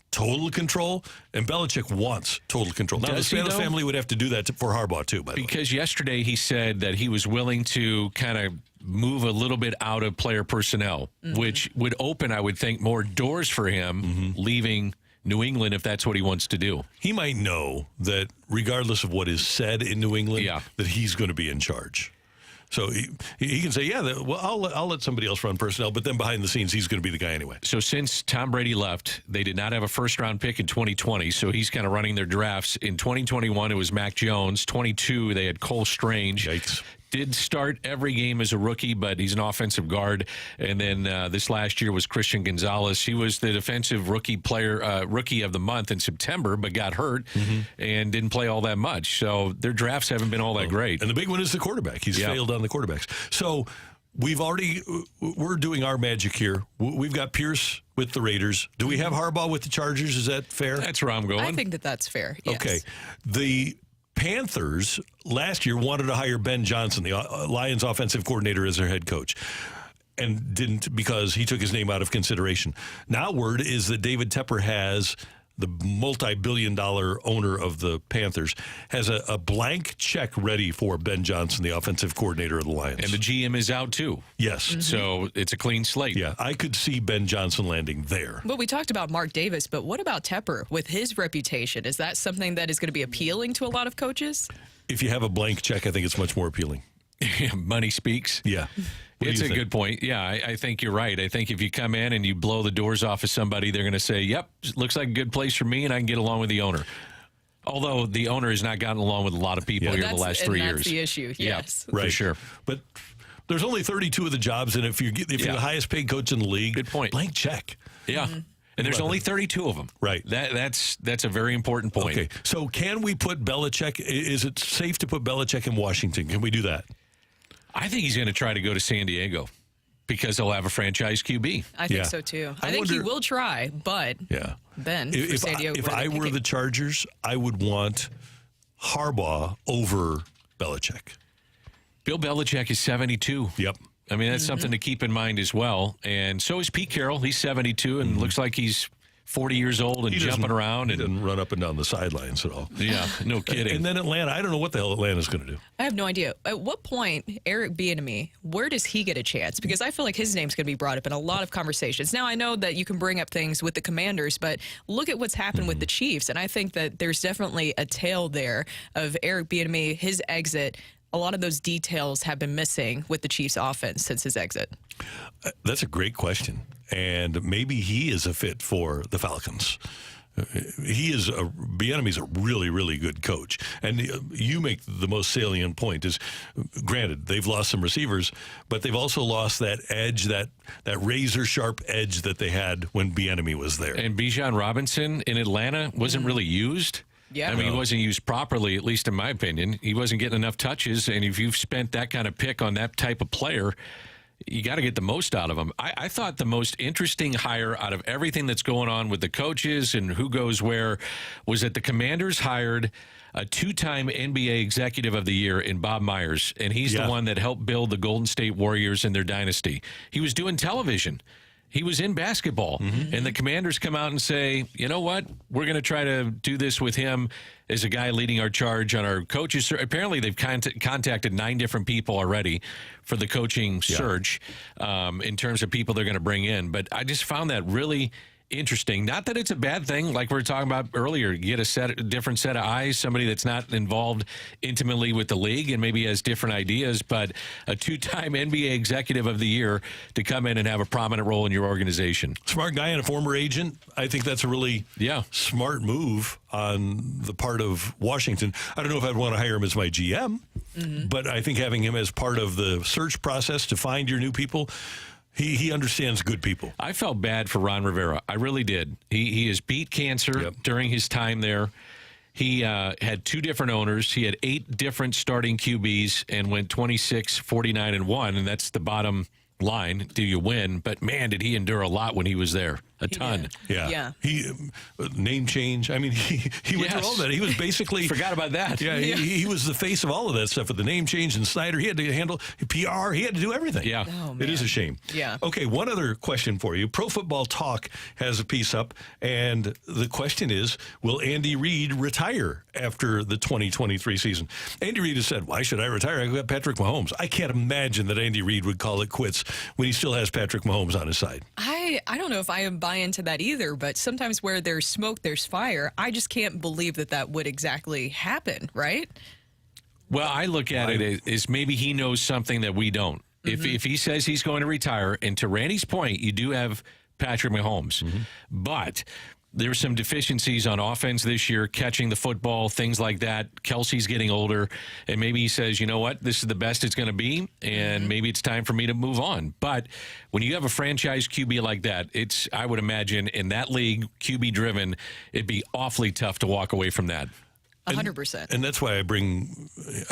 total control, and Belichick wants total control. Now, the Spanos family would have to do that for Harbaugh, too, by the way. Because yesterday he said that he was willing to kind of move a little bit out of player personnel, which would open, I would think, more doors for him leaving New England if that's what he wants to do. He might know that regardless of what is said in New England, that he's going to be in charge. So he can say, well, I'll let somebody else run personnel, but then behind the scenes, he's going to be the guy anyway. So since Tom Brady left, they did not have a first-round pick in 2020, so he's kind of running their drafts. In 2021, it was Mac Jones. 22, they had Cole Strange. Yikes. Did start every game as a rookie, but he's an offensive guard. And then this last year was Christian Gonzalez. He was the defensive rookie of the month in September, but got hurt and didn't play all that much. So their drafts haven't been all that great. And the big one is the quarterback. He's failed on the quarterbacks. So we're doing our magic here. We've got Pierce with the Raiders. Do we have Harbaugh with the Chargers? Is that fair? That's where I'm going. I think that's fair. Yes. Okay. The Panthers last year wanted to hire Ben Johnson, the Lions offensive coordinator, as their head coach, and didn't because he took his name out of consideration. Now word is that David Tepper has, the multi-billion-dollar owner of the Panthers, has a blank check ready for Ben Johnson, the offensive coordinator of the Lions. And the GM is out, too. Yes. So it's a clean slate. Yeah, I could see Ben Johnson landing there. Well, we talked about Mark Davis, but what about Tepper with his reputation? Is that something that is going to be appealing to a lot of coaches? If you have a blank check, I think it's much more appealing. Money speaks. Yeah. It's a good point. Yeah, I think you're right. I think if you come in and you blow the doors off of somebody, they're going to say, yep, looks like a good place for me, and I can get along with the owner. Although the owner has not gotten along with a lot of people here the last 3 years. That's the issue, yes. Right. For sure. But there's only 32 of the jobs, and if you're the highest paid coach in the league, good point. Blank check. Yeah. And there's only 32 of them. Right. That's a very important point. Okay. So can we put Belichick, is it safe to put Belichick in Washington? Can we do that? I think he's going to try to go to San Diego because he'll have a franchise QB. I think so, too. I think he will try, but then for San Diego. If I were the Chargers, I would want Harbaugh over Belichick. Bill Belichick is 72. Yep. I mean, that's something to keep in mind as well. And so is Pete Carroll. He's 72 and looks like he's 40 years old and jumping around. He doesn't run up and down the sidelines at all. Yeah, no kidding. And then Atlanta, I don't know what the hell Atlanta's going to do. I have no idea. At what point, Eric Bieniemy, where does he get a chance? Because I feel like his name's going to be brought up in a lot of conversations. Now, I know that you can bring up things with the Commanders, but look at what's happened with the Chiefs. And I think that there's definitely a tale there of Eric Bieniemy, his exit. A lot of those details have been missing with the Chiefs' offense since his exit. That's a great question. And maybe he is a fit for the Falcons. Bieniemy's a really, really good coach. And you make the most salient point is, granted, they've lost some receivers, but they've also lost that edge, that razor-sharp edge that they had when Bieniemy was there. And Bijan Robinson in Atlanta wasn't really used. Yeah. I mean, he wasn't used properly, at least in my opinion. He wasn't getting enough touches, and if you've spent that kind of pick on that type of player, you got to get the most out of him. I thought the most interesting hire out of everything that's going on with the coaches and who goes where was that the Commanders hired a two-time NBA Executive of the Year in Bob Myers, and he's the one that helped build the Golden State Warriors and their dynasty. He was doing television. He was in basketball, and the Commanders come out and say, you know what, we're going to try to do this with him as a guy leading our charge on our coaches. Apparently, they've contacted 9 different people already for the coaching search in terms of people they're going to bring in. But I just found that really interesting. Not that it's a bad thing, like we were talking about earlier. You get a different set of eyes, somebody that's not involved intimately with the league and maybe has different ideas, but a 2-time NBA Executive of the Year to come in and have a prominent role in your organization. Smart guy and a former agent. I think that's a really smart move on the part of Washington. I don't know if I'd want to hire him as my GM, but I think having him as part of the search process to find your new people, He understands good people. I felt bad for Ron Rivera. I really did. He has beat cancer during his time there. He had 2 different owners. He had 8 different starting QBs and went 26, 49, and 1, and that's the bottom line. Do you win? But, man, did he endure a lot when he was there. A ton. Yeah. He name change. I mean, he went through all that. He was basically forgot about that. Yeah, he was the face of all of that stuff with the name change and Snyder. He had to handle PR. He had to do everything. Yeah, it is a shame. Yeah. Okay, one other question for you. Pro Football Talk has a piece up, and the question is: will Andy Reid retire after the 2023 season? Andy Reid has said, "Why should I retire? I've got Patrick Mahomes." I can't imagine that Andy Reid would call it quits when he still has Patrick Mahomes on his side. I don't know if I buy into that either, but sometimes where there's smoke, there's fire. I just can't believe that would exactly happen, right? Well, I look at it as maybe he knows something that we don't. If he says he's going to retire, and to Randy's point, you do have Patrick Mahomes, but there's some deficiencies on offense this year, catching the football, things like that. Kelsey's getting older, and maybe he says, you know what, this is the best it's going to be, and maybe it's time for me to move on. But when you have a franchise QB like that, I would imagine in that league, QB-driven, it'd be awfully tough to walk away from that. 100%. And that's why I bring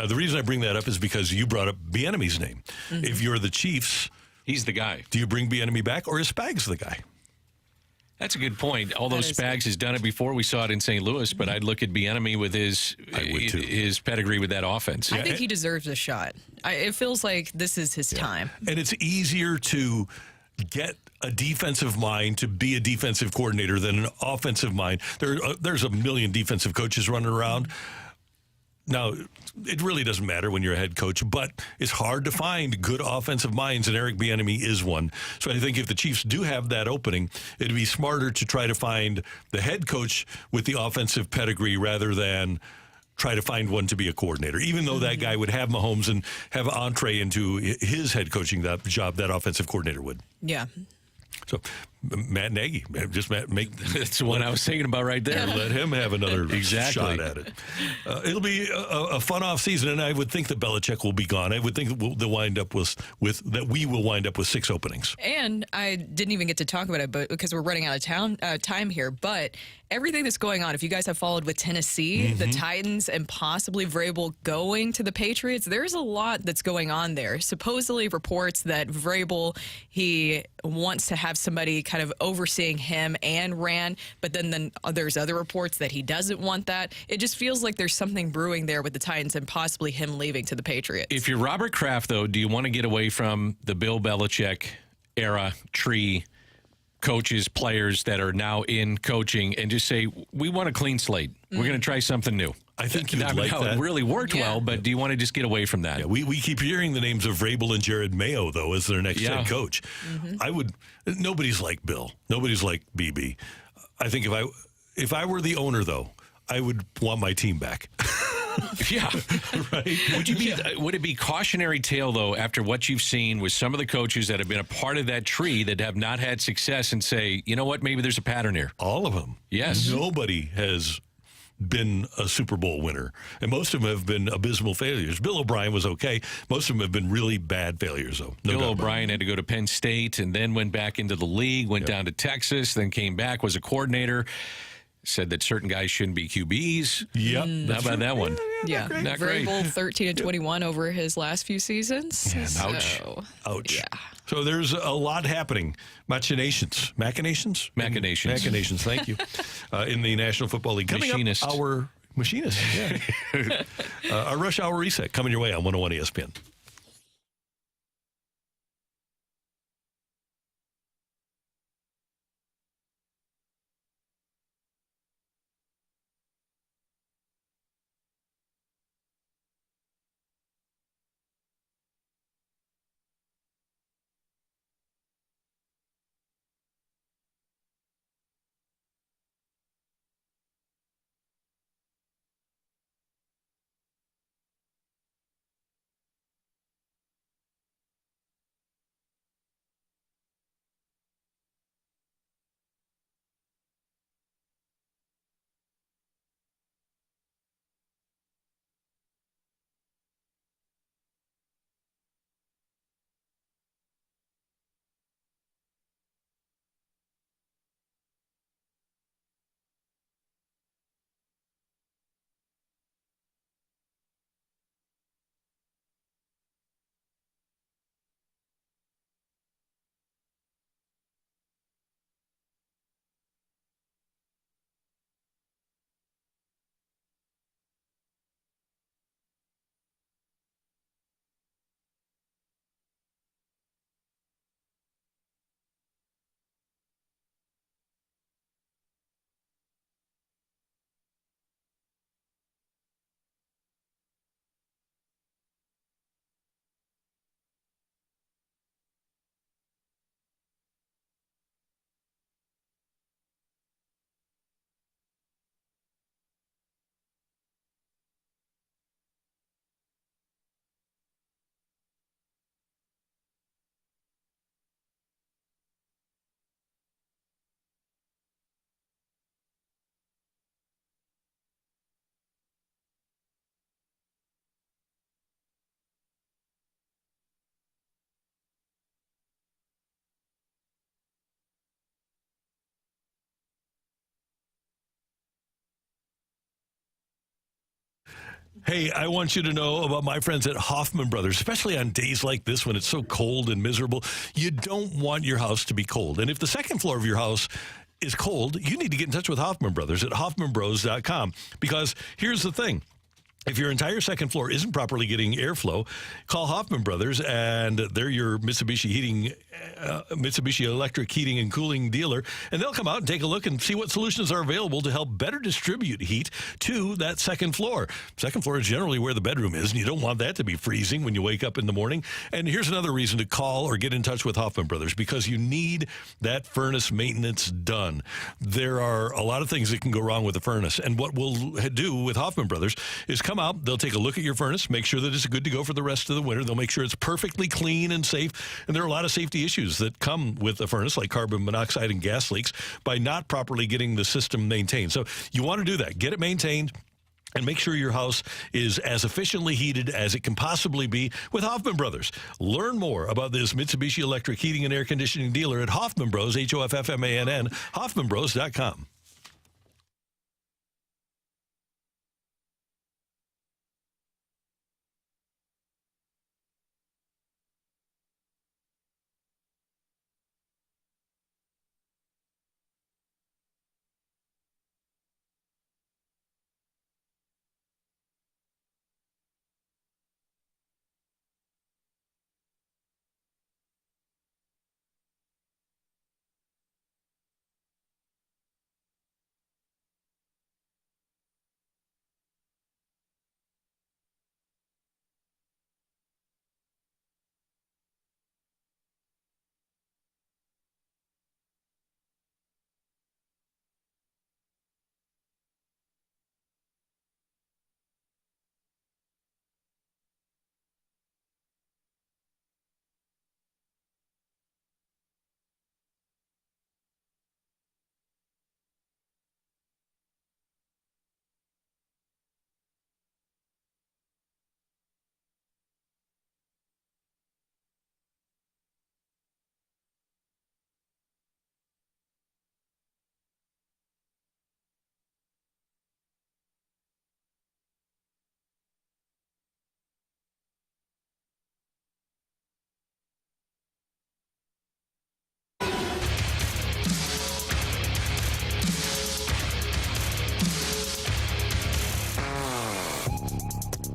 the reason I bring that up is because you brought up Bieniemy's name. If you're the Chiefs, he's the guy. Do you bring Bieniemy back, or is Spags the guy? That's a good point. Although Spags has done it before, we saw it in St. Louis, but I'd look at Bieniemy with his pedigree with that offense. I think he deserves a shot. It feels like this is his time. And it's easier to get a defensive mind to be a defensive coordinator than an offensive mind. There's a million defensive coaches running around. Now, it really doesn't matter when you're a head coach, but it's hard to find good offensive minds, and Eric Bieniemy is one. So I think if the Chiefs do have that opening, it'd be smarter to try to find the head coach with the offensive pedigree rather than try to find one to be a coordinator, even though that guy would have Mahomes and have entree into his head coaching job, that offensive coordinator would. Yeah. So Matt Nagy, that's the one I was thinking about right there. Let him have another shot at it. It'll be a fun off season, and I would think that Belichick will be gone. I would think that we will wind up with 6 openings. And I didn't even get to talk about it, but because we're running out of time here. But everything that's going on, if you guys have followed with Tennessee, the Titans, and possibly Vrabel going to the Patriots, there's a lot that's going on there. Supposedly reports that Vrabel, he wants to have somebody kind of overseeing him and Rand, but then there's other reports that he doesn't want that. It just feels like there's something brewing there with the Titans and possibly him leaving to the Patriots. If you're Robert Kraft, though, do you want to get away from the Bill Belichick era tree coaches, players that are now in coaching, and just say, we want a clean slate. We're going to try something new? I think you'd like that. It really worked well, but do you want to just get away from that? Yeah, we keep hearing the names of Vrabel and Jared Mayo, though, as their next head coach. Nobody's like Bill. Nobody's like BB. I think if I were the owner, though, I would want my team back. Yeah, right. Would it be cautionary tale, though, after what you've seen with some of the coaches that have been a part of that tree that have not had success, and say, you know what, maybe there's a pattern here? All of them. Yes. Nobody has been a Super Bowl winner, and most of them have been abysmal failures. Bill O'Brien was okay. Most of them have been really bad failures, though. Bill O'Brien had to go to Penn State and then went back into the league, went down to Texas, then came back, was a coordinator. Said that certain guys shouldn't be QBs. Yep. How about that one? Yeah. Not great. Vrabel 13-21 over his last few seasons. Yeah, ouch. Yeah. So there's a lot happening. Machinations. Thank you. In the National Football League. Coming up, our machinists. Yeah. Our rush hour reset coming your way on 101 ESPN. Hey, I want you to know about my friends at Hoffman Brothers, especially on days like this when it's so cold and miserable. You don't want your house to be cold. And if the second floor of your house is cold, you need to get in touch with Hoffman Brothers at hoffmanbros.com. Because here's the thing. If your entire second floor isn't properly getting airflow, call Hoffman Brothers, and they're your Mitsubishi Electric Heating and Cooling dealer, and they'll come out and take a look and see what solutions are available to help better distribute heat to that second floor. Second floor is generally where the bedroom is, and you don't want that to be freezing when you wake up in the morning. And here's another reason to call or get in touch with Hoffman Brothers, because you need that furnace maintenance done. There are a lot of things that can go wrong with the furnace, and what we'll do with Hoffman Brothers is come out, they'll take a look at your furnace, make sure that it's good to go for the rest of the winter. They'll make sure it's perfectly clean and safe. And there are a lot of safety issues that come with a furnace, like carbon monoxide and gas leaks, by not properly getting the system maintained. So you want to do that. Get it maintained and make sure your house is as efficiently heated as it can possibly be with Hoffman Brothers. Learn more about this Mitsubishi Electric Heating and Air Conditioning dealer at Hoffman Bros, HOFFMANN, hoffmanbros.com.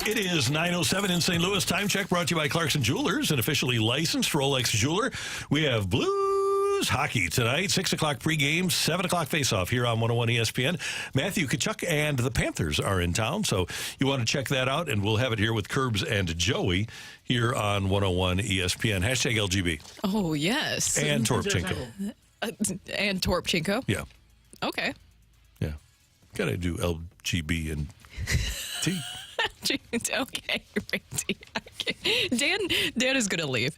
It is 9:07 in St. Louis. Time check brought to you by Clarkson Jewelers, an officially licensed Rolex jeweler. We have Blues hockey tonight, 6 o'clock pregame, 7 o'clock faceoff here on 101 ESPN. Matthew Tkachuk and the Panthers are in town, so you want to check that out, and we'll have it here with Curbs and Joey here on 101 ESPN. Hashtag LGB. Oh, yes. And Torpchenko. And Torpchenko? Yeah. Okay. Yeah. Got to do LGB and T. Okay, Randy. Dan is going to leave.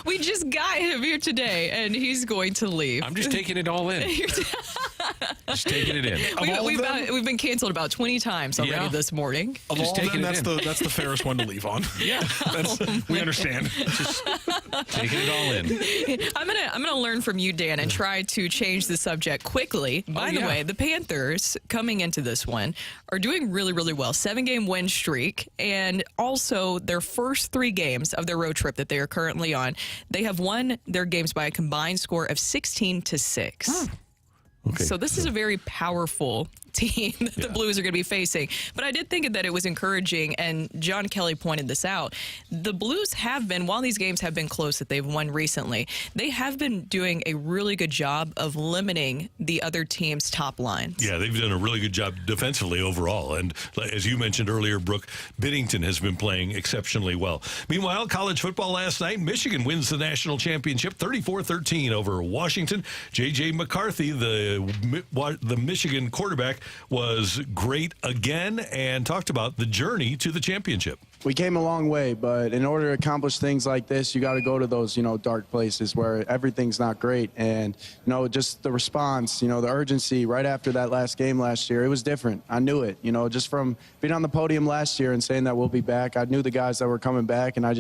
We just got him here today, and he's going to leave. I'm just taking it all in. Just taking it in. We've been canceled about 20 times already this morning. Of all of them, that's the fairest one to leave on. Yeah, we understand. Just taking it all in. I'm gonna learn from you, Dan, and try to change the subject quickly. By the way, the Panthers coming into this one are doing really, really well. 7-game win streak, and also their first 3 games of their road trip that they are currently on, they have won their games by a combined score of 16-6. Oh. Okay. So this is a very powerful team that the Blues are going to be facing. But I did think that it was encouraging, and John Kelly pointed this out. The Blues have been, while these games have been close that they've won recently, they have been doing a really good job of limiting the other team's top lines. Yeah, they've done a really good job defensively overall. And as you mentioned earlier, Brooke, Binnington has been playing exceptionally well. Meanwhile, college football last night, Michigan wins the national championship 34-13 over Washington. J.J. McCarthy, the Michigan quarterback, was great again and talked about the journey to the championship. We came a long way, but in order to accomplish things like this, you got to go to those, dark places where everything's not great. And, just the response, the urgency right after that last game last year, it was different. I knew it, just from being on the podium last year and saying that we'll be back. I knew the guys that were coming back, and I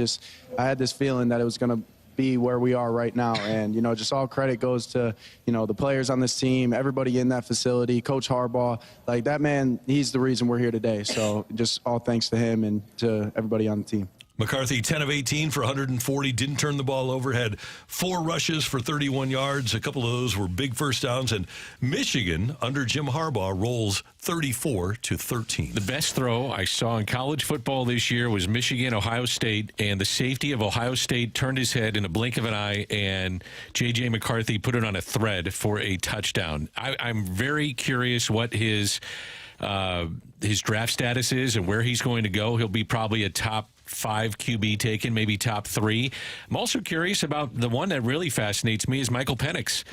had this feeling that it was going to be where we are right now. And, just all credit goes to, the players on this team, everybody in that facility, Coach Harbaugh. Like, that man, he's the reason we're here today. So just all thanks to him and to everybody on the team. McCarthy, 10 of 18 for 140, didn't turn the ball over, had 4 rushes for 31 yards. A couple of those were big first downs. And Michigan, under Jim Harbaugh, rolls 34-13. The best throw I saw in college football this year was Michigan-Ohio State, and the safety of Ohio State turned his head in a blink of an eye, and J.J. McCarthy put it on a thread for a touchdown. I'm very curious what his draft status is and where he's going to go. He'll be probably a top 5 QB taken, maybe top 3. I'm also curious about the one that really fascinates me is Michael Penix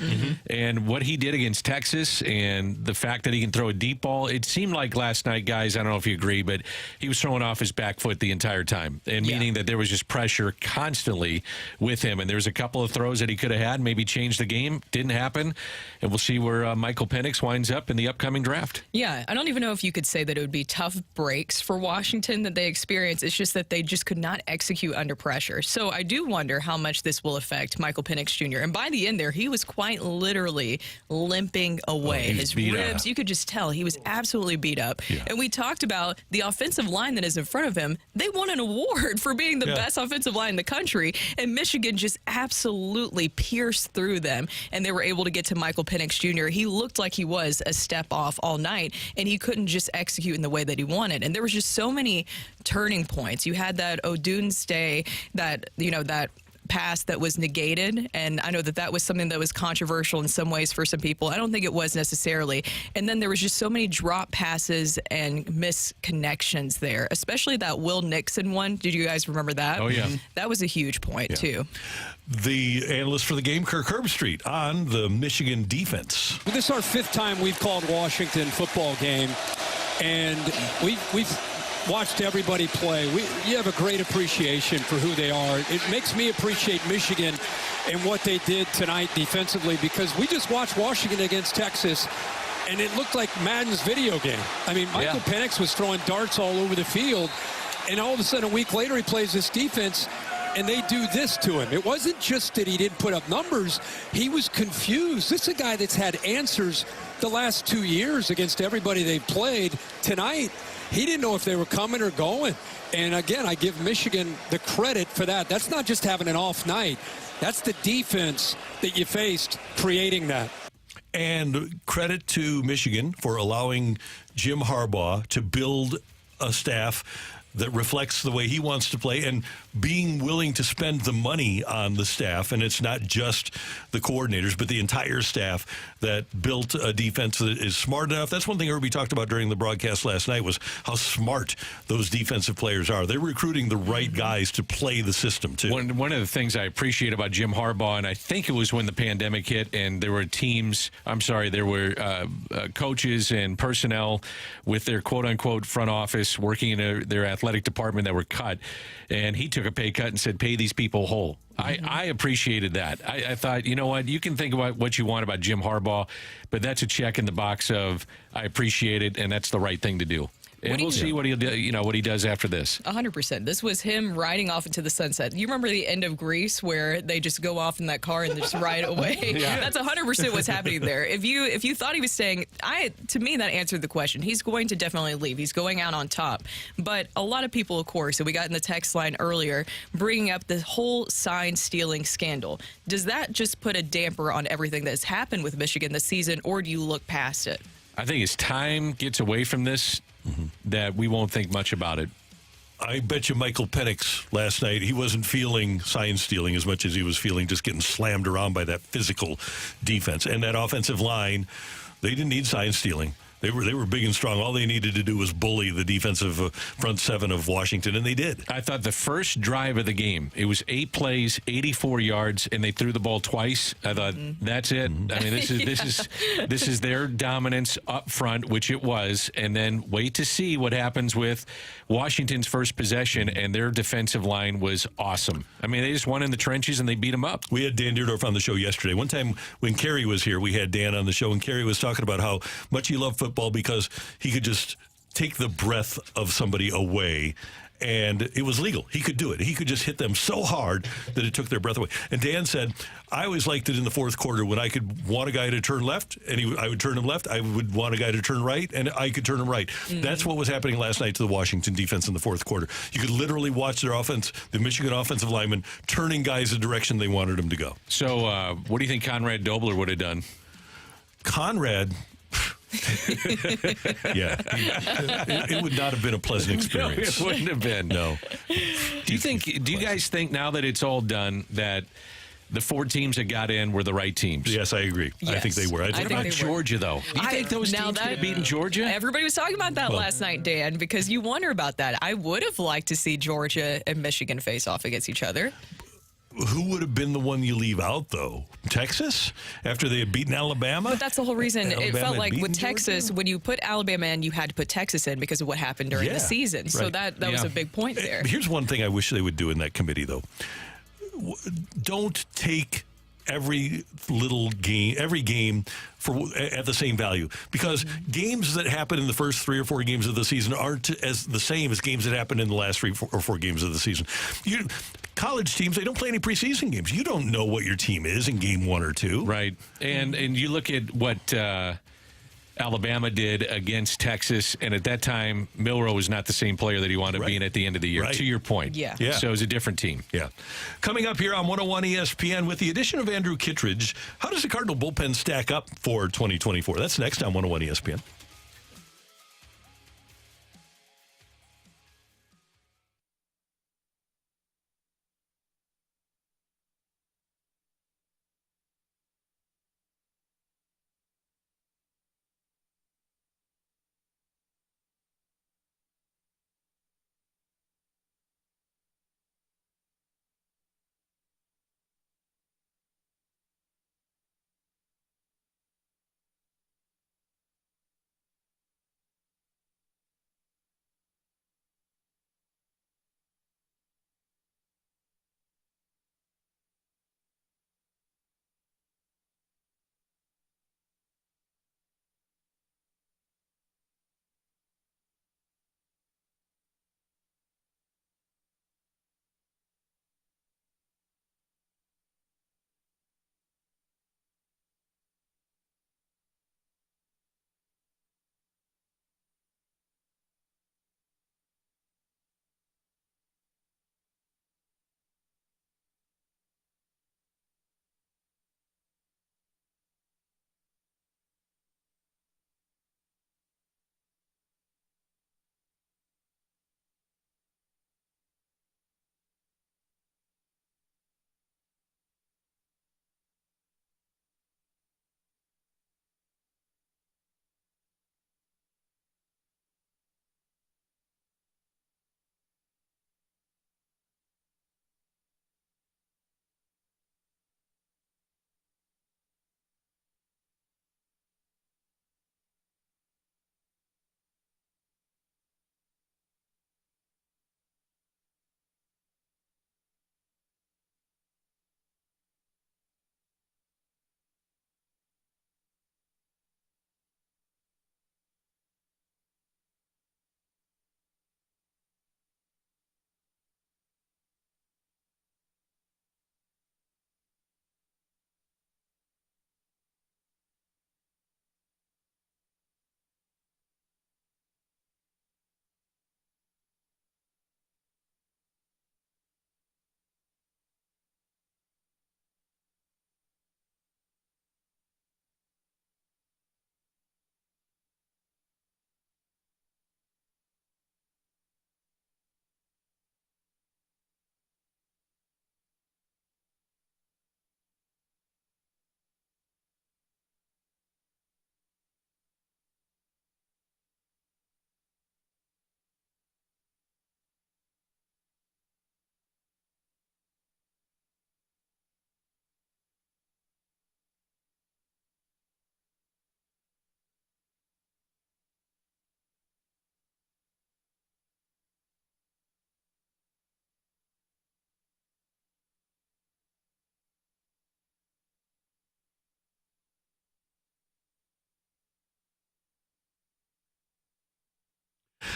and what he did against Texas and the fact that he can throw a deep ball. It seemed like last night, guys, I don't know if you agree, but he was throwing off his back foot the entire time, and meaning that there was just pressure constantly with him. And there's a couple of throws that he could have had, maybe changed the game. Didn't happen. And we'll see where Michael Penix winds up in the upcoming draft. Yeah, I don't even know if you could say that it would be tough breaks for Washington that they experience. It's just that they just could not execute under pressure. So I do wonder how much this will affect Michael Penix Jr. And by the end there, he was quite literally limping away. His ribs, you could just tell he was absolutely beat up. Yeah. And we talked about the offensive line that is in front of him. They won an award for being the best offensive line in the country. And Michigan just absolutely pierced through them. And they were able to get to Michael Penix Jr. He looked like he was a step off all night. And he couldn't just execute in the way that he wanted. And there was just so many turning points. You had that O'Doonsday, that pass that was negated, and I know that was something that was controversial in some ways for some people. I don't think it was necessarily. And then there was just so many drop passes and misconnections there, especially that Will Nixon one. Did you guys remember that? Oh, yeah. That was a huge point, too. The analyst for the game, Kirk Herbstreit, on the Michigan defense. This is our 5th time we've called Washington football game, and we've watched everybody play. You have a great appreciation for who they are. It makes me appreciate Michigan and what they did tonight defensively, because we just watched Washington against Texas, and it looked like Madden's video game. I mean, Michael Penix was throwing darts all over the field, and all of a sudden a week later he plays this defense, and they do this to him. It wasn't just that he didn't put up numbers. He was confused. This is a guy that's had answers the last 2 years against everybody they've played. Tonight, he didn't know if they were coming or going. And again, I give Michigan the credit for that. That's not just having an off night. That's the defense that you faced creating that. And credit to Michigan for allowing Jim Harbaugh to build a staff that reflects the way he wants to play and being willing to spend the money on the staff. And it's not just the coordinators, but the entire staff that built a defense that is smart enough. That's one thing Irby talked about during the broadcast last night, was how smart those defensive players are. They're recruiting the right guys to play the system, too. One of the things I appreciate about Jim Harbaugh, and I think it was when the pandemic hit and there were coaches and personnel with their quote-unquote front office working in their athletic department that were cut, and he took a pay cut and said, pay these people whole. I appreciated that. I thought, you know what, you can think about what you want about Jim Harbaugh, but that's a check in the box of I appreciate it, and that's the right thing to do. And we'll see what he does after this. 100%. This was him riding off into the sunset. You remember the end of Grease where they just go off in that car and they just ride away? That's 100% what's happening there. If you thought he was staying, to me that answered the question. He's going to definitely leave. He's going out on top. But a lot of people, of course, and we got in the text line earlier, bringing up the whole sign stealing scandal. Does that just put a damper on everything that's happened with Michigan this season, or do you look past it? I think as time gets away from this, that we won't think much about it. I bet you Michael Penix last night, he wasn't feeling sign stealing as much as he was feeling just getting slammed around by that physical defense. And that offensive line, they didn't need sign stealing. They were big and strong. All they needed to do was bully the defensive front seven of Washington, and they did. I thought the first drive of the game, it was 8 plays, 84 yards, and they threw the ball twice. I thought, that's it. I mean, this is their dominance up front, which it was, and then wait to see what happens with Washington's first possession, and their defensive line was awesome. I mean, they just won in the trenches, and they beat them up. We had Dan Deerdorf on the show yesterday. One time when Kerry was here, we had Dan on the show, and Kerry was talking about how much he loved football because he could just take the breath of somebody away and it was legal. He could do it. He could just hit them so hard that it took their breath away. And Dan said, I always liked it in the fourth quarter when I could want a guy to turn left, and I would turn him left. I would want a guy to turn right, and I could turn him right. That's what was happening last night to the Washington defense in the fourth quarter. You could literally watch their offense, the Michigan offensive linemen, turning guys the direction they wanted them to go. So what do you think Conrad Dobler would have done? Conrad... yeah, it would not have been a pleasant experience. No, it wouldn't have been. No. Do you guys think now that it's all done that the 4 teams that got in were the right teams? Yes, I agree. Yes. I think they were. What about Georgia, though? Do you think those teams could have beaten Georgia? Everybody was talking about that last night, Dan, because you wonder about that. I would have liked to see Georgia and Michigan face off against each other. Who would have been the one you leave out, though? Texas? After they had beaten Alabama? But that's the whole reason. Alabama it felt like with Georgia? Texas, when you put Alabama in, you had to put Texas in because of what happened during the season. So right. that was a big point there. Here's one thing I wish they would do in that committee, though. Don't take every game at the same value, because games that happen in the first 3 or 4 games of the season aren't as the same as games that happen in the last 3 or 4 games of the season. College teams, they don't play any preseason games. You don't know what your team is in game 1 or 2. Right. And you look at what Alabama did against Texas, and at that time, Milroe was not the same player that he wound up being at the end of the year, to your point. Yeah. So it was a different team. Yeah. Coming up here on 101 ESPN, with the addition of Andrew Kittredge, how does the Cardinal bullpen stack up for 2024? That's next on 101 ESPN.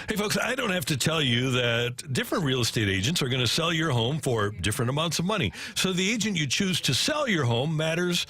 Hey, folks, I don't have to tell you that different real estate agents are going to sell your home for different amounts of money. So the agent you choose to sell your home matters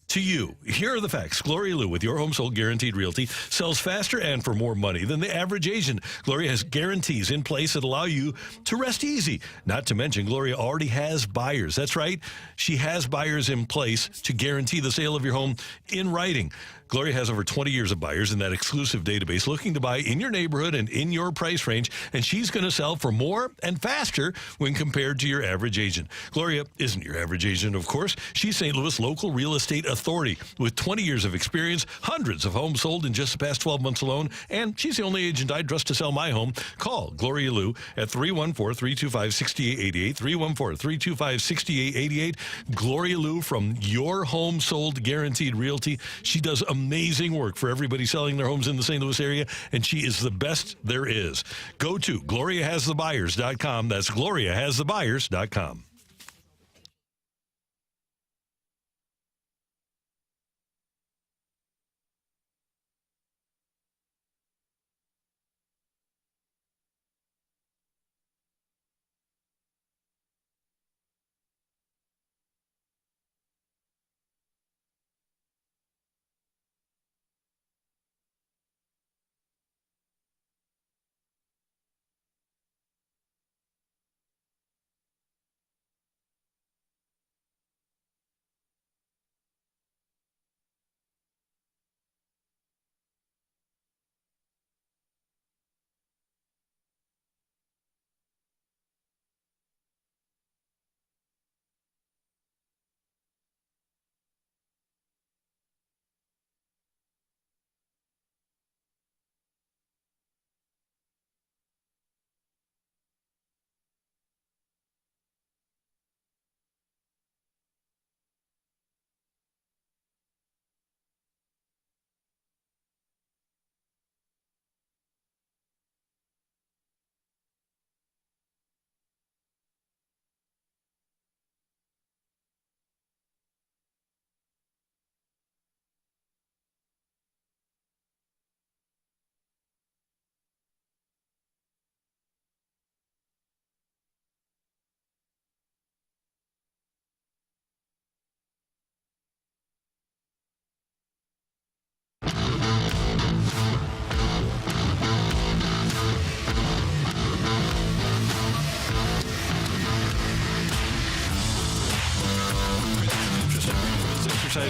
to you. Here are the facts. Gloria Lou with Your Home Sold Guaranteed Realty sells faster and for more money than the average agent. Gloria has guarantees in place that allow you to rest easy. Not to mention, Gloria already has buyers. That's right. She has buyers in place to guarantee the sale of your home in writing. Gloria has over 20 years of buyers in that exclusive database looking to buy in your neighborhood and in your price range, and she's going to sell for more and faster when compared to your average agent. Gloria isn't your average agent, of course. She's St. Louis local real estate authority with 20 years of experience, hundreds of homes sold in just the past 12 months alone, and she's the only agent I'd trust to sell my home. Call Gloria Lou at 314-325-6888, 314-325-6888. Gloria Lou from Your Home Sold Guaranteed Realty. She does amazing work for everybody selling their homes in the St. Louis area, and she is the best there is. Go to GloriaHasTheBuyers.com. That's GloriaHasTheBuyers.com.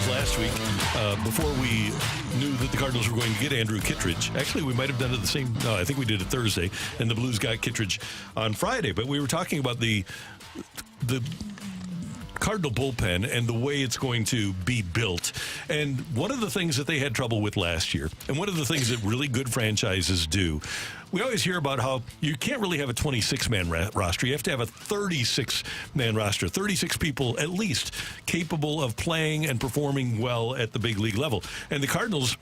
Last week, before we knew that the Cardinals were going to get Andrew Kittredge. Actually, we might have done it I think we did it Thursday, and the Blues got Kittredge on Friday. But we were talking about the Cardinal bullpen and the way it's going to be built. And one of the things that they had trouble with last year, and one of the things that really good franchises do, we always hear about how you can't really have a 26-man roster. You have to have a 36-man roster, 36 people at least capable of playing and performing well at the big league level. And the Cardinals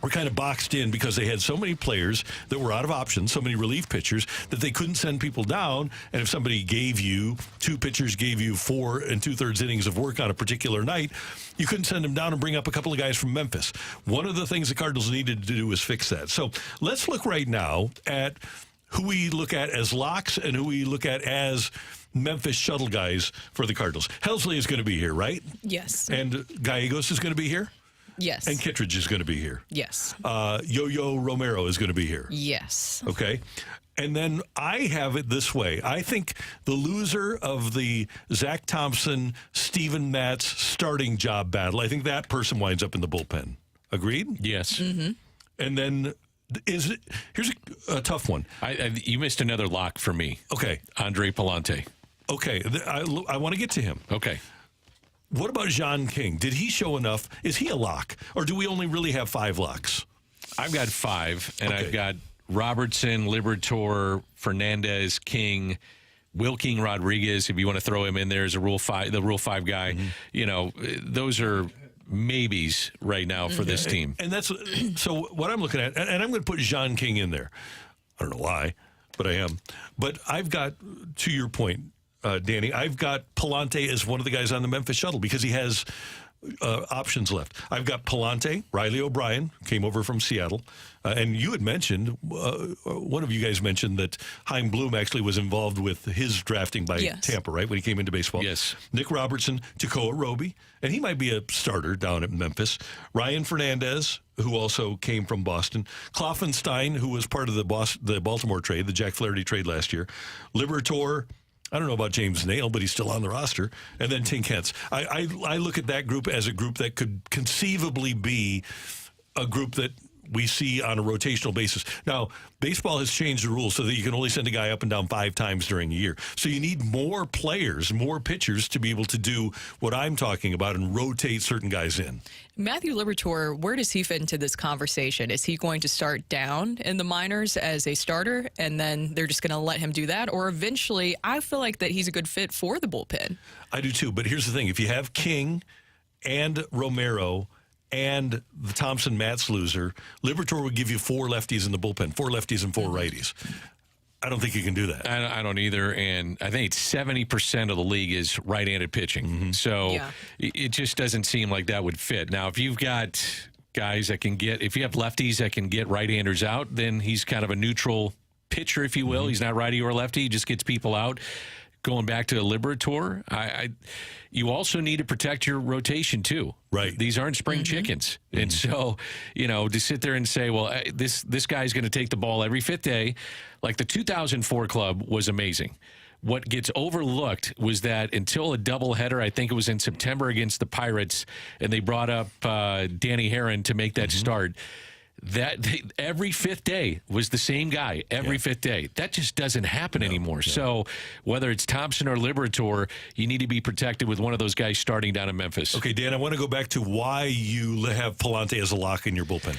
were kind of boxed in because they had so many players that were out of options, so many relief pitchers, that they couldn't send people down. And if somebody gave you, two pitchers gave you 4 2/3 innings of work on a particular night, you couldn't send them down and bring up a couple of guys from Memphis. One of the things the Cardinals needed to do was fix that. So let's look right now at who we look at as locks and who we look at as Memphis shuttle guys for the Cardinals. Helsley is going to be here, right? Yes. And Gallegos is going to be here? Yes. And Kittredge is going to be here. Yes. Yo-Yo Romero is going to be here. Yes. Okay. And then I have it this way. I think the loser of the Zach Thompson, Steven Matz starting job battle, I think that person winds up in the bullpen. Agreed? Yes. Mm-hmm. And then here's a tough one. You missed another lock for me. Okay. Andre Palante. Okay. I want to get to him. Okay. What about John King? Did he show enough? Is he a lock? Or do we only really have 5 locks? I've got 5, and Okay. I've got Robertson, Liberatore, Fernandez, King, Wilking, Rodriguez, if you want to throw him in there as the Rule 5 guy. Mm-hmm. You know, those are maybes right now for this team. And that's so what I'm looking at, and I'm going to put John King in there. I don't know why, but I am. But I've got, to your point, Danny, I've got Palante as one of the guys on the Memphis shuttle because he has options left. I've got Palante, Riley O'Brien, came over from Seattle. And you had mentioned, one of you guys mentioned that Chaim Bloom actually was involved with his drafting by Tampa, right, when he came into baseball. Yes. Nick Robertson, Tekoa Roby, and he might be a starter down at Memphis. Ryan Fernandez, who also came from Boston. Kloffenstein, who was part of the Baltimore trade, the Jack Flaherty trade last year. Liberatore, I don't know about James Nail, but he's still on the roster. And then Tink Hence. I look at that group as a group that could conceivably be a group that we see on a rotational basis. Now, baseball has changed the rules so that you can only send a guy up and down 5 times during a year. So you need more players, more pitchers to be able to do what I'm talking about and rotate certain guys in. Matthew Liberatore, where does he fit into this conversation? Is he going to start down in the minors as a starter, and then they're just going to let him do that? Or eventually, I feel like that he's a good fit for the bullpen. I do too, but here's the thing. If you have King and Romero and the Thompson Matz loser, Liberatore would give you 4 lefties in the bullpen, 4 lefties and 4 righties. I don't think you can do that. I don't either, and I think 70% of the league is right-handed pitching. So it just doesn't seem like that would fit. Now, if you've got guys that can get, if you have lefties that can get right-handers out, then he's kind of a neutral pitcher, if you will. He's not righty or lefty. He just gets people out. Going back to the Liberatore, you also need to protect your rotation too. Right. These aren't spring chickens. And so, to sit there and say, well, this guy's going to take the ball every 5th day, like the 2004 club was amazing. What gets overlooked was that until a doubleheader, I think it was in September against the Pirates, and they brought up Danny Herron to make that start, that every 5th day was the same guy every 5th day. That just doesn't happen anymore. So whether it's Thompson or Liberatore, you need to be protected with one of those guys starting down in Memphis. Okay, Dan, I want to go back to why you have Palante as a lock in your bullpen.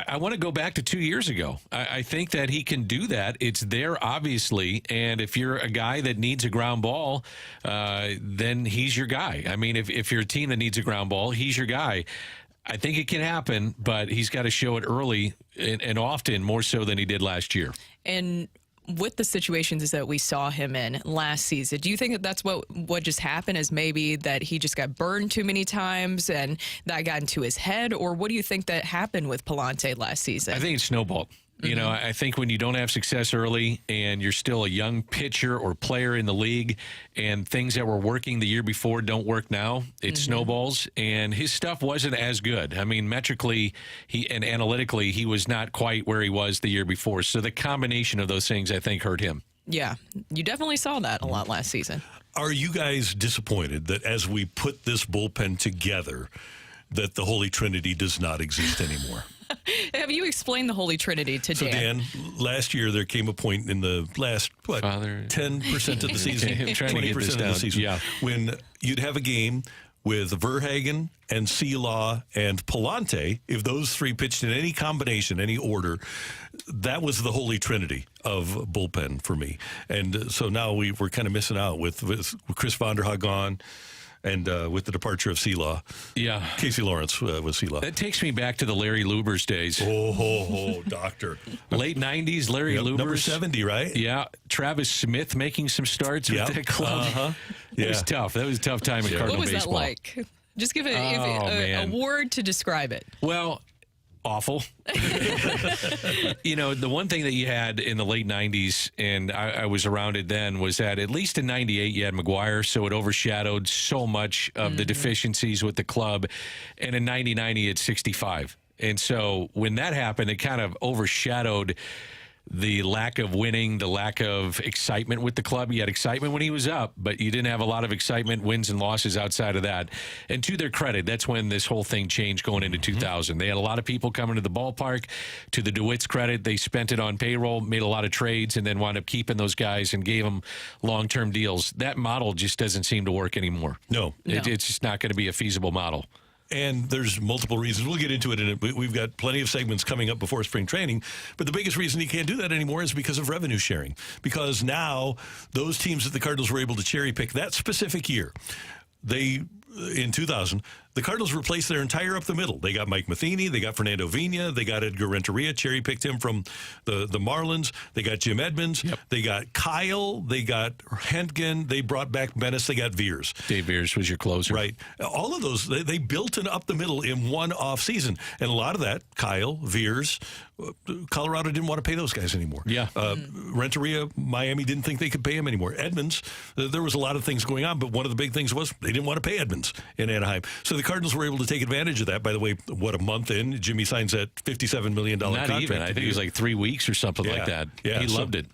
I want to go back to 2 years ago. I think that he can do that. It's there, obviously. And if you're a guy that needs a ground ball, then he's your guy. I mean, if you're a team that needs a ground ball, he's your guy. I think it can happen, but he's got to show it early and often, more so than he did last year. And with the situations that we saw him in last season, do you think that that's what just happened, is maybe that he just got burned too many times and that got into his head? Or what do you think that happened with Palante last season? I think it snowballed. I think when you don't have success early and you're still a young pitcher or player in the league and things that were working the year before don't work now, it snowballs. And his stuff wasn't as good. I mean, metrically and analytically, he was not quite where he was the year before. So the combination of those things, I think, hurt him. Yeah, you definitely saw that a lot last season. Are you guys disappointed that as we put this bullpen together, that the Holy Trinity does not exist anymore? Have you explained the Holy Trinity to Dan? So, Dan, last year there came a point in the last, 10% of the season, 20% of the season, when you'd have a game with Verhagen and Seelaw and Palante. If those 3 pitched in any combination, any order, that was the Holy Trinity of bullpen for me. And so now we're kind of missing out with Chris Vonderhaag gone. And with the departure of Seelaw. Yeah. Casey Lawrence was Seelaw. That takes me back to the Larry Lubers days. Oh, doctor. Late 90s, Larry Lubers. Number 70, right? Yeah. Travis Smith making some starts with that club. It was tough. That was a tough time in Cardinal baseball. What was that like? Just give it a word to describe it. Well, awful. The one thing that you had in the late 90s, and I was around it then, was that at least in 98 you had McGuire, so it overshadowed so much of the deficiencies with the club. And in 99 he had 65. And so when that happened, it kind of overshadowed the lack of winning, the lack of excitement with the club. You had excitement when he was up, but you didn't have a lot of excitement, wins and losses outside of that. And to their credit, that's when this whole thing changed going into 2000. They had a lot of people coming to the ballpark. To the DeWitt's credit, they spent it on payroll, made a lot of trades, and then wound up keeping those guys and gave them long-term deals. That model just doesn't seem to work anymore. No. It's just not going to be a feasible model. And there's multiple reasons. We'll get into it. We've got plenty of segments coming up before spring training. But the biggest reason he can't do that anymore is because of revenue sharing. Because now those teams that the Cardinals were able to cherry pick that specific year, in 2000, the Cardinals replaced their entire up the middle. They got Mike Matheny, they got Fernando Vina, they got Edgar Renteria, cherry-picked him from the Marlins. They got Jim Edmonds, they got Kyle, they got Hentgen, they brought back Menace, they got Veers. Dave Veers was your closer. Right. All of those, they built an up the middle in one off season. And a lot of that, Kyle, Veers, Colorado didn't want to pay those guys anymore. Yeah. Renteria, Miami didn't think they could pay him anymore. Edmonds, there was a lot of things going on, but one of the big things was they didn't want to pay Edmonds in Anaheim. So the Cardinals were able to take advantage of that. By the way, a month in, Jimmy signs that $57 million contract. Not even. I think it was like 3 weeks or something like that. Yeah. He loved it.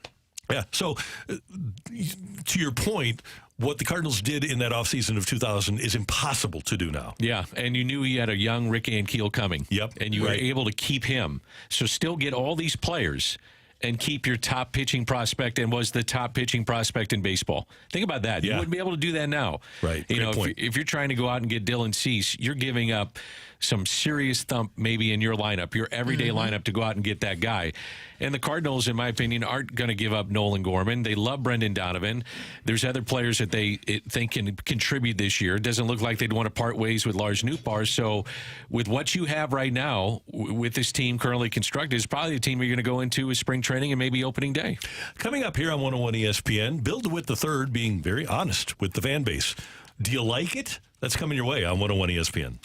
Yeah. So to your point, what the Cardinals did in that offseason of 2000 is impossible to do now. Yeah, and you knew he had a young Rick Ankiel coming. Yep. And you were able to keep him. So still get all these players and keep your top pitching prospect, and was the top pitching prospect in baseball. Think about that. You wouldn't be able to do that now. Right. You know, point. if you're trying to go out and get Dylan Cease, you're giving up some serious thump maybe in your lineup, your everyday lineup, to go out and get that guy. And the Cardinals, in my opinion, aren't going to give up Nolan Gorman. They love Brendan Donovan. There's other players that they think can contribute this year. It doesn't look like they'd want to part ways with Lars Nootbaar. So with what you have right now, with this team currently constructed, it's probably the team you're going to go into with spring training and maybe opening day. Coming up here on 101 ESPN, Bill DeWitt III being very honest with the fan base. Do you like it? That's coming your way on 101 ESPN.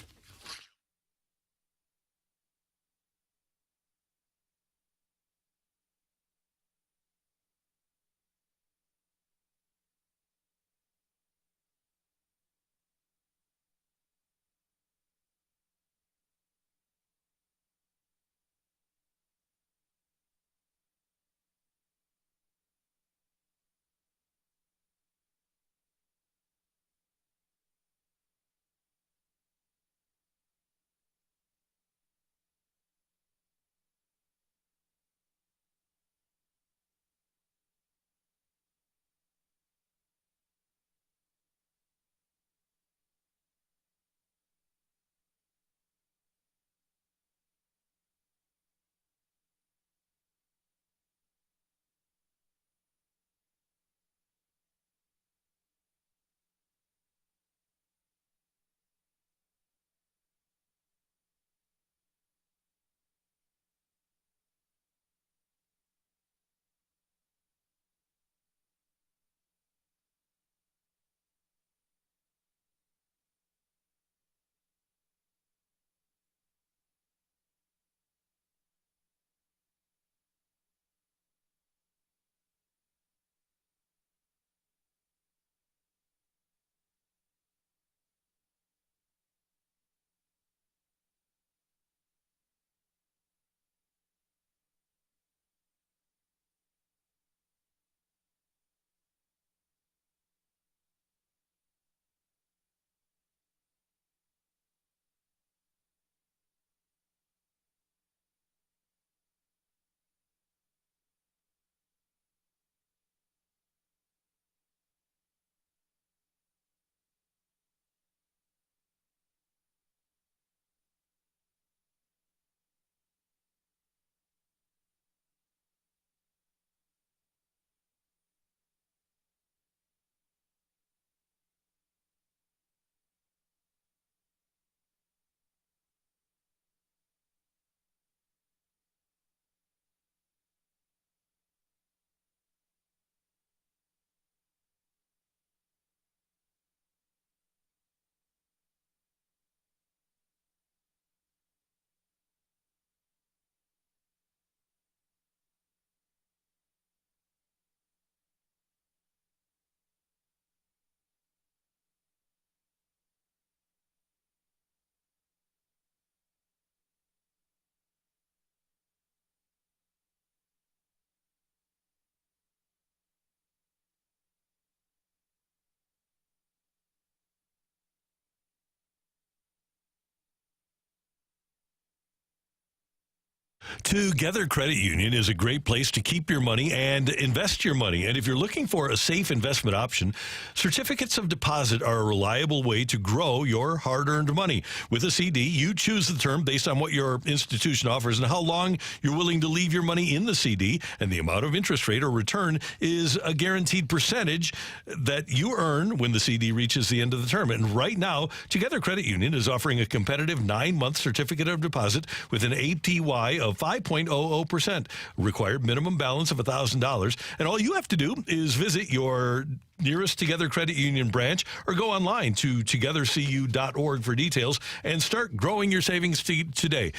Together Credit Union is a great place to keep your money and invest your money. And if you're looking for a safe investment option, certificates of deposit are a reliable way to grow your hard-earned money. With a CD, you choose the term based on what your institution offers and how long you're willing to leave your money in the CD, and the amount of interest rate or return is a guaranteed percentage that you earn when the CD reaches the end of the term. And right now, Together Credit Union is offering a competitive 9-month certificate of deposit with an APY of 5.00%, required minimum balance of $1,000. And all you have to do is visit your nearest Together Credit Union branch or go online to togethercu.org for details and start growing your savings today.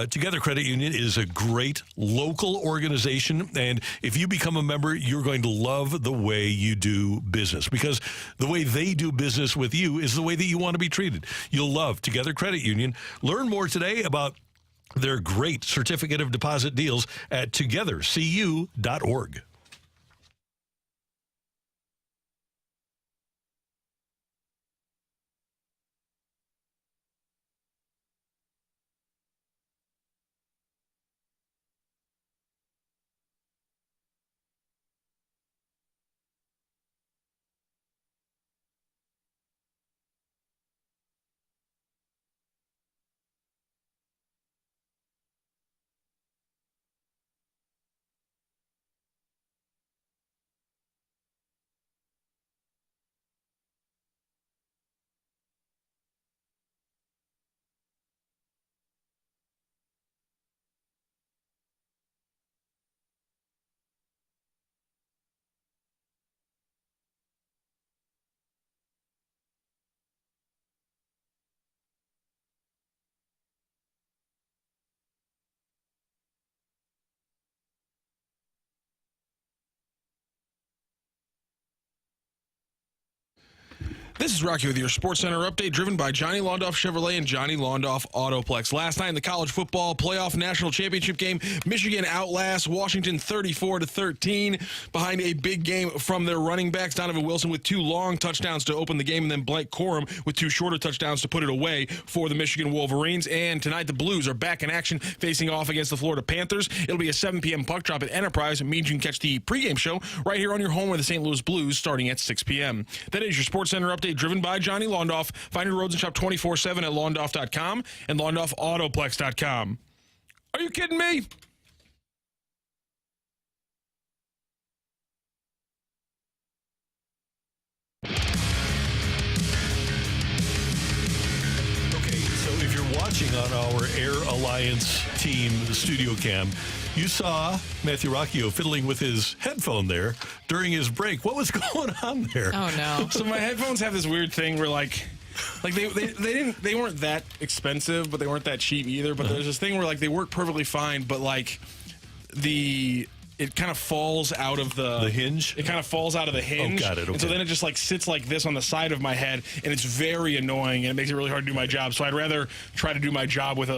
Together Credit Union is a great local organization, and if you become a member, you're going to love the way you do business, because the way they do business with you is the way that you want to be treated. You'll love Together Credit Union. Learn more today about their great certificate of deposit deals at togethercu.org. This is Rocky with your Sports Center update, driven by Johnny Londoff Chevrolet and Johnny Londoff Autoplex. Last night in the college football playoff national championship game, Michigan outlasts Washington 34-13 behind a big game from their running backs. Donovan Wilson with 2 long touchdowns to open the game, and then Blake Corum with 2 shorter touchdowns to put it away for the Michigan Wolverines. And tonight the Blues are back in action, facing off against the Florida Panthers. It'll be a 7 p.m. puck drop at Enterprise. It means you can catch the pregame show right here on your home with the St. Louis Blues starting at 6 p.m. That is your Sports Center update, driven by Johnny Londoff. Find your roads and shop 24/7 at londoff.com and londoffautoplex.com. Are you kidding me? Okay, so if you're watching on our Air Alliance team studio cam, you saw Matthew Rocc fiddling with his headphone there during his break. What was going on there? Oh no! So my headphones have this weird thing where like they weren't that expensive, but they weren't that cheap either. But there's this thing where like they work perfectly fine, but like it kind of falls out of the hinge. It kind of falls out of the hinge. Oh, got it. Okay. And so then it just like sits like this on the side of my head, and it's very annoying, and it makes it really hard to do my job. So I'd rather try to do my job with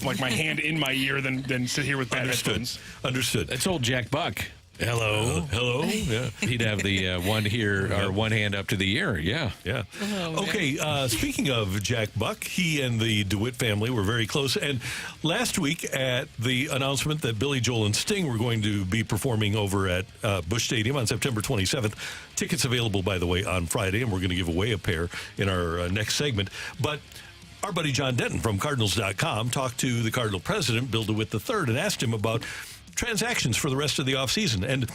like my hand in my ear than sit here with bad headphones. Understood. It's old Jack Buck. Hello. Hello. Yeah. He'd have the one here or one hand up to the ear. Yeah. Yeah. Okay. Speaking of Jack Buck, he and the DeWitt family were very close. And last week at the announcement that Billy Joel and Sting were going to be performing over at Busch Stadium on September 27th, tickets available, by the way, on Friday, and we're going to give away a pair in our next segment. But our buddy John Denton from Cardinals.com talked to the Cardinal president, Bill DeWitt III, and asked him about transactions for the rest of the offseason. And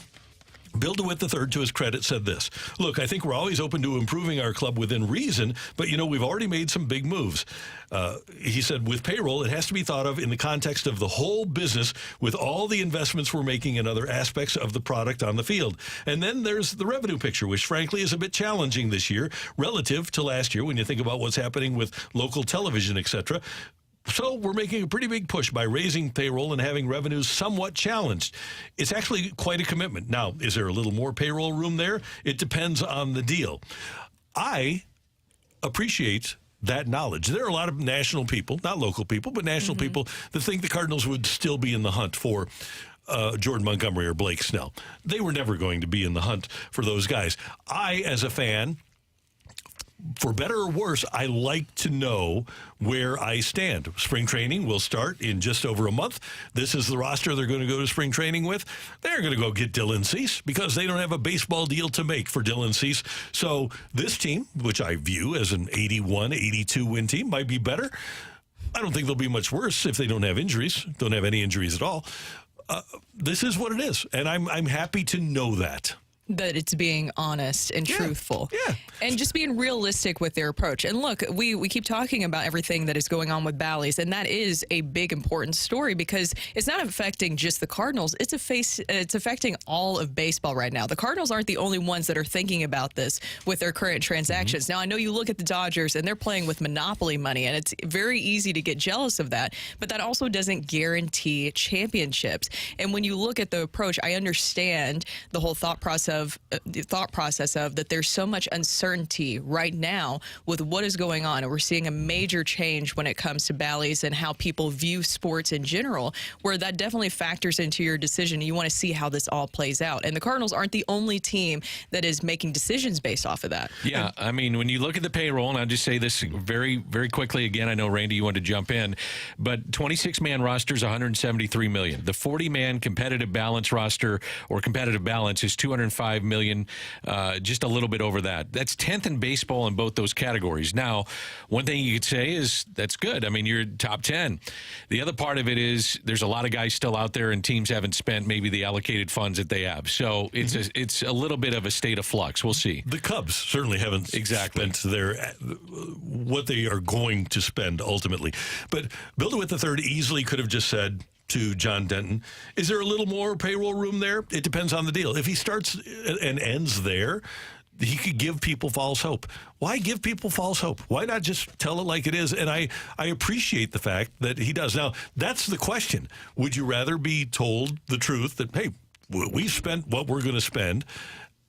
Bill DeWitt III, to his credit, said this: "Look, I think we're always open to improving our club within reason, but, we've already made some big moves." He said, "With payroll, it has to be thought of in the context of the whole business with all the investments we're making in other aspects of the product on the field. And then there's the revenue picture, which frankly is a bit challenging this year relative to last year when you think about what's happening with local television, etc. So we're making a pretty big push by raising payroll and having revenues somewhat challenged. It's actually quite a commitment. Now, is there a little more payroll room there? It depends on the deal." I appreciate that knowledge. There are a lot of national people, not local people, but national people that think the Cardinals would still be in the hunt for Jordan Montgomery or Blake Snell. They were never going to be in the hunt for those guys. I, as a fan, for better or worse, I like to know where I stand. Spring training will start in just over a month. This is the roster they're going to go to spring training with. They're going to go get Dylan Cease because they don't have a baseball deal to make for Dylan Cease. So this team, which I view as an 81, 82 win team, might be better. I don't think they'll be much worse if they don't have injuries, don't have any injuries at all. This is what it is, and I'm happy to know that. That it's being honest and truthful. Yeah. And just being realistic with their approach. And look, we keep talking about everything that is going on with Bally's, and that is a big, important story because it's not affecting just the Cardinals. It's affecting all of baseball right now. The Cardinals aren't the only ones that are thinking about this with their current transactions. Mm-hmm. Now, I know you look at the Dodgers, and they're playing with monopoly money, and it's very easy to get jealous of that, but that also doesn't guarantee championships. And when you look at the approach, I understand the whole thought process of that there's so much uncertainty right now with what is going on, and we're seeing a major change when it comes to Bally's and how people view sports in general, where that definitely factors into your decision. You want to see how this all plays out, and the Cardinals aren't the only team that is making decisions based off of that. Yeah, I mean, when you look at the payroll, and I'll just say this very, very quickly again, I know Randy, you wanted to jump in, but 26-man roster is $173 million. The 40-man competitive balance roster or competitive balance is $205 million, just a little bit over that. That's 10th in baseball in both those categories. Now, one thing you could say is that's good. I mean, you're top 10. The other part of it is there's a lot of guys still out there, and teams haven't spent maybe the allocated funds that they have. So it's a little bit of a state of flux. We'll see. The Cubs certainly haven't spent what they are going to spend ultimately. But Bill DeWitt III easily could have just said to John Denton, is there a little more payroll room there? It depends on the deal. If he starts and ends there, he could give people false hope. Why give people false hope? Why not just tell it like it is? And I appreciate the fact that he does. Now, that's the question. Would you rather be told the truth that, hey, we've spent what we're going to spend,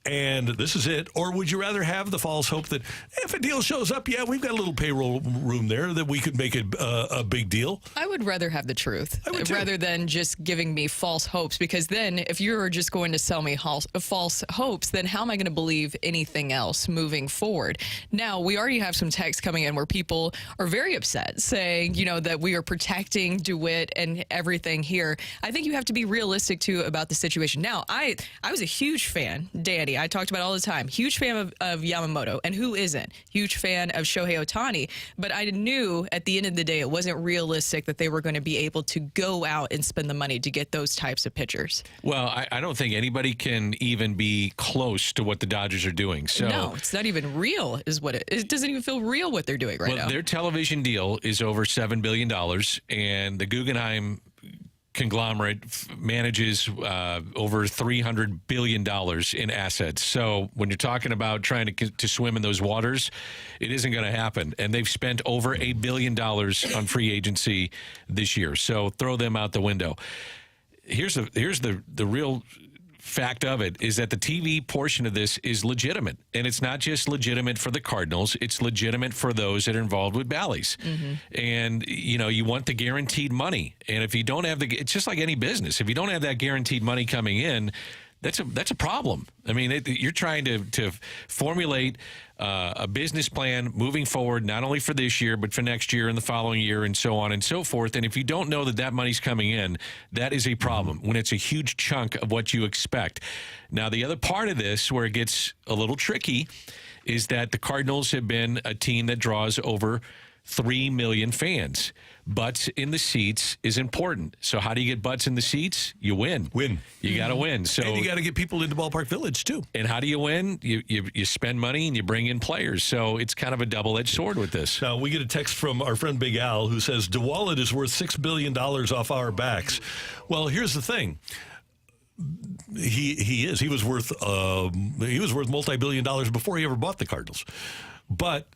and this is it? Or would you rather have the false hope that if a deal shows up, yeah, we've got a little payroll room there that we could make it a big deal? I would rather have the truth rather than just giving me false hopes, because then if you're just going to sell me false hopes, then how am I going to believe anything else moving forward? Now, we already have some texts coming in where people are very upset saying, that we are protecting DeWitt and everything here. I think you have to be realistic, too, about the situation. Now, I was a huge fan, Danny. I talked about it all the time. Huge fan of Yamamoto, and who isn't? Huge fan of Shohei Ohtani. But I knew at the end of the day it wasn't realistic that they were going to be able to go out and spend the money to get those types of pitchers. Well, I don't think anybody can even be close to what the Dodgers are doing. So no, it's not even real, is what it doesn't even feel real what they're doing right now. Their television deal is over $7 billion, and the Guggenheim conglomerate manages over $300 billion in assets. So when you're talking about trying to swim in those waters, it isn't going to happen. And they've spent over $1 billion on free agency this year. So throw them out the window. Here's the real fact of it is that the TV portion of this is legitimate. And it's not just legitimate for the Cardinals. It's legitimate for those that are involved with Bally's. Mm-hmm. And, you want the guaranteed money. And if you don't have it's just like any business. If you don't have that guaranteed money coming in, that's a problem. I mean, you're trying to formulate a business plan moving forward, not only for this year, but for next year and the following year and so on and so forth. And if you don't know that money's coming in, that is a problem when it's a huge chunk of what you expect. Now, the other part of this where it gets a little tricky is that the Cardinals have been a team that draws over 3 million fans. Butts in the seats is important. So how do you get butts in the seats? You win. You got to win. So and you got to get people into Ballpark Village too. And how do you win? You spend money and you bring in players. So it's kind of a double-edged sword with this. Now we get a text from our friend Big Al who says DeWallet is worth $6 billion off our backs. Well, here's the thing. He was worth multi-billion dollars before he ever bought the Cardinals. But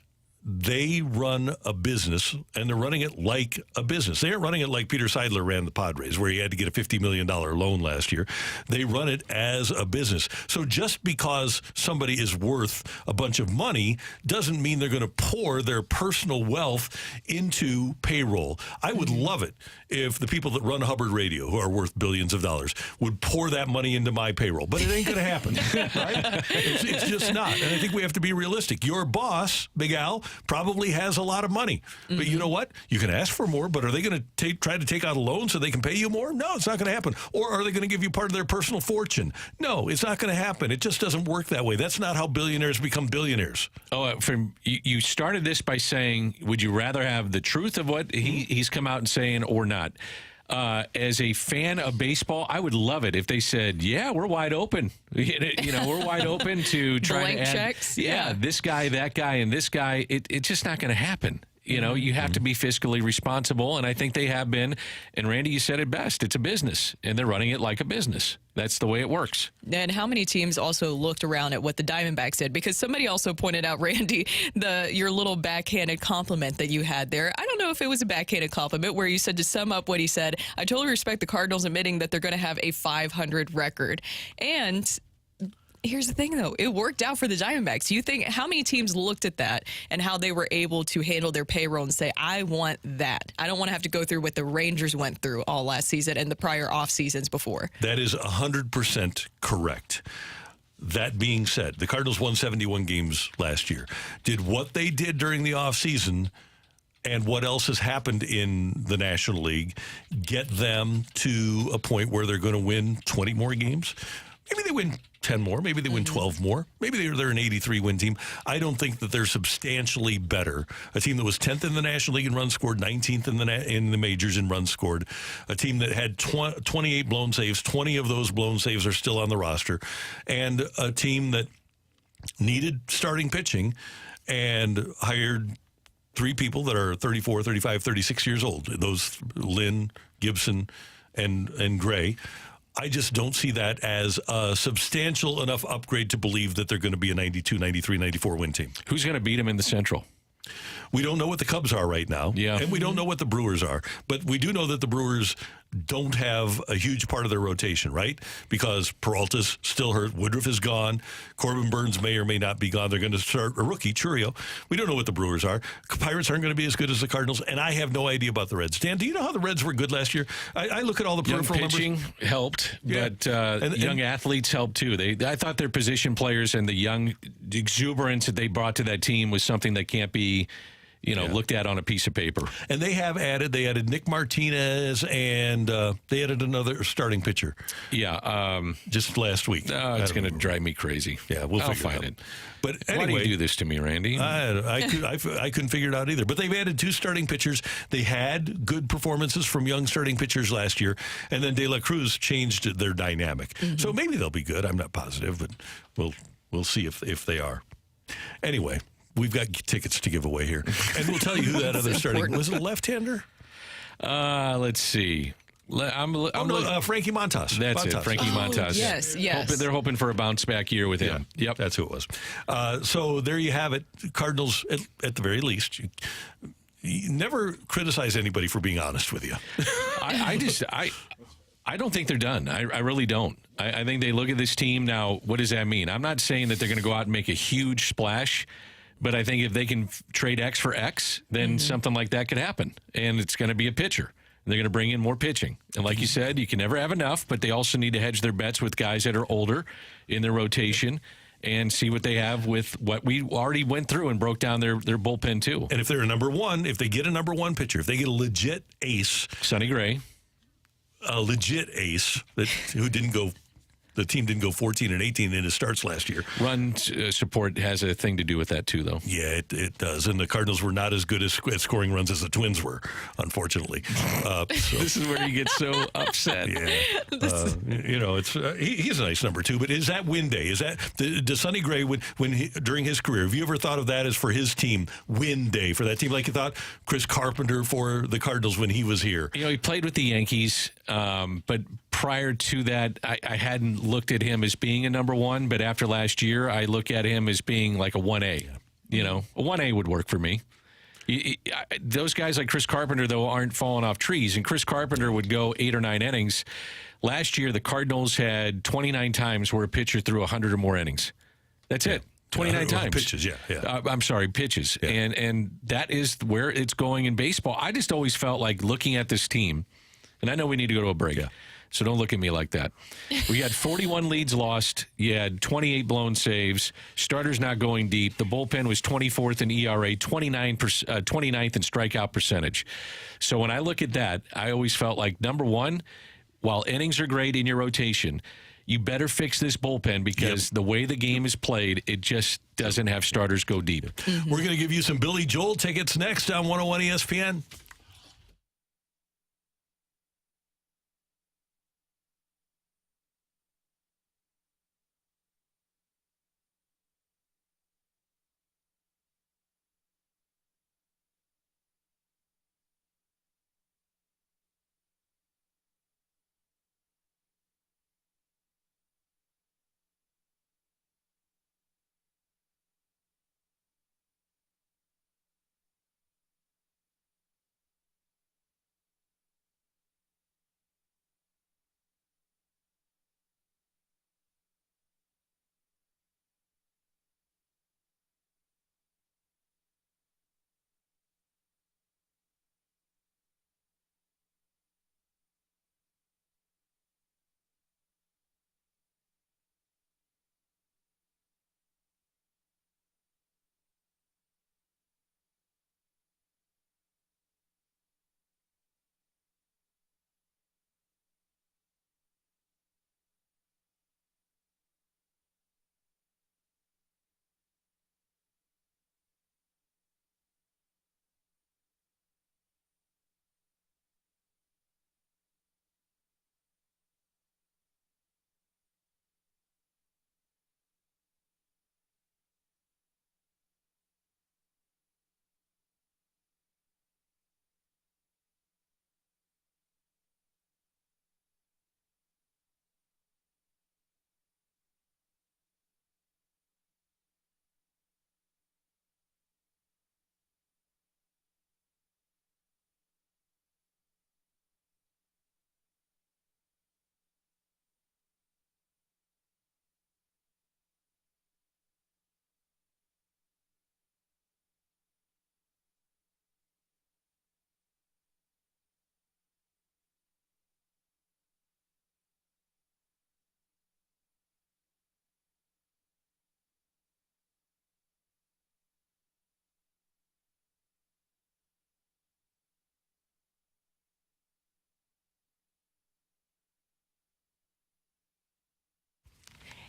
they run a business, and they're running it like a business. They aren't running it like Peter Seidler ran the Padres, where he had to get a $50 million loan last year. They run it as a business. So just because somebody is worth a bunch of money doesn't mean they're going to pour their personal wealth into payroll. I would love it if the people that run Hubbard Radio, who are worth billions of dollars, would pour that money into my payroll. But it ain't going to happen, right? It's just not. And I think we have to be realistic. Your boss, Big Al, probably has a lot of money. But you know what? You can ask for more, but are they going to try to take out a loan so they can pay you more? No, it's not going to happen. Or are they going to give you part of their personal fortune? No, it's not going to happen. It just doesn't work that way. That's not how billionaires become billionaires. Oh, you started this by saying, would you rather have the truth of what he's come out and saying or not? As a fan of baseball, I would love it if they said, yeah, we're wide open. We're wide open to try blank to add checks. Yeah, this guy, that guy, and this guy. It's just not going to happen. You have to be fiscally responsible, and I think they have been. And Randy, you said it best. It's a business, and they're running it like a business. That's the way it works. And how many teams also looked around at what the Diamondbacks did? Because somebody also pointed out, Randy, your little backhanded compliment that you had there. I don't know if it was a backhanded compliment where you said, to sum up what he said, I totally respect the Cardinals admitting that they're going to have a 500 record. And here's the thing, though. It worked out for the Diamondbacks. You think how many teams looked at that and how they were able to handle their payroll and say, I want that. I don't want to have to go through what the Rangers went through all last season and the prior off seasons before. That is 100% correct. That being said, the Cardinals won 71 games last year. Did what they did during the offseason and what else has happened in the National League get them to a point where they're going to win 20 more games? Maybe they win 10 more. Maybe they win 12 more. Maybe they're an 83-win team. I don't think that they're substantially better. A team that was 10th in the National League in runs scored, 19th in the majors in runs scored. A team that had 28 blown saves. 20 of those blown saves are still on the roster. And a team that needed starting pitching and hired three people that are 34, 35, 36 years old. Those Lynn, Gibson, and Gray. I just don't see that as a substantial enough upgrade to believe that they're going to be a 92, 93, 94 win team. Who's going to beat them in the Central? We don't know what the Cubs are right now. Yeah. And we don't know what the Brewers are. But we do know that the Brewers don't have a huge part of their rotation, right? Because Peralta's still hurt. Woodruff is gone. Corbin Burns may or may not be gone. They're going to start a rookie, Churio. We don't know what the Brewers are. Pirates aren't going to be as good as the Cardinals, and I have no idea about the Reds. Dan, do you know how the Reds were good last year? I look at all the peripheral pitching numbers. Helped, Yeah. but young athletes helped too. I thought their position players and the young exuberance that they brought to that team was something that can't be looked at on a piece of paper. And they added Nick Martinez, and they added another starting pitcher. Yeah. Just last week. It's going to drive me crazy. Yeah, I'll find it. But anyway, why do you do this to me, Randy? I couldn't figure it out either. But they've added two starting pitchers. They had good performances from young starting pitchers last year, and then De La Cruz changed their dynamic. Mm-hmm. So maybe they'll be good. I'm not positive, but we'll see if they are. Anyway. We've got tickets to give away here. And we'll tell you who that other starting... Was it a left-hander? Let's see. Frankie Montas. That's it, Frankie Montas. Yes. They're hoping for a bounce-back year with him. Yep, that's who it was. So there you have it. Cardinals, at the very least... You never criticize anybody for being honest with you. I don't think they're done. I really don't. I think they look at this team now. What does that mean? I'm not saying that they're going to go out and make a huge splash, but I think if they can trade X for X, then something like that could happen. And it's going to be a pitcher. They're going to bring in more pitching. And like you said, you can never have enough, but they also need to hedge their bets with guys that are older in their rotation and see what they have with what we already went through and broke down their bullpen too. And if they're a number one, if they get a number one pitcher, if they get a legit ace. Sonny Gray. A legit ace the team didn't go 14 and 18 in his starts last year. Run support has a thing to do with that too, though. Yeah, it does. And the Cardinals were not as good at scoring runs as the Twins were, unfortunately. This is where you get so upset. Yeah, it's he's a nice number two. But is that win day? Is that does Sonny Gray during his career? Have you ever thought of that as for his team win day for that team? Like you thought Chris Carpenter for the Cardinals when he was here. He played with the Yankees, but prior to that, I hadn't looked at him as being a number one, but after last year, I look at him as being like a 1A. You know, a 1A would work for me. Those guys like Chris Carpenter, though, aren't falling off trees. And Chris Carpenter would go 8 or 9 innings. Last year, the Cardinals had 29 times where a pitcher threw 100 or more innings. That's it. 29 times. Pitches, I'm sorry, pitches. Yeah. And that is where it's going in baseball. I just always felt like looking at this team, and I know we need to go to a break, so don't look at me like that. We had 41 leads lost. You had 28 blown saves. Starters not going deep. The bullpen was 24th in ERA, 29th in strikeout percentage. So when I look at that, I always felt like, number one, while innings are great in your rotation, you better fix this bullpen because the way the game is played, it just doesn't have starters go deep. We're going to give you some Billy Joel tickets next on 101 ESPN.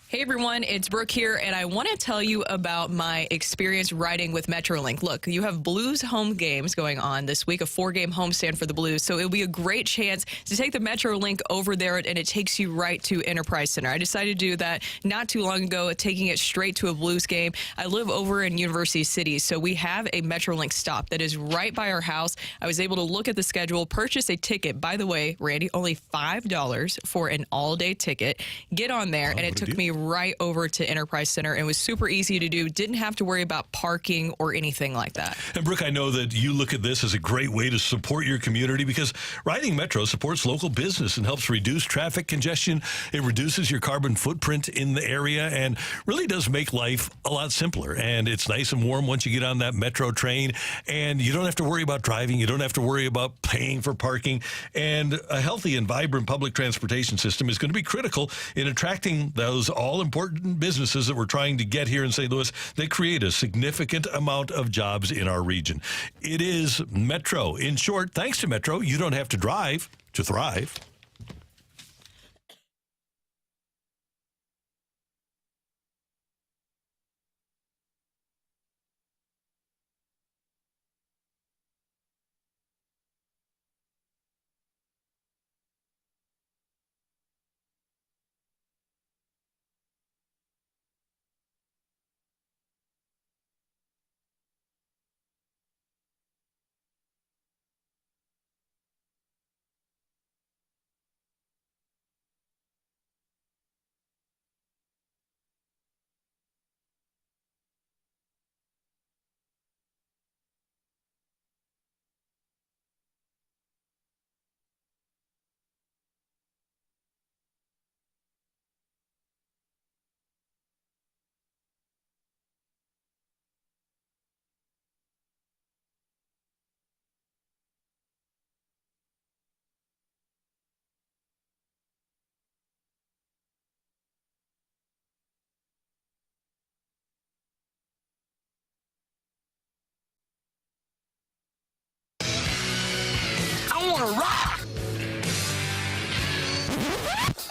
Hey everyone, it's Brooke here, and I want to tell you about my experience riding with Metrolink. Look, you have Blues home games going on this week, a 4-game homestand for the Blues, so it'll be a great chance to take the Metrolink over there, and it takes you right to Enterprise Center. I decided to do that not too long ago, taking it straight to a Blues game. I live over in University City, so we have a Metrolink stop that is right by our house. I was able to look at the schedule, purchase a ticket. By the way, Randy, only $5 for an all-day ticket. Get on there, and it took me right over to Enterprise Center. It was super easy to do. Didn't have to worry about parking or anything like that. And Brooke, I know that you look at this as a great way to support your community because riding Metro supports local business and helps reduce traffic congestion. It reduces your carbon footprint in the area and really does make life a lot simpler. And it's nice and warm once you get on that Metro train, and you don't have to worry about driving. You don't have to worry about paying for parking. And a healthy and vibrant public transportation system is going to be critical in attracting those all-important businesses that we're trying to get here in St. Louis. They create a significant amount of jobs in our region. It is Metro. In short, thanks to Metro, you don't have to drive to thrive.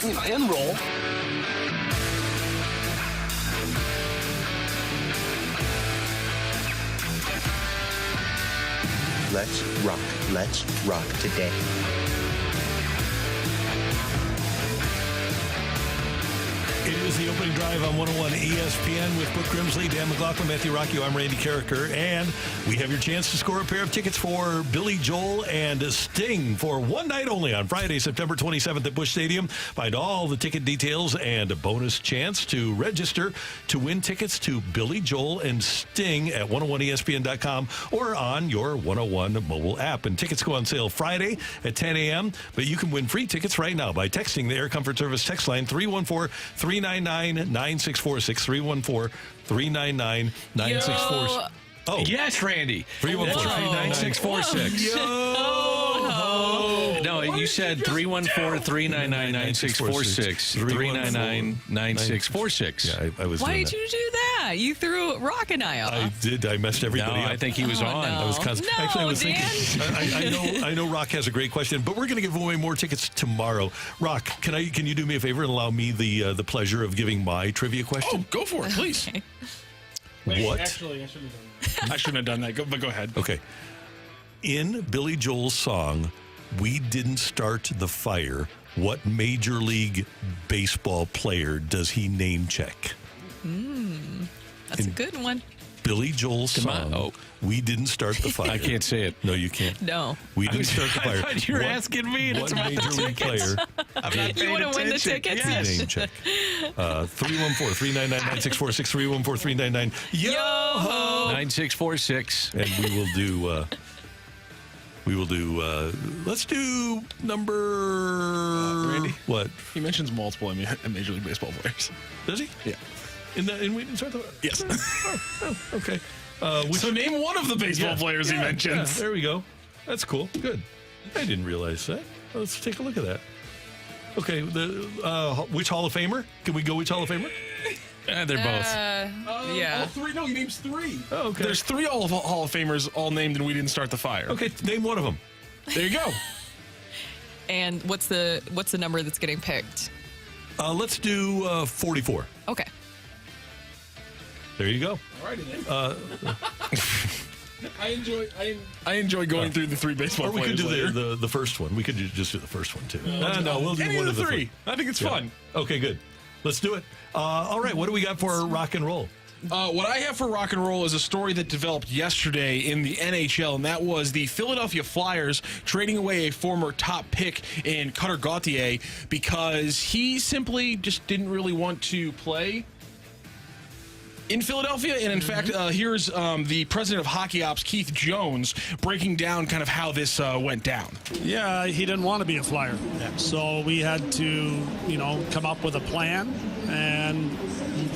and roll. Let's rock. Let's rock today. It is the opening drive on 101 ESPN with Brooke Grimsley, Dan McLaughlin, Matthew Rocc. I'm Randy Carricker, and we have your chance to score a pair of tickets for Billy Joel and Sting for one night only on Friday, September 27th at Busch Stadium. Find all the ticket details and a bonus chance to register to win tickets to Billy Joel and Sting at 101ESPN.com or on your 101 mobile app. And tickets go on sale Friday at 10 a.m., but you can win free tickets right now by texting the Air Comfort Service text line 399-9646, 399-9646. Oh, yes, Randy. 314-9646. No, you said 314-399-9646. 399-9646. Yeah, I was. Why did you do that? You threw Rocc and I off. I did. I messed everybody up. I think he was on. No. I was constantly. Actually, I was Dan. thinking. I know. Rocc has a great question, but we're going to give away more tickets tomorrow. Rocc, can you do me a favor and allow me the pleasure of giving my trivia question? Oh, go for it, please. Okay. What? Actually, I shouldn't have done that. I shouldn't have done that. But go ahead. Okay. In Billy Joel's song, "We Didn't Start the Fire," what Major League Baseball player does he name check? That's a good one. Billy Joel's song, "We Didn't Start the Fire." I can't say it. No, you can't. No. We didn't start the fire. I thought you were asking me. What Major League player? You want to win the tickets? Yes. Name check. 314-399-9646, 314-399. Yo-ho! 9646. And we will do, let's do number... Randy? What? He mentions multiple Major League Baseball players. Does he? Yeah. In We Didn't Start the Fire? Yes. Okay. So name one of the baseball players he mentions. Yeah, there we go. That's cool. Good. I didn't realize that. Let's take a look at that. Okay, which Hall of Famer? Can we go which Hall of Famer? They're both. Yeah. All three? No, he names three. Oh, okay. There's three Hall of Famers all named and We Didn't Start the Fire. Okay, name one of them. There you go. And what's the number that's getting picked? Let's do 44. Okay. There you go. All righty then. I enjoy going through the three baseball Or we could players do later. the first one. We could just do the first one, too. No, we'll do any one of the three. three. I think it's fun. Okay, good. Let's do it. All right, what do we got for rock and roll? What I have for rock and roll is a story that developed yesterday in the NHL, and that was the Philadelphia Flyers trading away a former top pick in Cutter Gauthier because he simply just didn't really want to play in Philadelphia. And in fact, here's the president of Hockey Ops, Keith Jones, breaking down kind of how this went down. Yeah, he didn't want to be a Flyer. So we had to, come up with a plan. And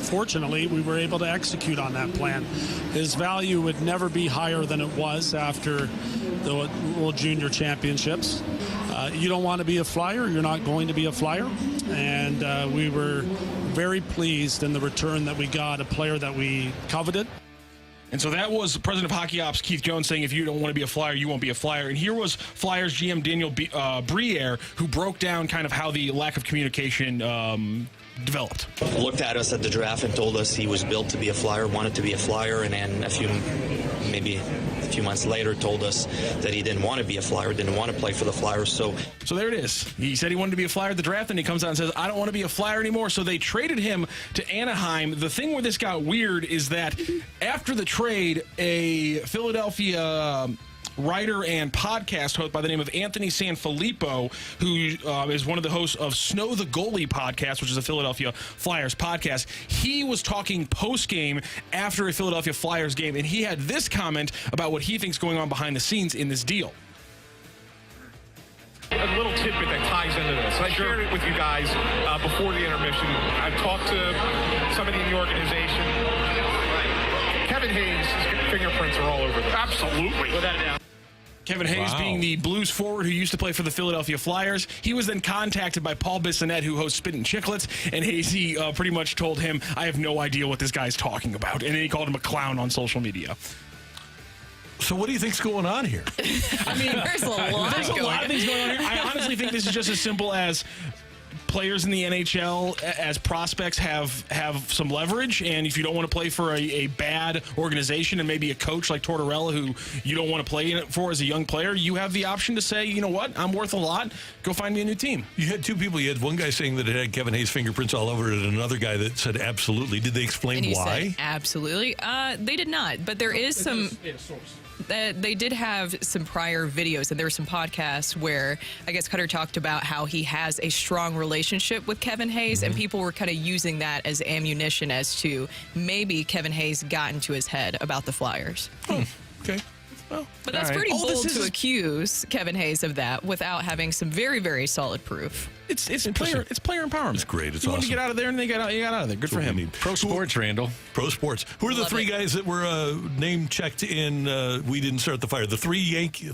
fortunately, we were able to execute on that plan. His value would never be higher than it was after the World Junior Championships. You don't want to be a Flyer. You're not going to be a Flyer. And we were very pleased in the return that we got, a player that we coveted. And so that was President of Hockey Ops, Keith Jones, saying if you don't want to be a Flyer, you won't be a Flyer. And here was Flyers GM Daniel Briere, who broke down kind of how the lack of communication developed. Looked at us at the draft and told us he was built to be a Flyer, wanted to be a Flyer, and then a few months later told us that he didn't want to be a Flyer, didn't want to play for the Flyers. So there it is. He said he wanted to be a Flyer at the draft, and he comes out and says, I don't want to be a Flyer anymore. So they traded him to Anaheim. The thing where this got weird is that after the trade, a Philadelphia writer and podcast host by the name of Anthony Sanfilippo, who is one of the hosts of Snow the Goalie podcast, which is a Philadelphia Flyers podcast. He was talking post-game after a Philadelphia Flyers game, and he had this comment about what he thinks going on behind the scenes in this deal. A little tidbit that ties into this. I shared it with you guys before the intermission. I've talked to somebody in the organization. Kevin Hayes' fingerprints are all over this. Absolutely. Without a doubt. Kevin Hayes being the Blues forward who used to play for the Philadelphia Flyers. He was then contacted by Paul Bissonnette, who hosts Spittin' Chicklets, and Hayes pretty much told him, I have no idea what this guy's talking about. And then he called him a clown on social media. So what do you think's going on here? I mean, there's a lot of things going on here. I honestly think this is just as simple as players in the NHL as prospects have some leverage, and if you don't want to play for a bad organization and maybe a coach like Tortorella who you don't want to play in it for as a young player, you have the option to say, you know what, I'm worth a lot, go find me a new team. You had two people. You had one guy saying that it had Kevin Hayes' fingerprints all over it, and another guy that said absolutely. Did they explain why? Said, absolutely. They did not, but there is some... They did have some prior videos, and there were some podcasts where I guess Cutter talked about how he has a strong relationship with Kevin Hayes, and people were kind of using that as ammunition as to maybe Kevin Hayes got into his head about the Flyers. Oh, okay. Well, but that's pretty bold to accuse Kevin Hayes of that without having some very, very solid proof. It's player empowerment. It's great. It's you awesome. Want to get out of there, and they got out of there. Good for him. Pro sports, Randall. Pro sports. Who are the three guys that were name checked in We Didn't Start the Fire? The three Yankee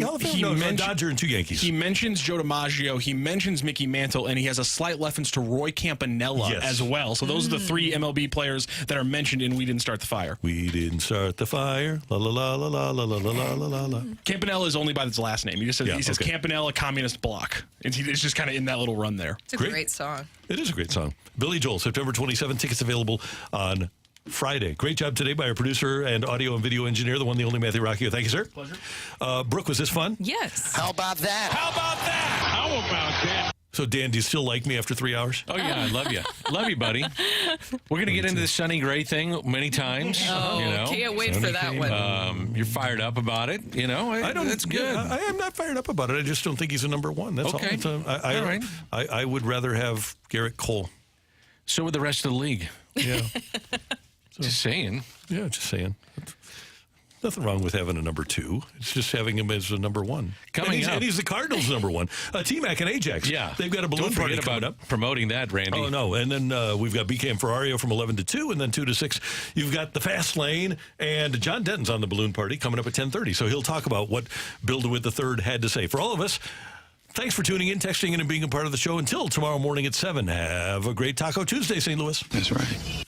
Hall of Fame? No, Dodger and two Yankees. He mentions Joe DiMaggio. He mentions Mickey Mantle, and he has a slight reference to Roy Campanella as well. So those are the three MLB players that are mentioned in We Didn't Start the Fire. We didn't start the fire. La la la la la la la la la la. Campanella is only by his last name. He says Campanella Communist Bloc. It's just kind of in that little run there. It's a great song. It is a great song. Billy Joel, September 27th. Tickets available on Friday. Great job today by our producer and audio and video engineer, the one, the only Matthew Rocc. Thank you, sir. Pleasure. Brooke, was this fun? Yes. How about that? How about that? So, Dan, do you still like me after 3 hours? Oh, yeah, I love you. Love you, buddy. We're going to get into the Sonny Gray thing many times. Oh, can't wait for that one. You're fired up about it. You know, that's good. I am not fired up about it. I just don't think he's a number one. That's all. All right. I would rather have Garrett Cole. So would the rest of the league. Yeah. Just saying. Yeah, just saying. Nothing wrong with having a number two. It's just having him as a number one. And he's the Cardinals' number one. T-Mac and Ajax. Yeah. They've got a balloon party coming up. Promoting that, Randy. Oh, no. And then we've got BK and Ferrario from 11 to 2, and then 2 to 6. You've got the Fast Lane, and John Denton's on the balloon party coming up at 10:30. So he'll talk about what Bill DeWitt III had to say. For all of us, thanks for tuning in, texting in, and being a part of the show. Until tomorrow morning at 7. Have a great Taco Tuesday, St. Louis. That's right.